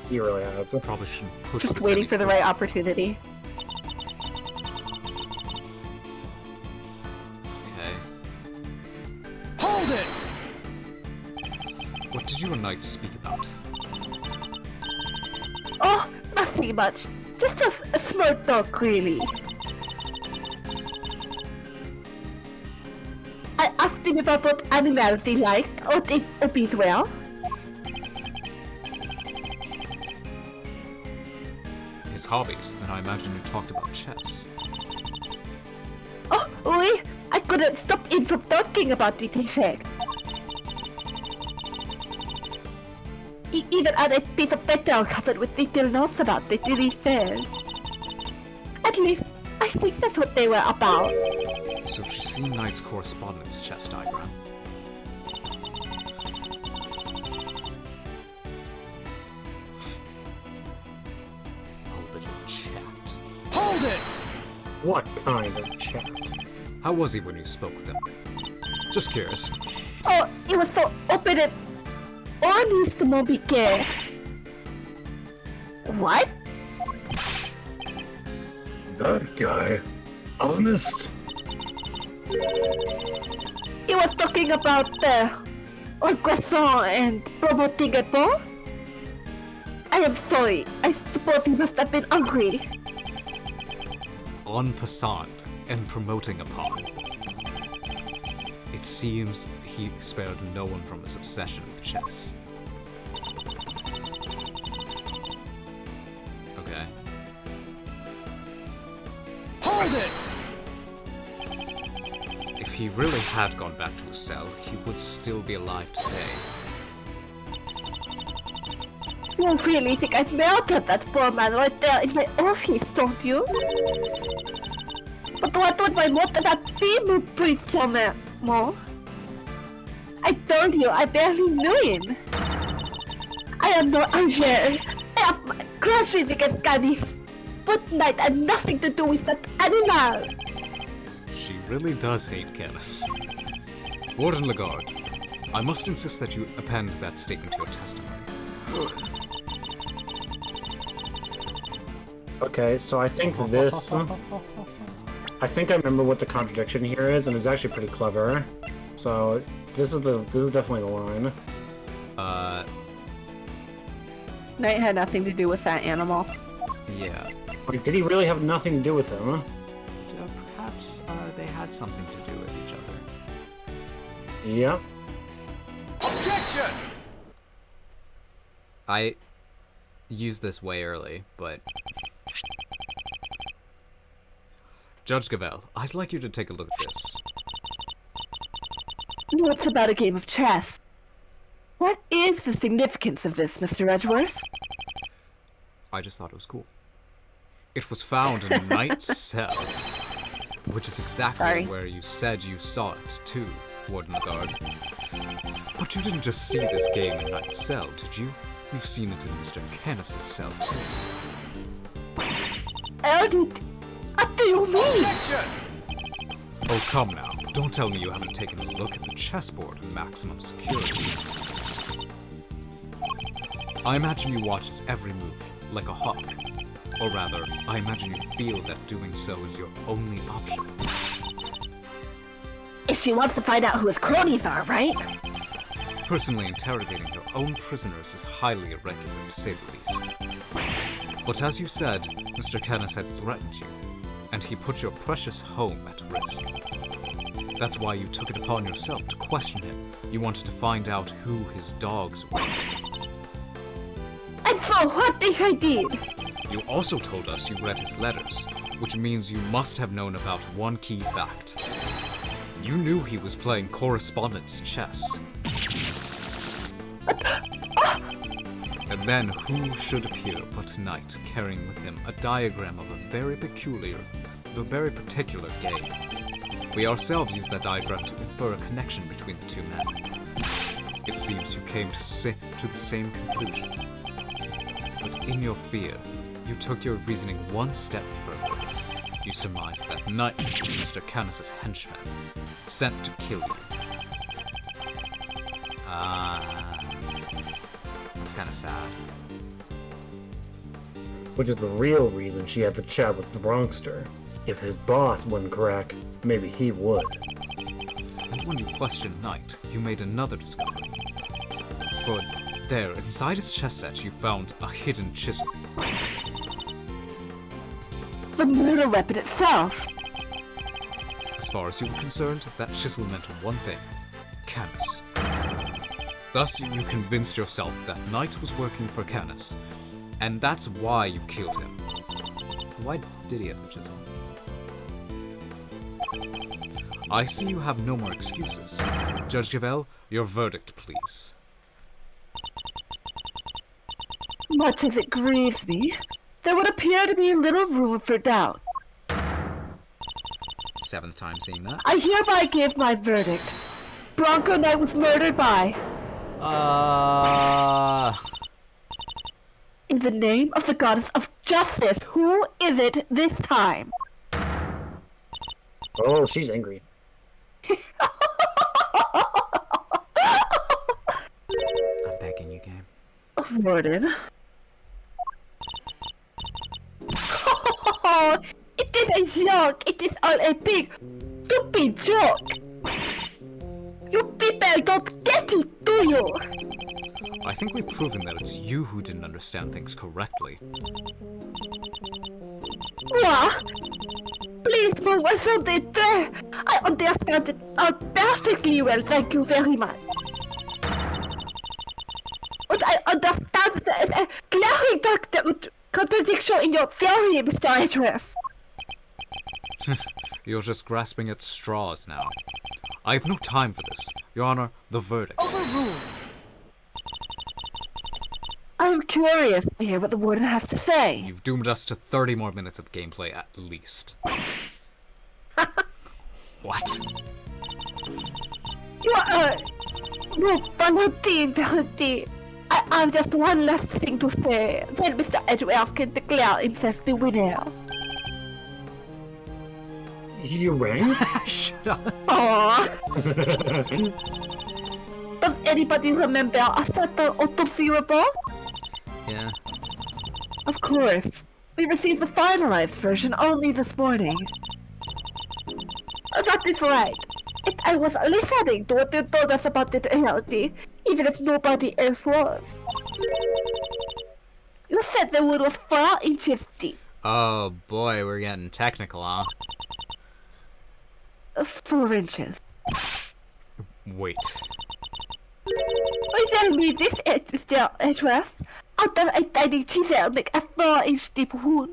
He really has. Probably shouldn't push Just this waiting any for the further. right opportunity. Okay. Hold it! What did you and Knight speak about? Oh, nothing much. Just a smart talk, really. I asked him about what animals he liked, or his hobbies were. His hobbies? Then I imagine you talked about chess. Oh, oui, I couldn't stop him from talking about it, in fact. He even had a piece of paper covered with little notes about it, he said. At least, I think that's what they were about. So she's seen Knight's correspondence chess diagram. Oh, little chat. Hold it! What kind of chat? How was he when you spoke with him? Just curious. Oh, he was so open and honest, mon Piquet. What? That guy. Honest? He was talking about croissant and promoting a ball? I am sorry. I suppose he must have been hungry. En passant and promoting upon. It seems he spared no one from his obsession with chess. Okay. Hold it! If he really had gone back to his cell, he would still be alive today. You really think I murdered that poor man right there in my office, don't you? But what would my motive have been, please tell me more? I told you, I barely knew him. I am no angel. I have my grudges against Canis. But Knight had nothing to do with that animal. She really does hate Canis. Warden Lagarde, I must insist that you append that statement to your testimony. Okay, so I think this... I think I remember what the contradiction here is, and it's actually pretty clever. So, this is definitely the line. Knight had nothing to do with that animal. Yeah. Wait, did he really have nothing to do with him? Perhaps they had something to do with each other. Yep. Objection! I used this way early, but... Judge Gavel, I'd like you to take a look at this. No, it's about a game of chess. What is the significance of this, Mr. Edgeworth? I just thought it was cool. It was found in a knight's cell, which is exactly Sorry. where you said you saw it, too, Warden Guard. But you didn't just see this game in knight's cell, did you? You've seen it in Mr. Canis's cell, too. What do you mean? Objection! Oh, come now. Don't tell me you haven't taken a look at the chessboard in maximum security. I imagine you watch his every move, like a hawk. Or rather, I imagine you feel that doing so is your only option. If she wants to find out who his cronies are, right? Personally interrogating your own prisoners is highly irregular, to say the least. But as you said, Mr. Canis had threatened you, and he put your precious home at risk. That's why you took it upon yourself to question him. You wanted to find out who his dogs were. And so what if I did? You also told us you read his letters, which means you must have known about one key fact. You knew he was playing correspondence chess. And then who should appear but Knight, carrying with him a diagram of a very particular game. We ourselves used that diagram to infer a connection between the two men. It seems you came to the same conclusion. But in your fear, you took your reasoning one step further. You surmised that Knight was Mr. Canis's henchman, sent to kill you. That's kind of sad. Which is the real reason she had to chat with the Bronxter. If his boss wouldn't crack, maybe he would. And when you questioned Knight, you made another discovery. For there, inside his chess set, you found a hidden chisel. The murder weapon itself. As far as you were concerned, that chisel meant one thing: Canis. Thus, you convinced yourself that Knight was working for Canis, and that's why you killed him. Why did he have the chisel? I see you have no more excuses. Judge Gavel, your verdict, please. Much as it grieves me, there would appear to be little room for doubt. 7th time seeing that. I hereby give my verdict. Bronco Knight was murdered by, in the name of the goddess of justice. Who is it this time? Oh, she's angry. I'm begging you, game. Warden. It is a joke. It is all a big, stupid joke. You people don't get it, do you? I think we've proven that it's you who didn't understand things correctly. What? Please move us on the there. I understand it all perfectly well. Thank you very much. But I understand that there is a glaring contradiction in your theory, Mr. Edgeworth. You're just grasping at straws now. I have no time for this. Your Honor, the verdict. Overruled. I'm curious to hear what the warden has to say. You've doomed us to 30 more minutes of gameplay at least. What? You are no vulnerability. I have just one last thing to say. Then Mr. Edgeworth can declare himself the winner. You rang? Shut up. Aww. Does anybody remember a certain autopsy report? Yeah. Of course. We received the finalized version only this morning. That is right. I was listening to what you told us about the reality, even if nobody else was. You said the wood was 4 inches deep. Oh boy, we're getting technical, huh? 4 inches. Wait. Tell me this, Mr. Edgeworth. I need to say make a 4 HD pool.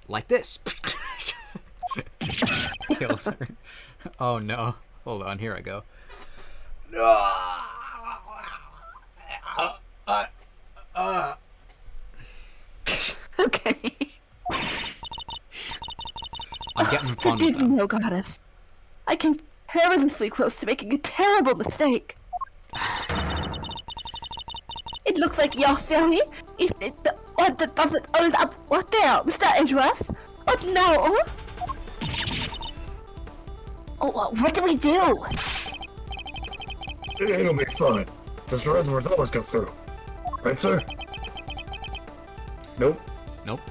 Like this. Kills her. Oh no. Hold on, here I go. Okay. I'm getting fun with Forgive me, them. oh goddess. I came perilously close to making a terrible mistake. It looks like you're sorry. If it the one that doesn't hold up, what there, Mr. Edgeworth? What now? Oh, what do we do? It'll be fine. Mr. Edgeworth always gets through. Right, sir? Nope. Nope.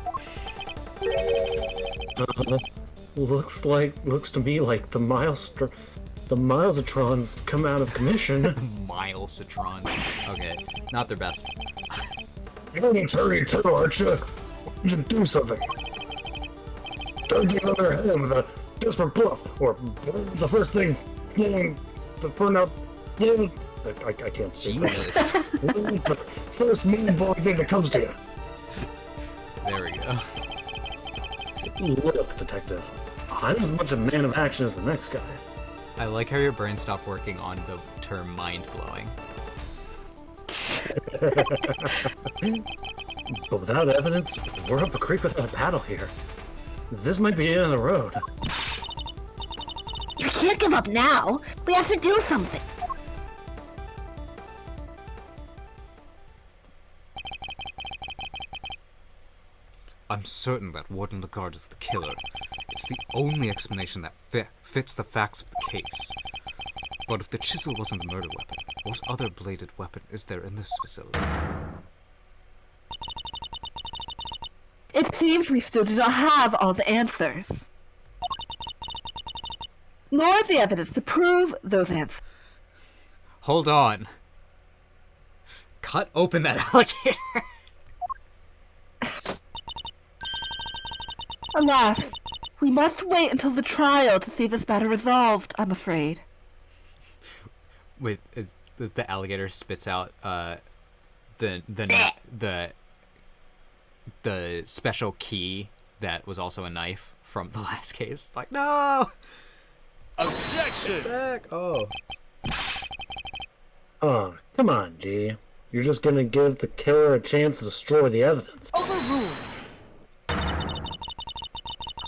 Looks to me like the Milesatrons come out of commission. Milesatron. Okay, not their best. You need to hurry too, aren't you? Why don't you do something? Don't get on their head with a desperate bluff, or the first thing, the front out, I can't speak. Jesus. The first mean boy thing that comes to you. There we go. Look, detective, I'm as much a man of action as the next guy. I like how your brain stopped working on the term mind-blowing. But without evidence, we're up a creek without a paddle here. This might be the end of the road. You can't give up now. We have to do something. I'm certain that Warden Lagarde is the killer. It's the only explanation that fits the facts of the case. But if the chisel wasn't the murder weapon, what other bladed weapon is there in this facility? It seems we still do not have all the answers. Nor the evidence to prove those answers. Hold on. Cut open that alligator. Alas, we must wait until the trial to see this matter resolved, I'm afraid. Wait, the alligator spits out the special key that was also a knife from the last case. It's like, no! Objection! It's back! Oh. Oh, come on, G. You're just gonna give the killer a chance to destroy the evidence. Overruled!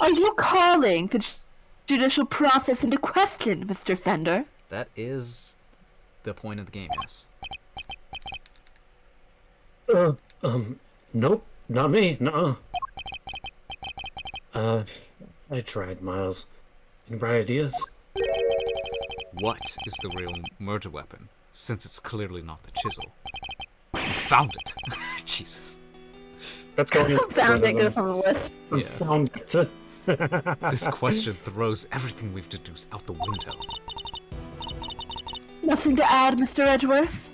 Are you calling the judicial process into question, Mr. Fender? That is the point of the game, yes. Nope, not me, nuh-uh. I tried, Miles. Any bright ideas? What is the real murder weapon, since it's clearly not the chisel? Found it! Jesus. Let's go. Found it goes on the list. Yeah. Found it. This question throws everything we've deduced out the window. Nothing to add, Mr. Edgeworth?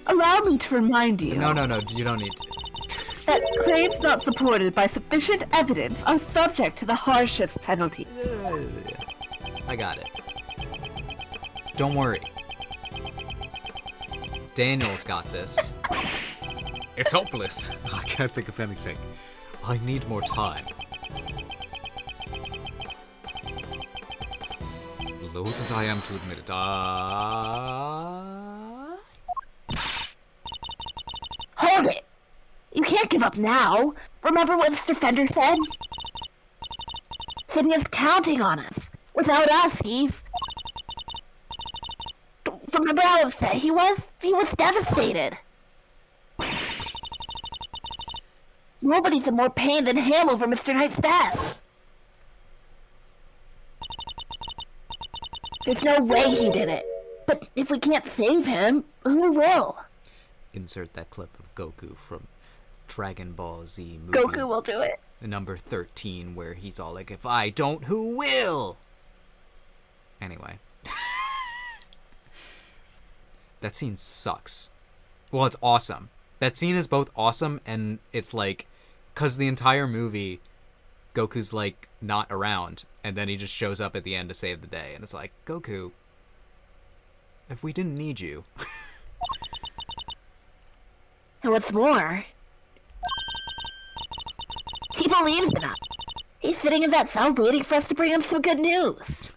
Allow me to remind you No, you don't need to. that claims not supported by sufficient evidence are subject to the harshest penalty. I got it. Don't worry. Daniel's got this. It's hopeless. I can't think of anything. I need more time. Loath as I am to admit it, Hold it! You can't give up now. Remember what Mr. Fender said? Said he was counting on us. Without us, he's... Remember how upset he was? He was devastated. Nobody's in more pain than him over Mr. Knight's death. There's no way he did it. But if we can't save him, who will? Insert that clip of Goku from Dragon Ball Z movie. Goku will do it. Number 13, where he's all like, if I don't, who will? Anyway. That scene sucks. Well, it's awesome. That scene is both awesome and it's like, because the entire movie, Goku's like not around, and then he just shows up at the end to save the day, and it's like, Goku, if we didn't need you, And what's more, he believes in us. He's sitting in that cell waiting for us to bring him some good news.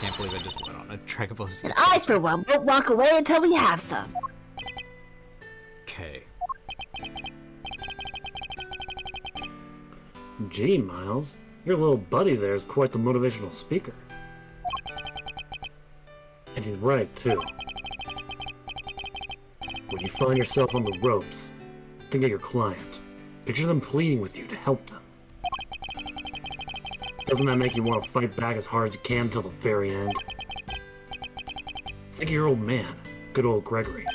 Can't believe I just went on a trek of And I, for one, won't walk away until we have some. Okay. Gee, Miles, your little buddy there is quite the motivational speaker. And he's right, too. When you find yourself on the ropes, think of your client. Picture them pleading with you to help them. Doesn't that make you want to fight back as hard as you can until the very end? Think of your old man, good old Gregory.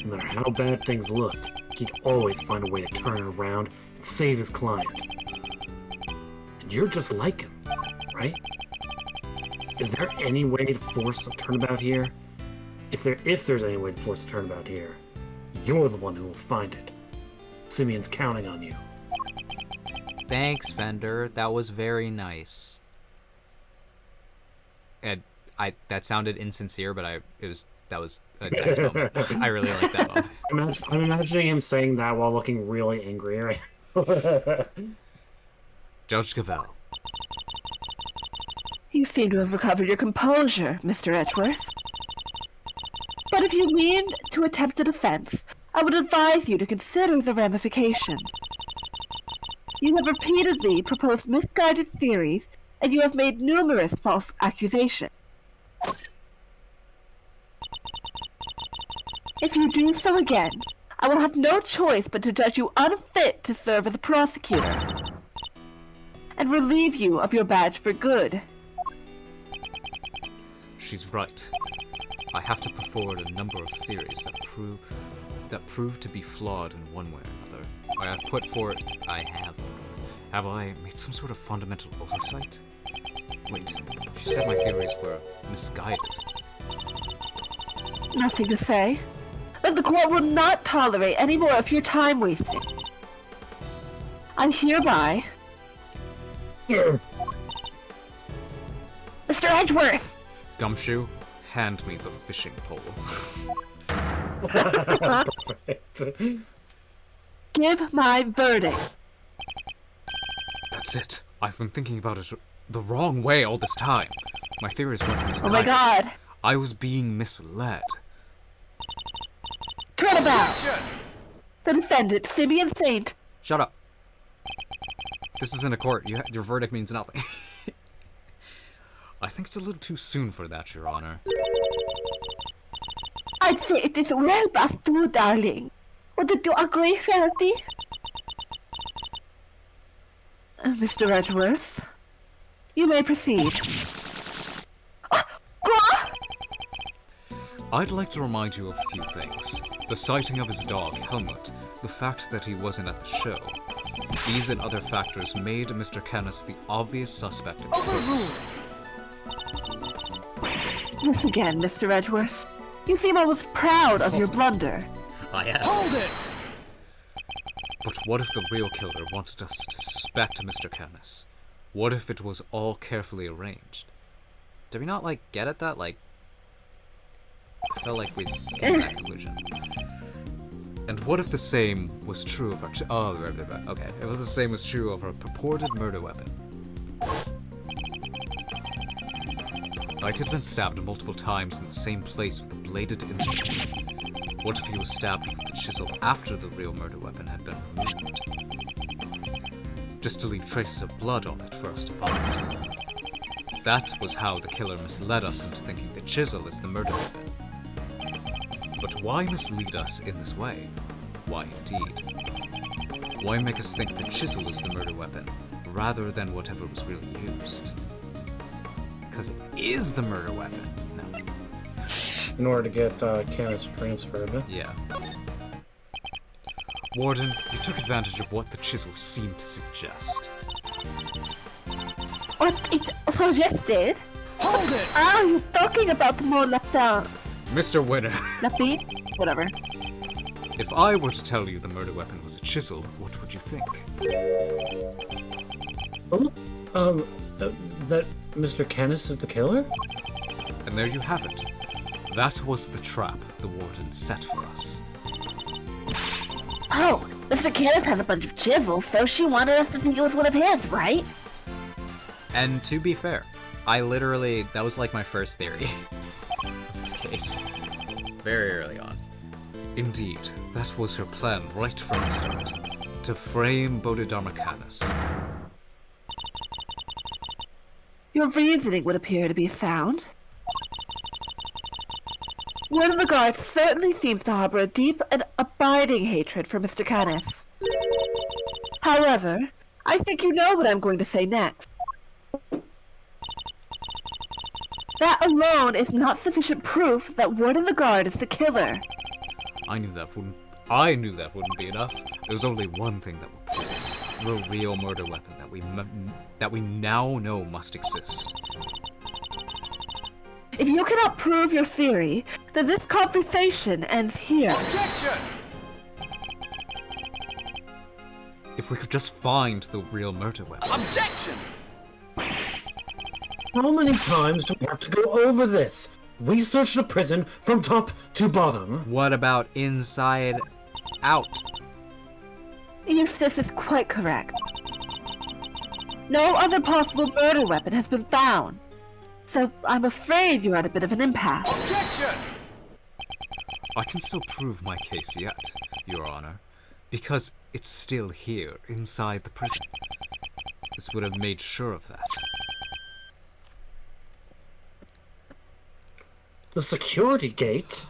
No matter how bad things looked, he'd always find a way to turn it around and save his client. And you're just like him, right? Is there any way to force a turnabout here? If there's any way to force a turnabout here, you're the one who will find it. Simeon's counting on you. Thanks, Fender. That was very nice. And that sounded insincere, but that was a nice moment. I really like that moment. I'm imagining him saying that while looking really angry right now. Judge Cavell. You seem to have recovered your composure, Mr. Edgeworth. But if you mean to attempt a defense, I would advise you to consider the ramifications. You have repeatedly proposed misguided theories, and you have made numerous false accusations. If you do so again, I will have no choice but to judge you unfit to serve as a prosecutor, and relieve you of your badge for good. She's right. I have to put forward a number of theories that prove to be flawed in one way or another. Have I made some sort of fundamental oversight? Wait, she said my theories were misguided. Nothing to say. Then the court will not tolerate any more of your time wasting. I hereby... Mr. Edgeworth! Gumshoe, hand me the fishing pole. Give my verdict. That's it. I've been thinking about it the wrong way all this time. My theories weren't misguided. Oh my god. I was being misled. Turnabout! The defendant, Simeon Saint. Shut up. This isn't a court. Your verdict means nothing. I think it's a little too soon for that, Your Honor. I'd say it is well past due, darling. Would you agree, Fealty? Mr. Edgeworth, you may proceed. I'd like to remind you of a few things. The sighting of his dog, Helmut, the fact that he wasn't at the show. These and other factors made Mr. Canis the obvious suspect at first. This again, Mr. Edgeworth. You seem almost proud of your blunder. I am. Hold it! But what if the real killer wanted us to suspect Mr. Canis? What if it was all carefully arranged? Did we not, get at that? I felt like we came to that conclusion. And what if the same was true of our... okay. What if the same was true of our purported murder weapon? Knight had been stabbed multiple times in the same place with a bladed instrument. What if he was stabbed with the chisel after the real murder weapon had been removed? Just to leave traces of blood on it for us to find. That was how the killer misled us into thinking the chisel is the murder weapon. But why mislead us in this way? Why indeed? Why make us think the chisel is the murder weapon, rather than whatever was really used? Because it is the murder weapon. No. In order to get Canis transferred. Yeah. Warden, you took advantage of what the chisel seemed to suggest. What it suggested? Hold it! Are you talking about more Latin? Mr. Winner, Latin? Whatever. if I were to tell you the murder weapon was a chisel, what would you think? That Mr. Canis is the killer? And there you have it. That was the trap the warden set for us. Oh, Mr. Kenneth has a bunch of chisels, so she wanted us to think it was one of his, right? And to be fair, that was like my first theory in this case. Very early on. Indeed, that was her plan right from the start. To frame Bodhidharma Canis. Your reasoning would appear to be sound. One of the guards certainly seems to harbor a deep and abiding hatred for Mr. Canis. However, I think you know what I'm going to say next. That alone is not sufficient proof that one of the guard is the killer. I knew that wouldn't be enough. There's only one thing that will prove it. The real murder weapon that we now know must exist. If you cannot prove your theory, then this conversation ends here. Objection! If we could just find the real murder weapon. Objection! How many times do we have to go over this? We searched the prison from top to bottom. What about inside out? Eustace is quite correct. No other possible murder weapon has been found. So I'm afraid you're at a bit of an impasse. Objection! I can still prove my case yet, Your Honor, because it's still here, inside the prison. This would have made sure of that. The security gate?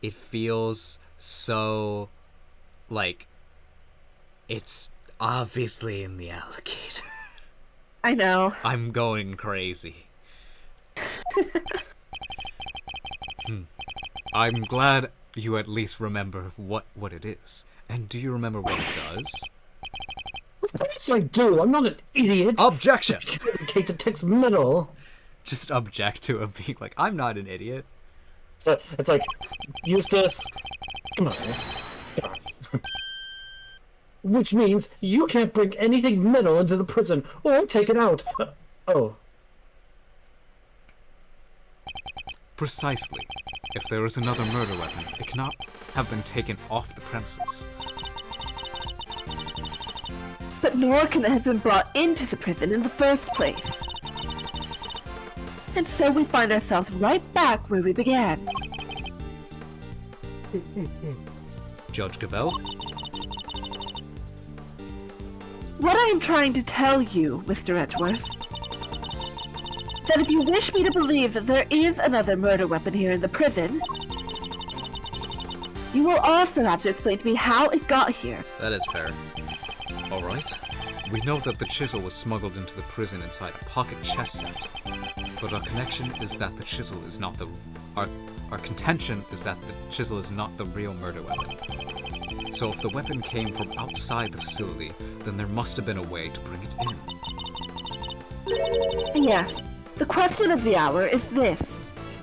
It feels so... like... it's obviously in the alligator. I know. I'm going crazy. I'm glad you at least remember what it is. And do you remember what it does? Of course I do. I'm not an idiot. Objection! The security gate detects metal. Just object to him being like, I'm not an idiot. So it's like, Eustace, come on. Come on. Which means you can't bring anything metal into the prison or take it out. Oh. Precisely. If there is another murder weapon, it cannot have been taken off the premises. But nor can it have been brought into the prison in the first place. And so we find ourselves right back where we began. Judge Gabel? What I am trying to tell you, Mr. Edgeworth, is that if you wish me to believe that there is another murder weapon here in the prison, you will also have to explain to me how it got here. That is fair. Alright. We know that the chisel was smuggled into the prison inside a pocket chess set. But our connection is that the chisel is not the... Our contention is that the chisel is not the real murder weapon. So if the weapon came from outside the facility, then there must have been a way to bring it in. Yes, the question of the hour is this.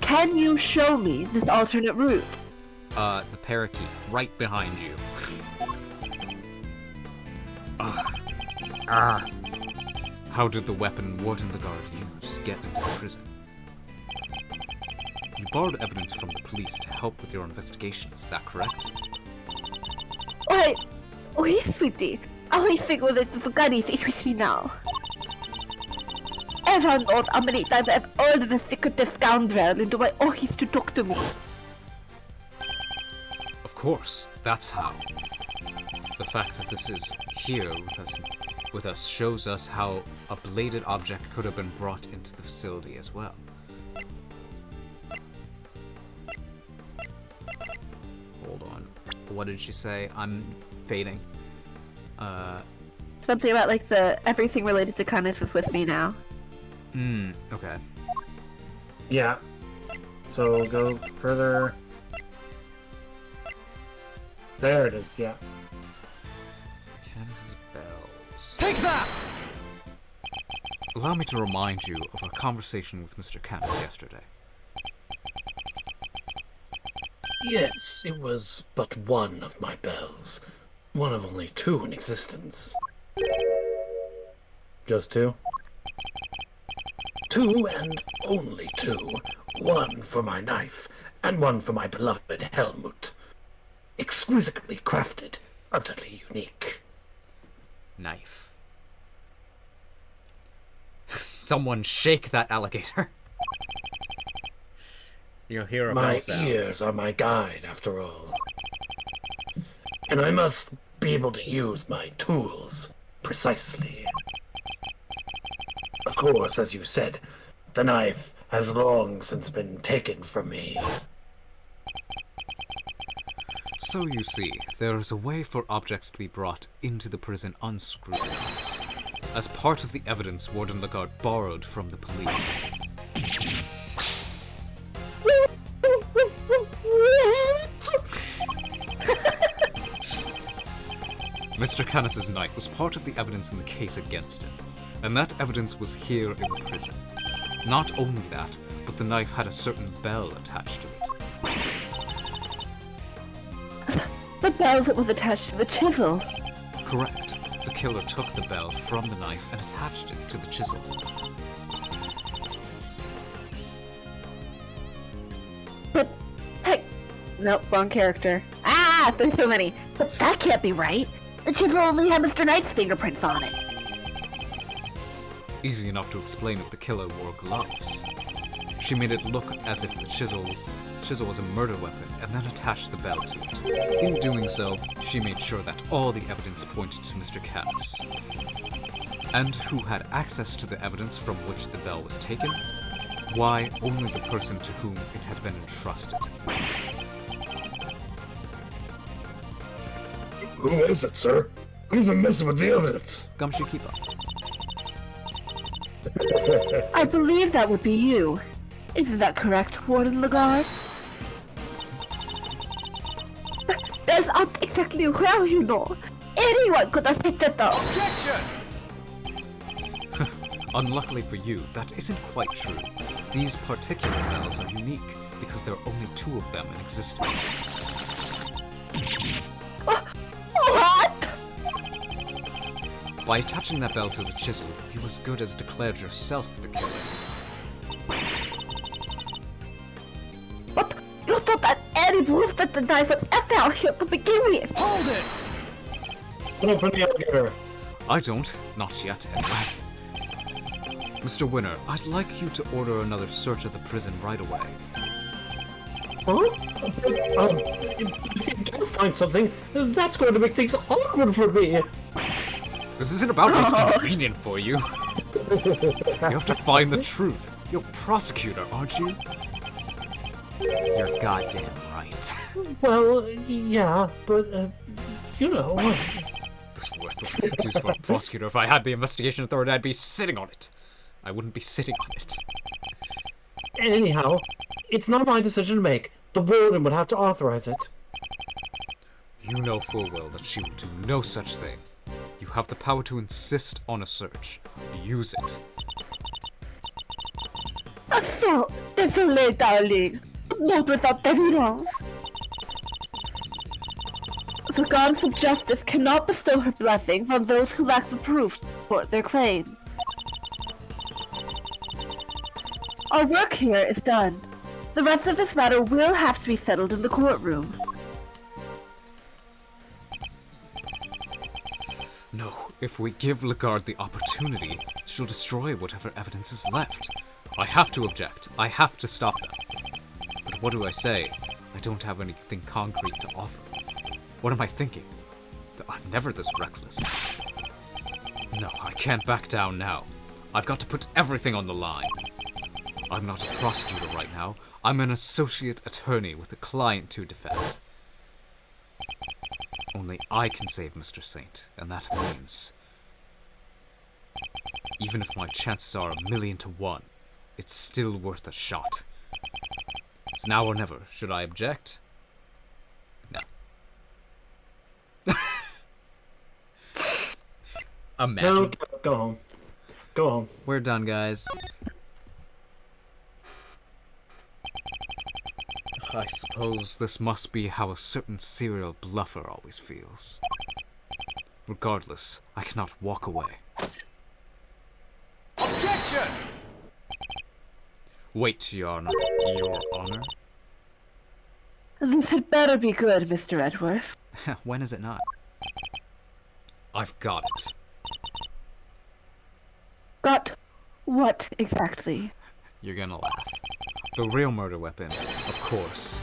Can you show me this alternate route? The parakeet, right behind you. How did the weapon Warden the Guard used get into the prison? You borrowed evidence from the police to help with your investigation, is that correct? Oi, sweetie. I think that the gun is with me now. Everyone knows how many times I've ordered the secretive scoundrel into my office to talk to me. Of course, that's how. The fact that this is here with us shows us how a bladed object could have been brought into the facility as well. Hold on. What did she say? I'm fading. Something about like everything related to Canis is with me now. Okay. Yeah. So go further. There it is, yeah. Canis's bells. Take that! Allow me to remind you of our conversation with Mr. Canis yesterday. Yes, it was but one of my bells. One of only two in existence. Just two? Two and only two. One for my knife, and one for my beloved Helmut. Exquisitely crafted, utterly unique. Knife. Someone shake that alligator. You'll hear a My bell sound. ears are my guide, after all. And I must be able to use my tools precisely. Of course, as you said, the knife has long since been taken from me. So you see, there is a way for objects to be brought into the prison unscrutinized, as part of the evidence Warden Lagarde borrowed from the police. Mr. Canis's knife was part of the evidence in the case against him, and that evidence was here in the prison. Not only that, but the knife had a certain bell attached to it. The bell that was attached to the chisel. Correct. The killer took the bell from the knife and attached it to the chisel. But heck, nope, wrong character. Ah, there's so many. But that can't be right. The chisel only had Mr. Knight's fingerprints on it. Easy enough to explain if the killer wore gloves. She made it look as if the chisel was a murder weapon and then attached the bell to it. In doing so, she made sure that all the evidence pointed to Mr. Canis. And who had access to the evidence from which the bell was taken? Why, only the person to whom it had been entrusted. Who is it, sir? Who's been messing with the evidence? Gumshoe, keep up. I believe that would be you. Isn't that correct, Warden Lagarde? That's not exactly well, you know. Anyone could have picked it up. Unluckily for you, that isn't quite true. These particular bells are unique because there are only 2 of them in existence. What? By attaching that bell to the chisel, you as good as declared yourself the killer. But you thought that any proof that the knife was ever out here to begin with. Hold it! Open the alligator. I don't. Not yet, anyway. Mr. Winner, I'd like you to order another search of the prison right away. Huh? If you do find something, that's going to make things awkward for me. This isn't about what's convenient for you. You have to find the truth. You're a prosecutor, aren't you? You're goddamn right. Well, yeah, but, you know... This worthless excuse for a prosecutor. If I had the investigation authority, I'd be sitting on it. I wouldn't be sitting on it. Anyhow, it's not my decision to make. The warden would have to authorize it. You know full well that she will do no such thing. You have the power to insist on a search. Use it. So, désolé, darling. Not without evidence. The goddess of justice cannot bestow her blessings on those who lack the proof to support their claims. Our work here is done. The rest of this matter will have to be settled in the courtroom. No, if we give Lagarde the opportunity, she'll destroy whatever evidence is left. I have to object. I have to stop them. But what do I say? I don't have anything concrete to offer. What am I thinking? I'm never this reckless. No, I can't back down now. I've got to put everything on the line. I'm not a prosecutor right now. I'm an associate attorney with a client to defend. Only I can save Mr. Saint, and that means... even if my chances are 1,000,000 to 1, it's still worth a shot. It's now or never. Should I object? No. Imagine. No, go home. Go home. We're done, guys. I suppose this must be how a certain serial bluffer always feels. Regardless, I cannot walk away. Objection! Wait, Your Honor. Your Honor? This had better be good, Mr. Edgeworth. When is it not? I've got it. Got what exactly? You're gonna laugh. The real murder weapon, of course.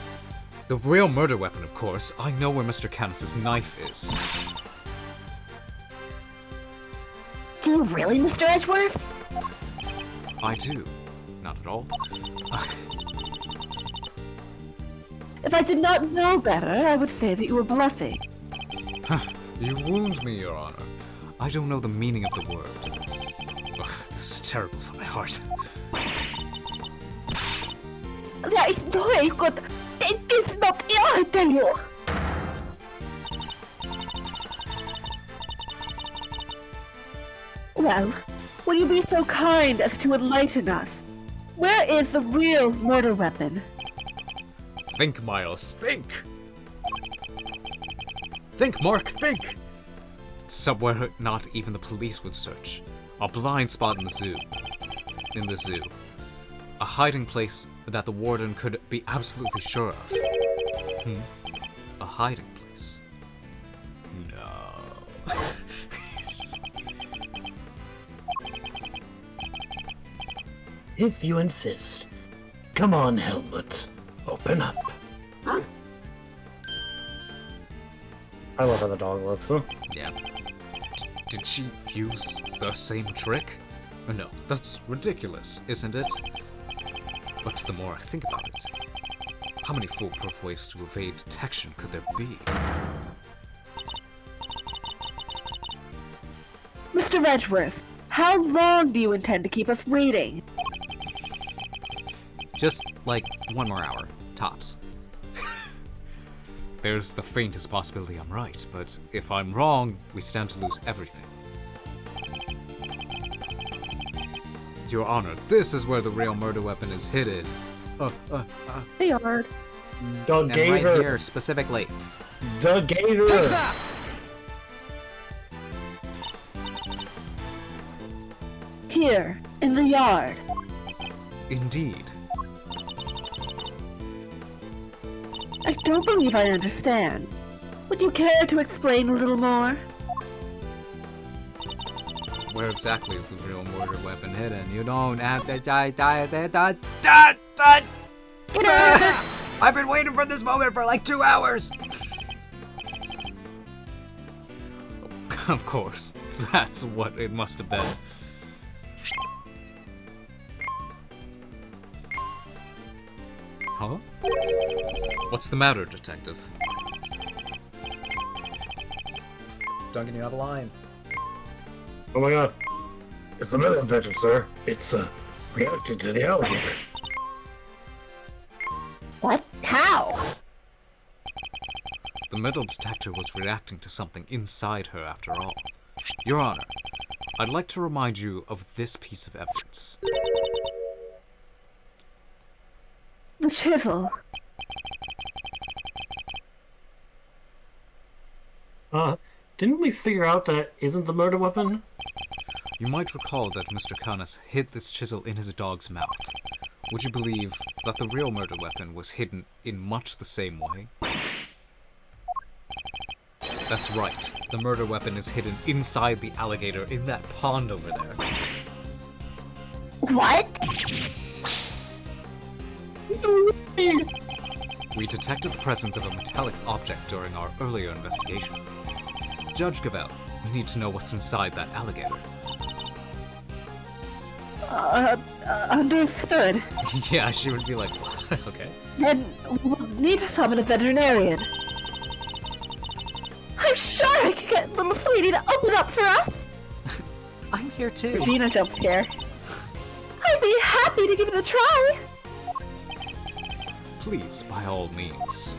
The real murder weapon, of course. I know where Mr. Canis's knife is. Do you really, Mr. Edgeworth? I do. Not at all. If I did not know better, I would say that you were bluffing. You wound me, Your Honor. I don't know the meaning of the word. Ugh, this is terrible for my heart. That is very good. It is not ill, I tell you. Well, will you be so kind as to enlighten us? Where is the real murder weapon? Think, Miles, think! Think, Mark, think! Somewhere not even the police would search. A blind spot in the zoo. A hiding place that the warden could be absolutely sure of. A hiding place. No. It's just... If you insist. Come on, Helmut. Open up. I love how the dog looks, huh? Yeah. Did she use the same trick? No, that's ridiculous, isn't it? But the more I think about it, how many foolproof ways to evade detection could there be? Mr. Edgeworth, how long do you intend to keep us waiting? Just, like, 1 more hour, tops. There's the faintest possibility I'm right, but if I'm wrong, we stand to lose everything. Your Honor, this is where the real murder weapon is hidden. The yard. The And gator. right here, specifically. The gator. Here, in the yard. Indeed. I don't believe I understand. Would you care to explain a little more? Where exactly is the real murder weapon hidden? You don't have to I've been waiting for this moment for like 2 hours! Of course, that's what it must have been. Huh? What's the matter, detective? Duncan, you have a line. Oh my god. It's the metal detector, sir. It's, reacted to the alligator. What? How? The metal detector was reacting to something inside her after all. Your Honor, I'd like to remind you of this piece of evidence. The chisel. Didn't we figure out that it isn't the murder weapon? You might recall that Mr. Canis hid this chisel in his dog's mouth. Would you believe that the real murder weapon was hidden in much the same way? That's right. The murder weapon is hidden inside the alligator in that pond over there. What? We detected the presence of a metallic object during our earlier investigation. Judge Gavel, we need to know what's inside that alligator. Understood. Yeah, she would be like, what? Okay. Then we'll need to summon a veterinarian. I'm sure I could get little sweetie to open up for us. I'm here too. Gina jump scare. I'd be happy to give it a try. Please, by all means.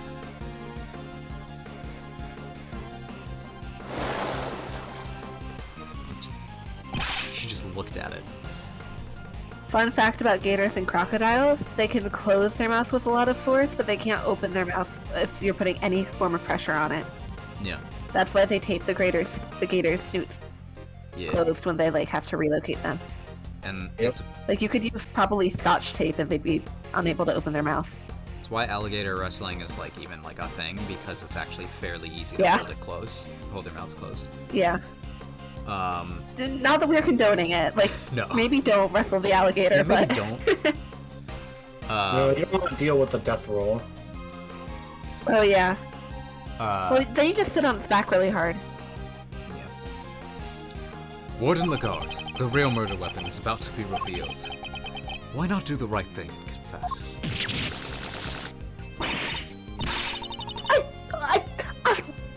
She just looked at it. Fun fact about gators and crocodiles, they can close their mouth with a lot of force, but they can't open their mouth if you're putting any form of pressure on it. Yeah. That's why they tape the gators' snoots Yeah. closed when they have to relocate them. And it's You could use probably scotch tape and they'd be unable to open their mouth. That's why alligator wrestling is like even like a thing, because it's actually fairly easy to Yeah. hold their mouths closed. Yeah. Not that we're condoning it. Like, No. maybe don't wrestle the alligator, Yeah, maybe but don't. No, you don't want to deal with the death roll. oh yeah. Uh, Well, then you just sit on its back really hard. yeah. Warden Lagarde, the real murder weapon is about to be revealed. Why not do the right thing and confess?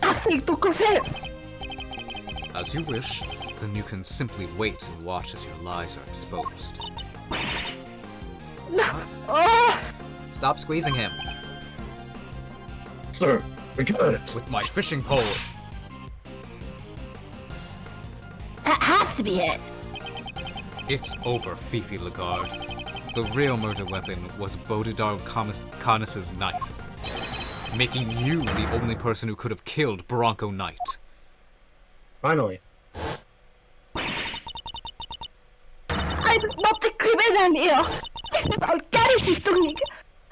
Nothing to confess. As you wish, then you can simply wait and watch as your lies are exposed. Oh, Stop squeezing him Sir, we got it. with my fishing pole. That has to be it. It's over, Fifi Lagarde. The real murder weapon was Bodidar Canis's knife, making you the only person who could have killed Bronco Knight. Finally. I'm not the criminal here. This is all Garrus is doing.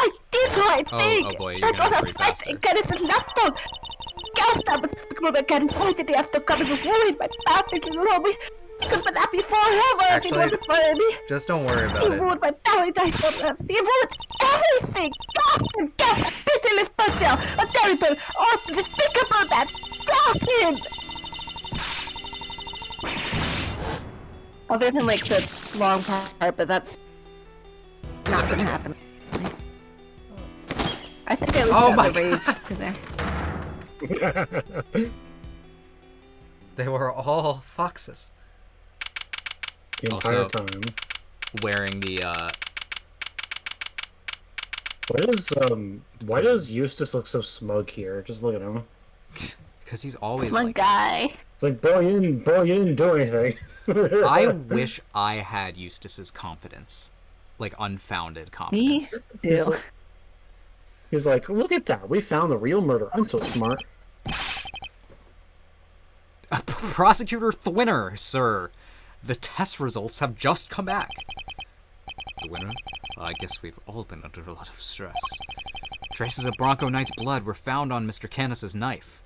I did the right thing. Oh boy, you're That's gonna what I breathe fight faster. in Garrus's laptop. Garrus, I'm despicable, but Garrus wanted to have to come and ruin my perfect little hobby. He could have been happy forever if it Actually, wasn't for me. Just don't worry He about it. ruined my paradise on us. He ruined everything. Dawson, Gas, a pitiless butcher, a terrible, awful, despicable man. Dawson! Other than like the long part, but that's not gonna happen. I think I Oh least my got the rage in there. They were all foxes. The entire Also- time. Wearing the, Why does Eustace look so smug here? Just look at him. because he's always My like... guy. It's like, bro, you didn't do anything. I wish I had Eustace's confidence. Like, unfounded Me confidence. too. He's like, look at that. We found the real murder. I'm so smart. Prosecutor Thwinner, sir. The test results have just come back. The winner? I guess we've all been under a lot of stress. Traces of Bronco Knight's blood were found on Mr. Canis's knife.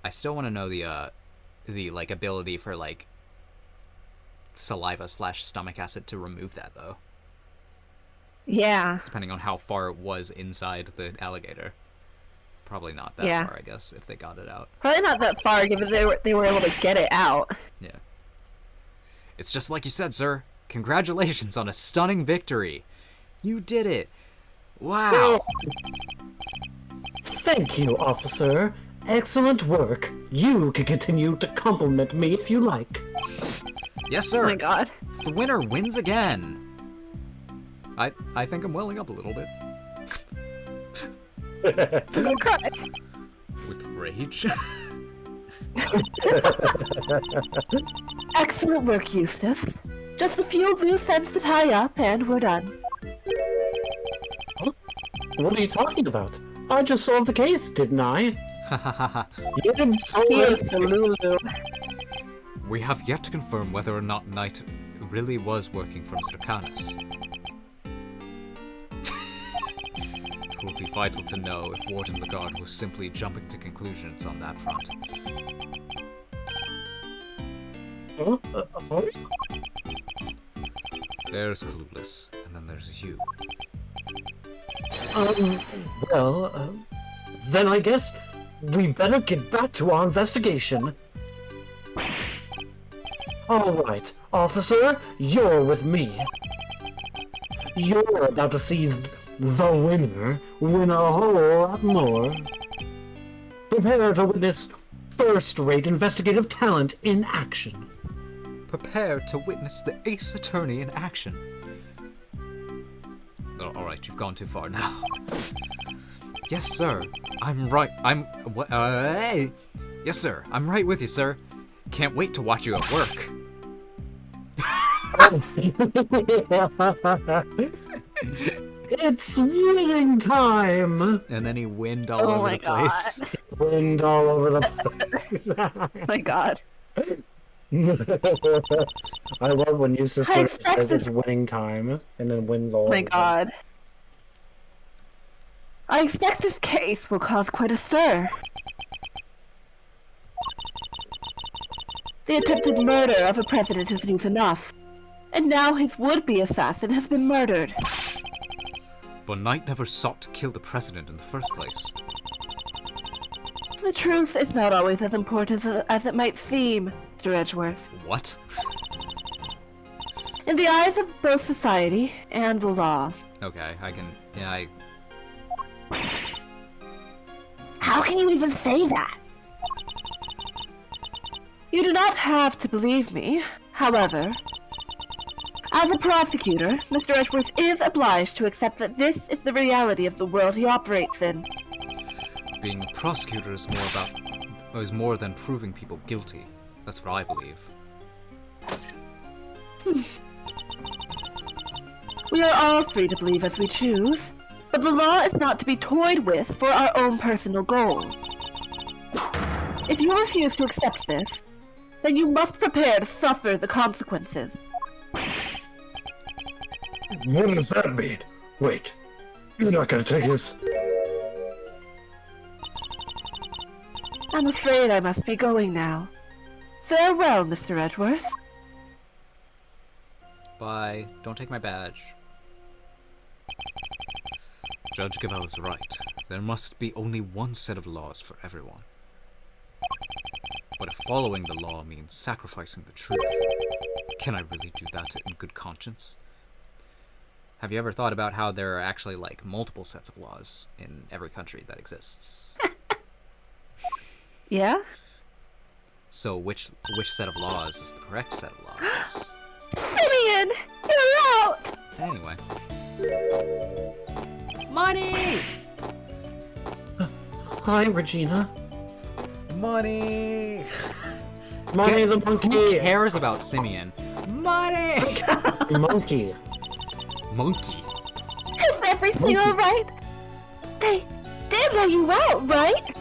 I still want to know the like ability for like saliva / stomach acid to remove that though, Yeah. depending on how far it was inside the alligator. Probably not that Yeah. far, I guess, if they got it out. Probably not that far, given they were able to get it out. Yeah. It's just like you said, sir. Congratulations on a stunning victory. You did it. Wow. Thank you, officer. Excellent work. You can continue to compliment me if you like. Yes, Oh sir. my god. The winner wins again. I think I'm welling up a little bit. I'm gonna cry. With rage. Excellent work, Eustace. Just a few loose ends to tie up, and we're done. What are you talking about? I just solved the case, didn't I? You didn't solve Here's it. the Lulu. We have yet to confirm whether or not Knight really was working for Mr. Canis. It will be vital to know if Warden Lagarde was simply jumping to conclusions on that front. Huh? There's Clueless, and then there's you. Then I guess we better get back to our investigation. Alright, officer, you're with me. You're about to see the winner win a whole lot more. Prepare to witness first-rate investigative talent in action. Prepare to witness the ace attorney in action. Oh, alright, you've gone too far now. Yes, sir. I'm right. Hey! Yes, sir. I'm right with you, sir. Can't wait to watch you at work. It's winning time! And then he wind all Oh over my the place. Wind all over the My god. I love when Eustace I says expected- it's winning time and then wins all My over the god. I expect this case will cause quite a stir. The attempted murder of a president is news enough. And now his would-be assassin has been murdered. But Knight never sought to kill the president in the first place. The truth is not always as important as it might seem, Mr. Edgeworth. What? In the eyes of both society and the law. Okay, I can... Yeah, How can you even say that? You do not have to believe me. However, as a prosecutor, Mr. Edgeworth is obliged to accept that this is the reality of the world he operates in. Being a prosecutor is more than proving people guilty. That's what I believe. We are all free to believe as we choose, but the law is not to be toyed with for our own personal goals. If you refuse to accept this, then you must prepare to suffer the consequences. What does that mean? Wait, you're not gonna take his... I'm afraid I must be going now. Farewell, Mr. Edgeworth. Bye. Don't take my badge. Judge Gavel is right. There must be only one set of laws for everyone. But if following the law means sacrificing the truth, can I really do that in good conscience? Have you ever thought about how there are actually, like, multiple sets of laws in every country that exists? Yeah? So which set of laws is the correct set of laws? Simeon! You're out! Anyway. Money! Hi, Regina. Money! Money the monkey. Who cares about Simeon? Money! Monkey. Monkey? Is everything alright? They did let you out, right?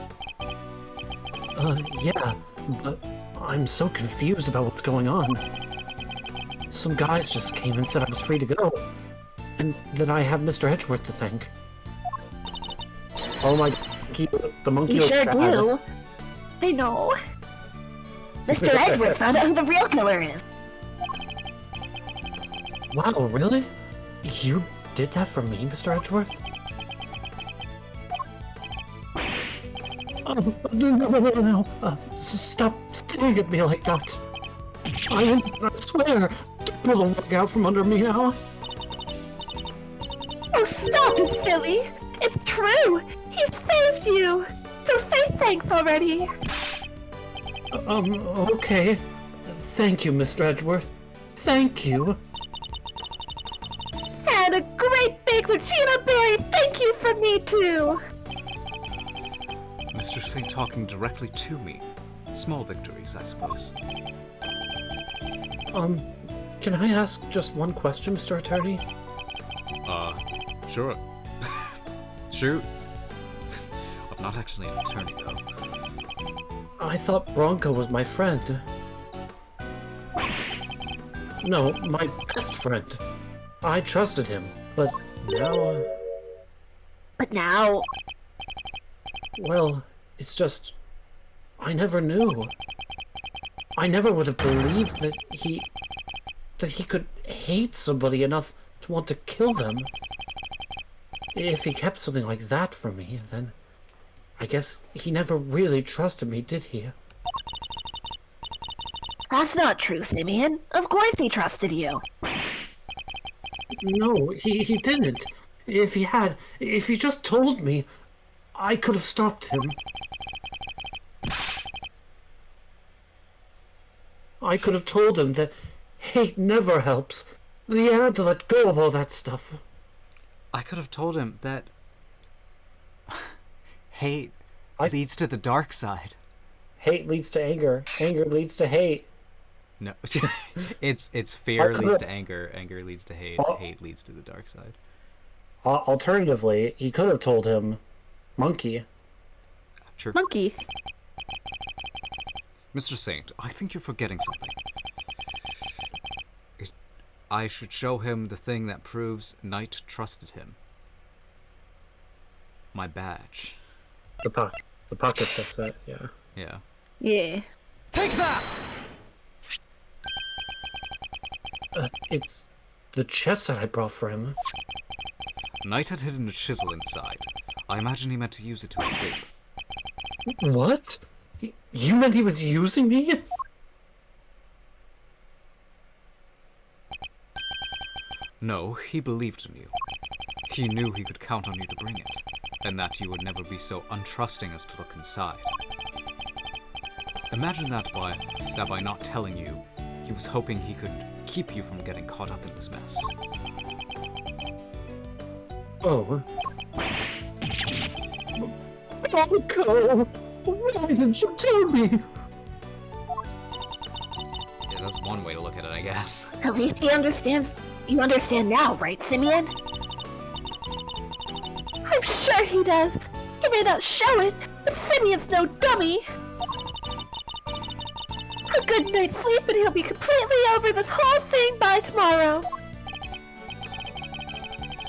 Yeah, but I'm so confused about what's going on. Some guys just came and said I was free to go, and that I have Mr. Edgeworth to thank. Oh my, the monkey You looks sure sad. do. I know. Mr. Edgeworth found out who the real killer is. Wow, really? You did that for me, Mr. Edgeworth? No. Stop staring at me like that. I swear. Don't pull the rug out from under me now. Oh, stop it, silly! It's true! He saved you! So say thanks already! Okay. Thank you, Mr. Edgeworth. Thank you. And a great big Regina Berry thank you from me too! Mr. Singh talking directly to me. Small victories, I suppose. Can I ask just one question, Mr. Attorney? Sure. Shoot. I'm not actually an attorney, though. I thought Bronco was my friend. No, my best friend. I trusted him, but now, But now, well, it's just... I never knew. I never would have believed that he could hate somebody enough to want to kill them. If he kept something like that from me, then I guess he never really trusted me, did he? that's not true, Simeon. Of course he trusted you. No, he didn't. If he just told me, I could have stopped him. I could have told him that hate never helps. That he had to let go of all that stuff. I could have told him that hate leads to the dark side. Hate leads to anger. Anger leads to hate. No, it's fear leads to anger. Anger leads to hate. Hate leads to the dark side. Alternatively, he could have told him, monkey. Sure. Monkey. Mr. Saint, I think you're forgetting something. I should show him the thing that proves Knight trusted him. My badge. The pocket chess set, yeah. Yeah. Yeah. It's the chess set I brought for him. Knight had hidden a chisel inside. I imagine he meant to use it to escape. What? You meant he was using me? No, he believed in you. He knew he could count on you to bring it, and that you would never be so untrusting as to look inside. Imagine that by not telling you, he was hoping he could keep you from getting caught up in this mess. Oh. Bronco! Why didn't you tell me? Yeah, that's one way to look at it, I guess. At least he understands. You understand now, right, Simeon? I'm sure he does. He may not show it, but Simeon's no dummy. A good night's sleep and he'll be completely over this whole thing by tomorrow.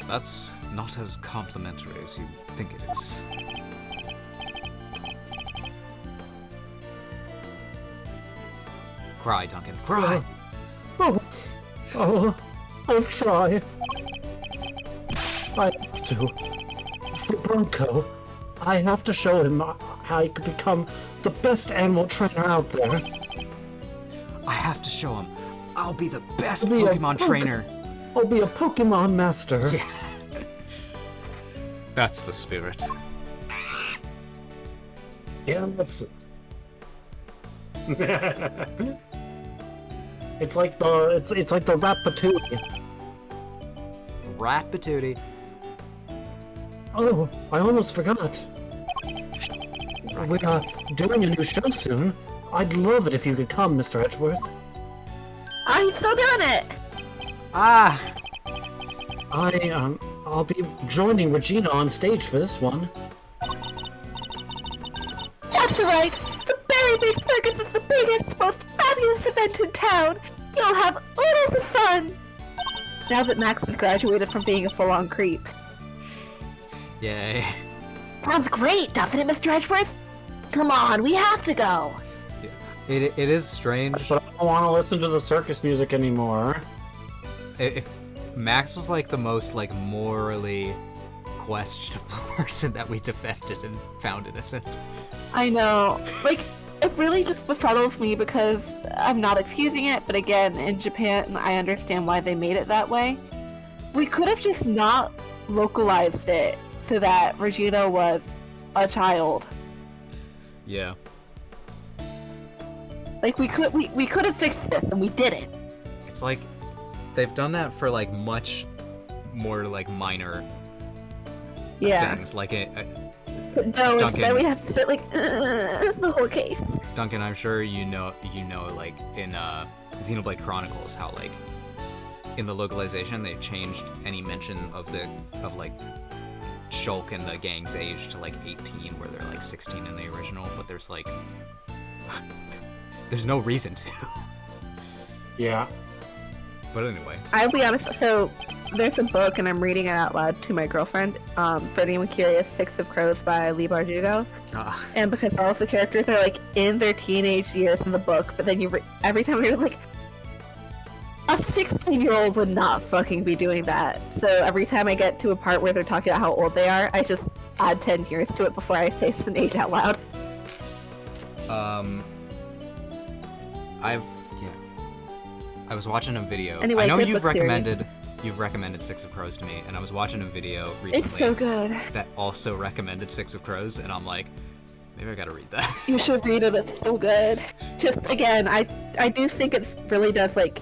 That's not as complimentary as you think it is. Cry, Duncan, cry! I'll try. I have to. For Bronco, I have to show him how he could become the best animal trainer out there. I have to show him. I'll be the best I'll be a Pokemon trainer. I'll be a Pokemon master. Yeah. That's the spirit. Yeah, that's... It's like the Ratatouille. Rat-patootie. Oh, I almost forgot. We're doing a new show soon. I'd love it if you could come, Mr. Edgeworth. I'm still doing it. Ah! I'll be joining Regina on stage for this one. That's right. The Berry Big Circus is the biggest, most fabulous event in town. You'll have oodles of fun. Now that Max has graduated from being a full-on creep. Yay. Sounds great, doesn't it, Mr. Edgeworth? Come on, we have to go. It is strange. But I don't want to listen to the circus music anymore. If Max was like the most like morally questionable person that we defended and found innocent. I know. Like, it really just befuddles me because I'm not excusing it, but again, in Japan, I understand why they made it that way. We could have just not localized it so that Regina was a child. Yeah. Like, we could have fixed this, and we didn't. It's like they've done that for like much more like minor things. Like No, Duncan, instead we have to sit like the whole case. Duncan, I'm sure you know like in Xenoblade Chronicles how like in the localization they changed any mention of like Shulk and the gang's age to like 18 where they're like 16 in the original, but there's like there's no reason to. Yeah. But anyway. I'll be honest, so there's a book and I'm reading it out loud to my girlfriend. For anyone curious, Six of Crows by Lee Bardugo. And because all of the characters are like in their teenage years in the book, but then every time you're like, a 16-year-old would not fucking be doing that. So every time I get to a part where they're talking about how old they are, I just add 10 years to it before I say the age out loud. I was watching a video. Anyway, I know good you've book recommended Six of Crows to me, and I was watching a video recently It's so good. that also recommended Six of Crows, and I'm like, maybe I gotta read that. You should read it, it's so good. Just, again, I do think it really does, like,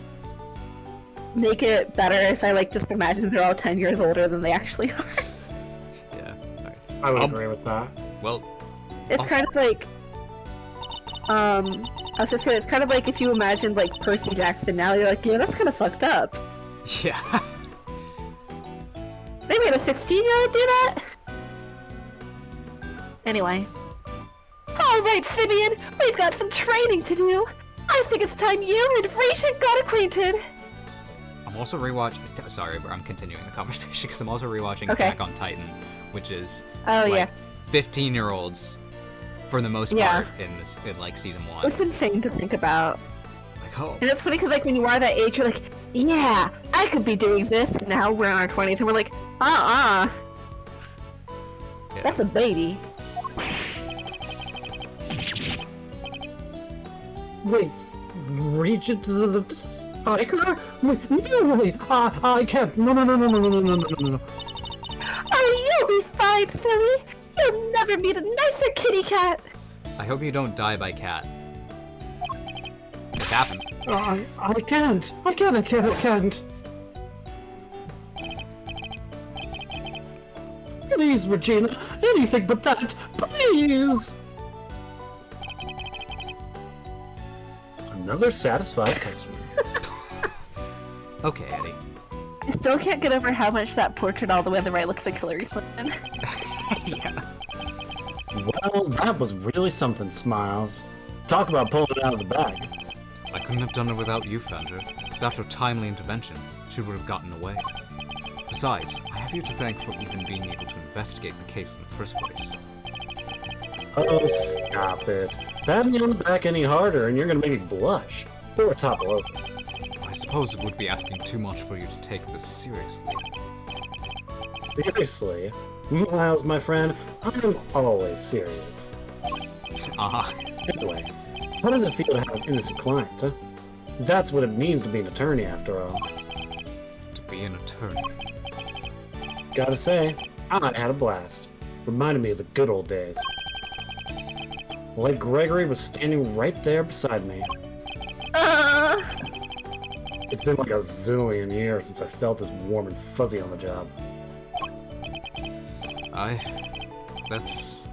make it better if I, like, just imagine they're all 10 years older than they actually are. Yeah. Alright. I would agree with that. Well, It's kind of like, I was just saying, it's kind of like if you imagined, like, Percy Jackson now, you're like, yeah, that's kind of fucked up. yeah. They made a 16-year-old do that? Anyway. Alright, Simeon, we've got some training to do. I think it's time you and Rachel got acquainted. I'm also rewatching. Sorry, I'm continuing the conversation because I'm also rewatching Okay. Attack on Titan, which is Oh, like yeah. 15-year-olds for the most Yeah. part in like season 1. It's insane to think about. Like, oh, And it's funny because, like, when you are that age, you're like, yeah, I could be doing this. And now we're in our 20s and we're like, yeah. that's a baby. Wait, reach it to the hiker? Wait, no, wait, I can't. No. Oh, you'll be fine, silly. You'll never meet a nicer kitty cat. I hope you don't die by cat. It's happened. I can't. Please, Regina, anything but that, please. Another satisfied customer. Okay, Eddie. I still can't get over how much that portrait all the way on the right looks like Hillary Clinton. Yeah. Well, that was really something, Smiles. Talk about pulling it out of the bag. I couldn't have done it without you, Fender. Without your timely intervention, she would have gotten away. Besides, I have you to thank for even being able to investigate the case in the first place. Oh, stop it. Pat me on the back any harder and you're gonna make me blush. Or topple over. I suppose it would be asking too much for you to take this seriously. Seriously? Miles, my friend, I'm always serious. Ah, Anyway, how does it feel to have an innocent client, huh? That's what it means to be an attorney, after all. to be an attorney. Gotta say, I had a blast. Reminded me of the good old days. Like Gregory was standing right there beside me. It's been like a zillion years since I felt this warm and fuzzy on the job. That's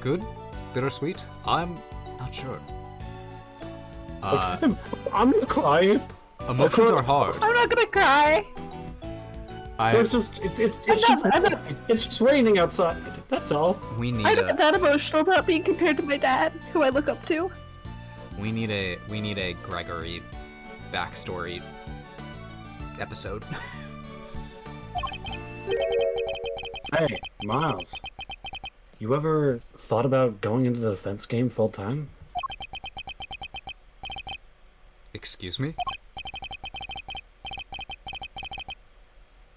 good? Bittersweet? I'm not sure. I'm gonna cry. Emotions are hard. I'm not gonna cry. There's just it's just raining outside. That's all. We need I'm not that emotional about being compared to my dad, who I look up to. we need a Gregory backstory episode. Say, Miles, you ever thought about going into the defense game full time? Excuse me?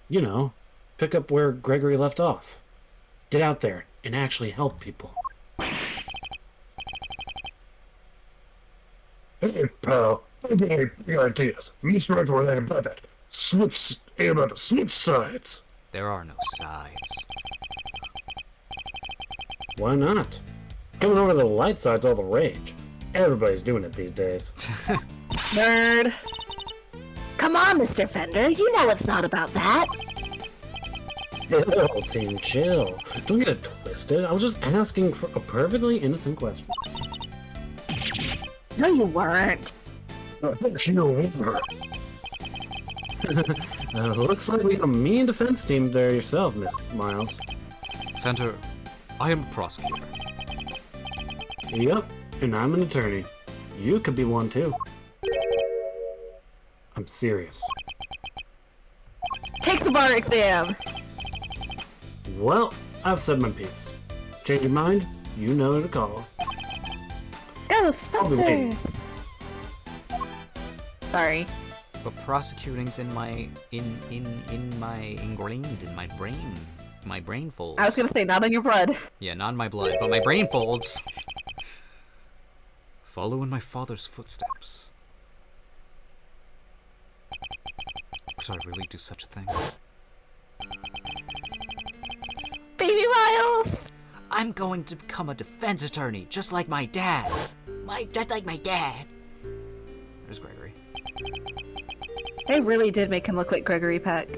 You know, pick up where Gregory left off. Get out there and actually help people. Hey, pal. I got any ideas. Mr. Edward ain't about it. Switch sides. There are no sides. Why not? Coming over to the light side's all the rage. Everybody's doing it these days. Nerd. Come on, Mr. Fender. You know it's not about that. Chill, team, chill. Don't get it twisted. I was just asking for a perfectly innocent question. No, you weren't. Looks like we got a mean defense team there yourself, Miss Miles. Fender, I am a prosecutor. Yep, and I'm an attorney. You could be one too. I'm serious. Take the bar exam. Well, I've said my piece. Change your mind? You know who to call. I'll be waiting. Ghostbusters. Sorry. But prosecuting's in my ingrained in my brain folds. I was gonna say, not on your blood. Yeah, not in my blood, but my brain folds. Follow in my father's footsteps. Could I really do such a thing? Baby Miles! I'm going to become a defense attorney, just like my dad. Just like my dad. There's Gregory. They really did make him look like Gregory Peck.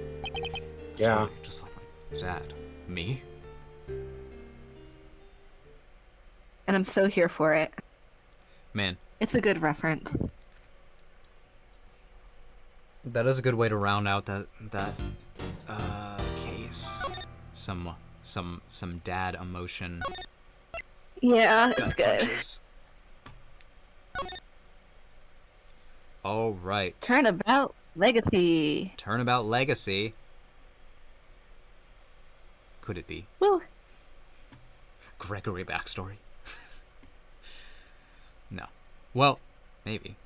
Yeah. Totally, just like my dad. Me? And I'm so here for it. Man, It's a good reference. that is a good way to round out that case. Some dad emotion. Yeah, it's gut good. punches. All right. Turnabout Legacy. Turnabout Legacy. Could it be? Woo. Gregory backstory. No. Well, maybe.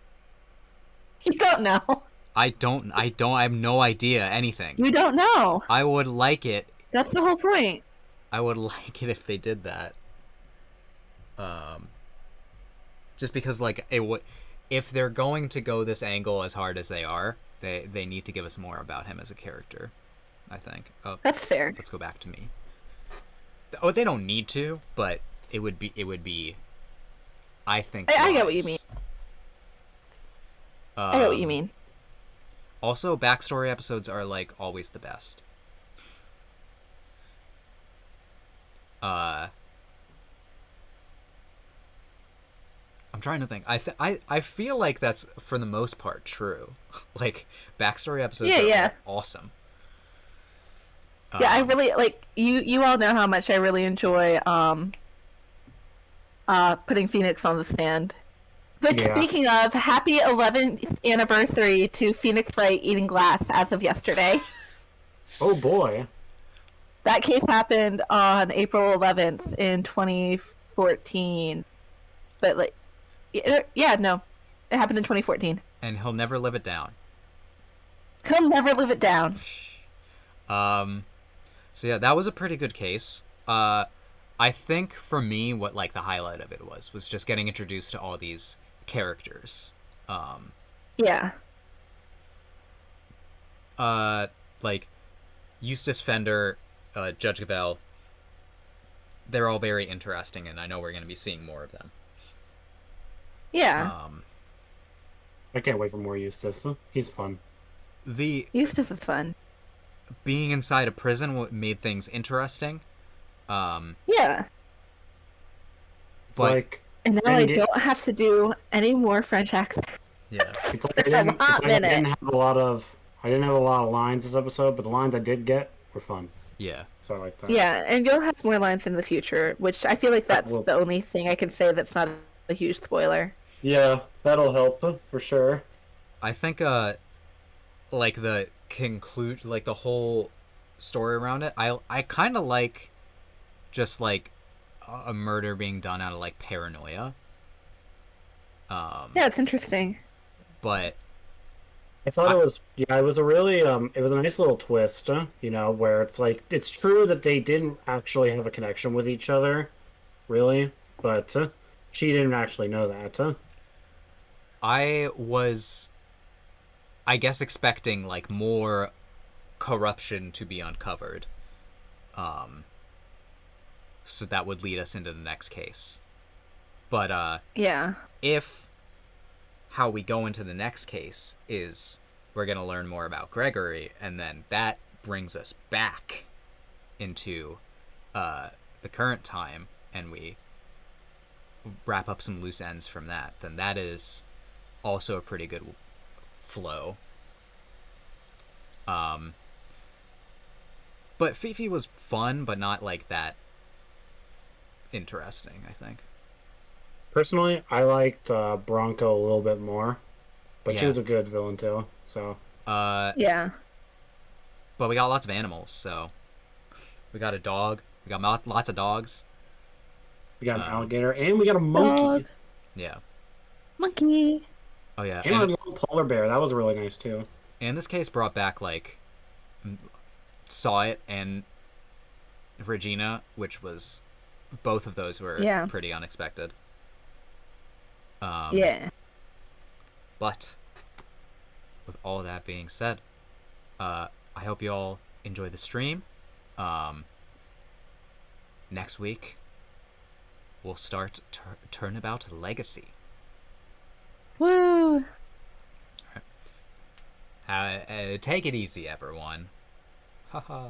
You don't know. I have no idea anything. You don't know. I would like it. That's the whole point. I would like it if they did that. Just because, like, if they're going to go this angle as hard as they are, they need to give us more about him as a character, I think. Oh, That's fair. let's go back to me. Oh, they don't need to, but it would be. I think. I get what you wise. mean. I get what you mean. Also, backstory episodes are like always the best. I'm trying to think. I feel like that's for the most part true. Like backstory episodes are awesome. Yeah, I really like you all know how much I really enjoy putting Phoenix on the stand. But speaking of, happy 11th anniversary to Phoenix Wright eating glass as of yesterday. Oh boy. That case happened on April 11th in 2014. But like, yeah, no, it happened in 2014. And he'll never live it down. He'll never live it down. So yeah, that was a pretty good case. I think for me, what like the highlight of it was just getting introduced to all these characters. Yeah. Like Eustace Fender, Judge Gavelle. They're all very interesting, and I know we're going to be seeing more of them. Yeah. I can't wait for more Eustace. He's fun. Eustace is fun. Being inside a prison made things interesting. Yeah. It's like, and now I don't have to do any more French accents. Yeah. It's like I didn't have a lot of lines this episode, but the lines I did get were fun. Yeah. So I like that. Yeah, and you'll have more lines in the future, which I feel like that's the only thing I can say that's not a huge spoiler. Yeah, that'll help for sure. I think like the like the whole story around it, I kind of like just like a murder being done out of like paranoia. Yeah, it's interesting. But I thought it was a really it was a nice little twist, you know, where it's like it's true that they didn't actually have a connection with each other, really, but she didn't actually know that. I was, I guess, expecting like more corruption to be uncovered. So that would lead us into the next case. But yeah, if how we go into the next case is we're going to learn more about Gregory, and then that brings us back into the current time, and we wrap up some loose ends from that, then that is also a pretty good flow. But Fifi was fun, but not like that interesting, I think. Personally, I liked Bronco a little bit more, but she Yeah. was a good villain too. So yeah. But we got lots of animals, so we got a dog. We got lots of dogs. we got an alligator and we got a monkey Dog. Yeah. Monkey. Oh yeah. and a little polar bear. That was really nice too. And this case brought back like Saw It and Regina, which was both of those were pretty unexpected. Yeah. But with all that being said, I hope you all enjoy the stream. Next week we'll start Turnabout Legacy. Woo. Take it easy, everyone. Haha.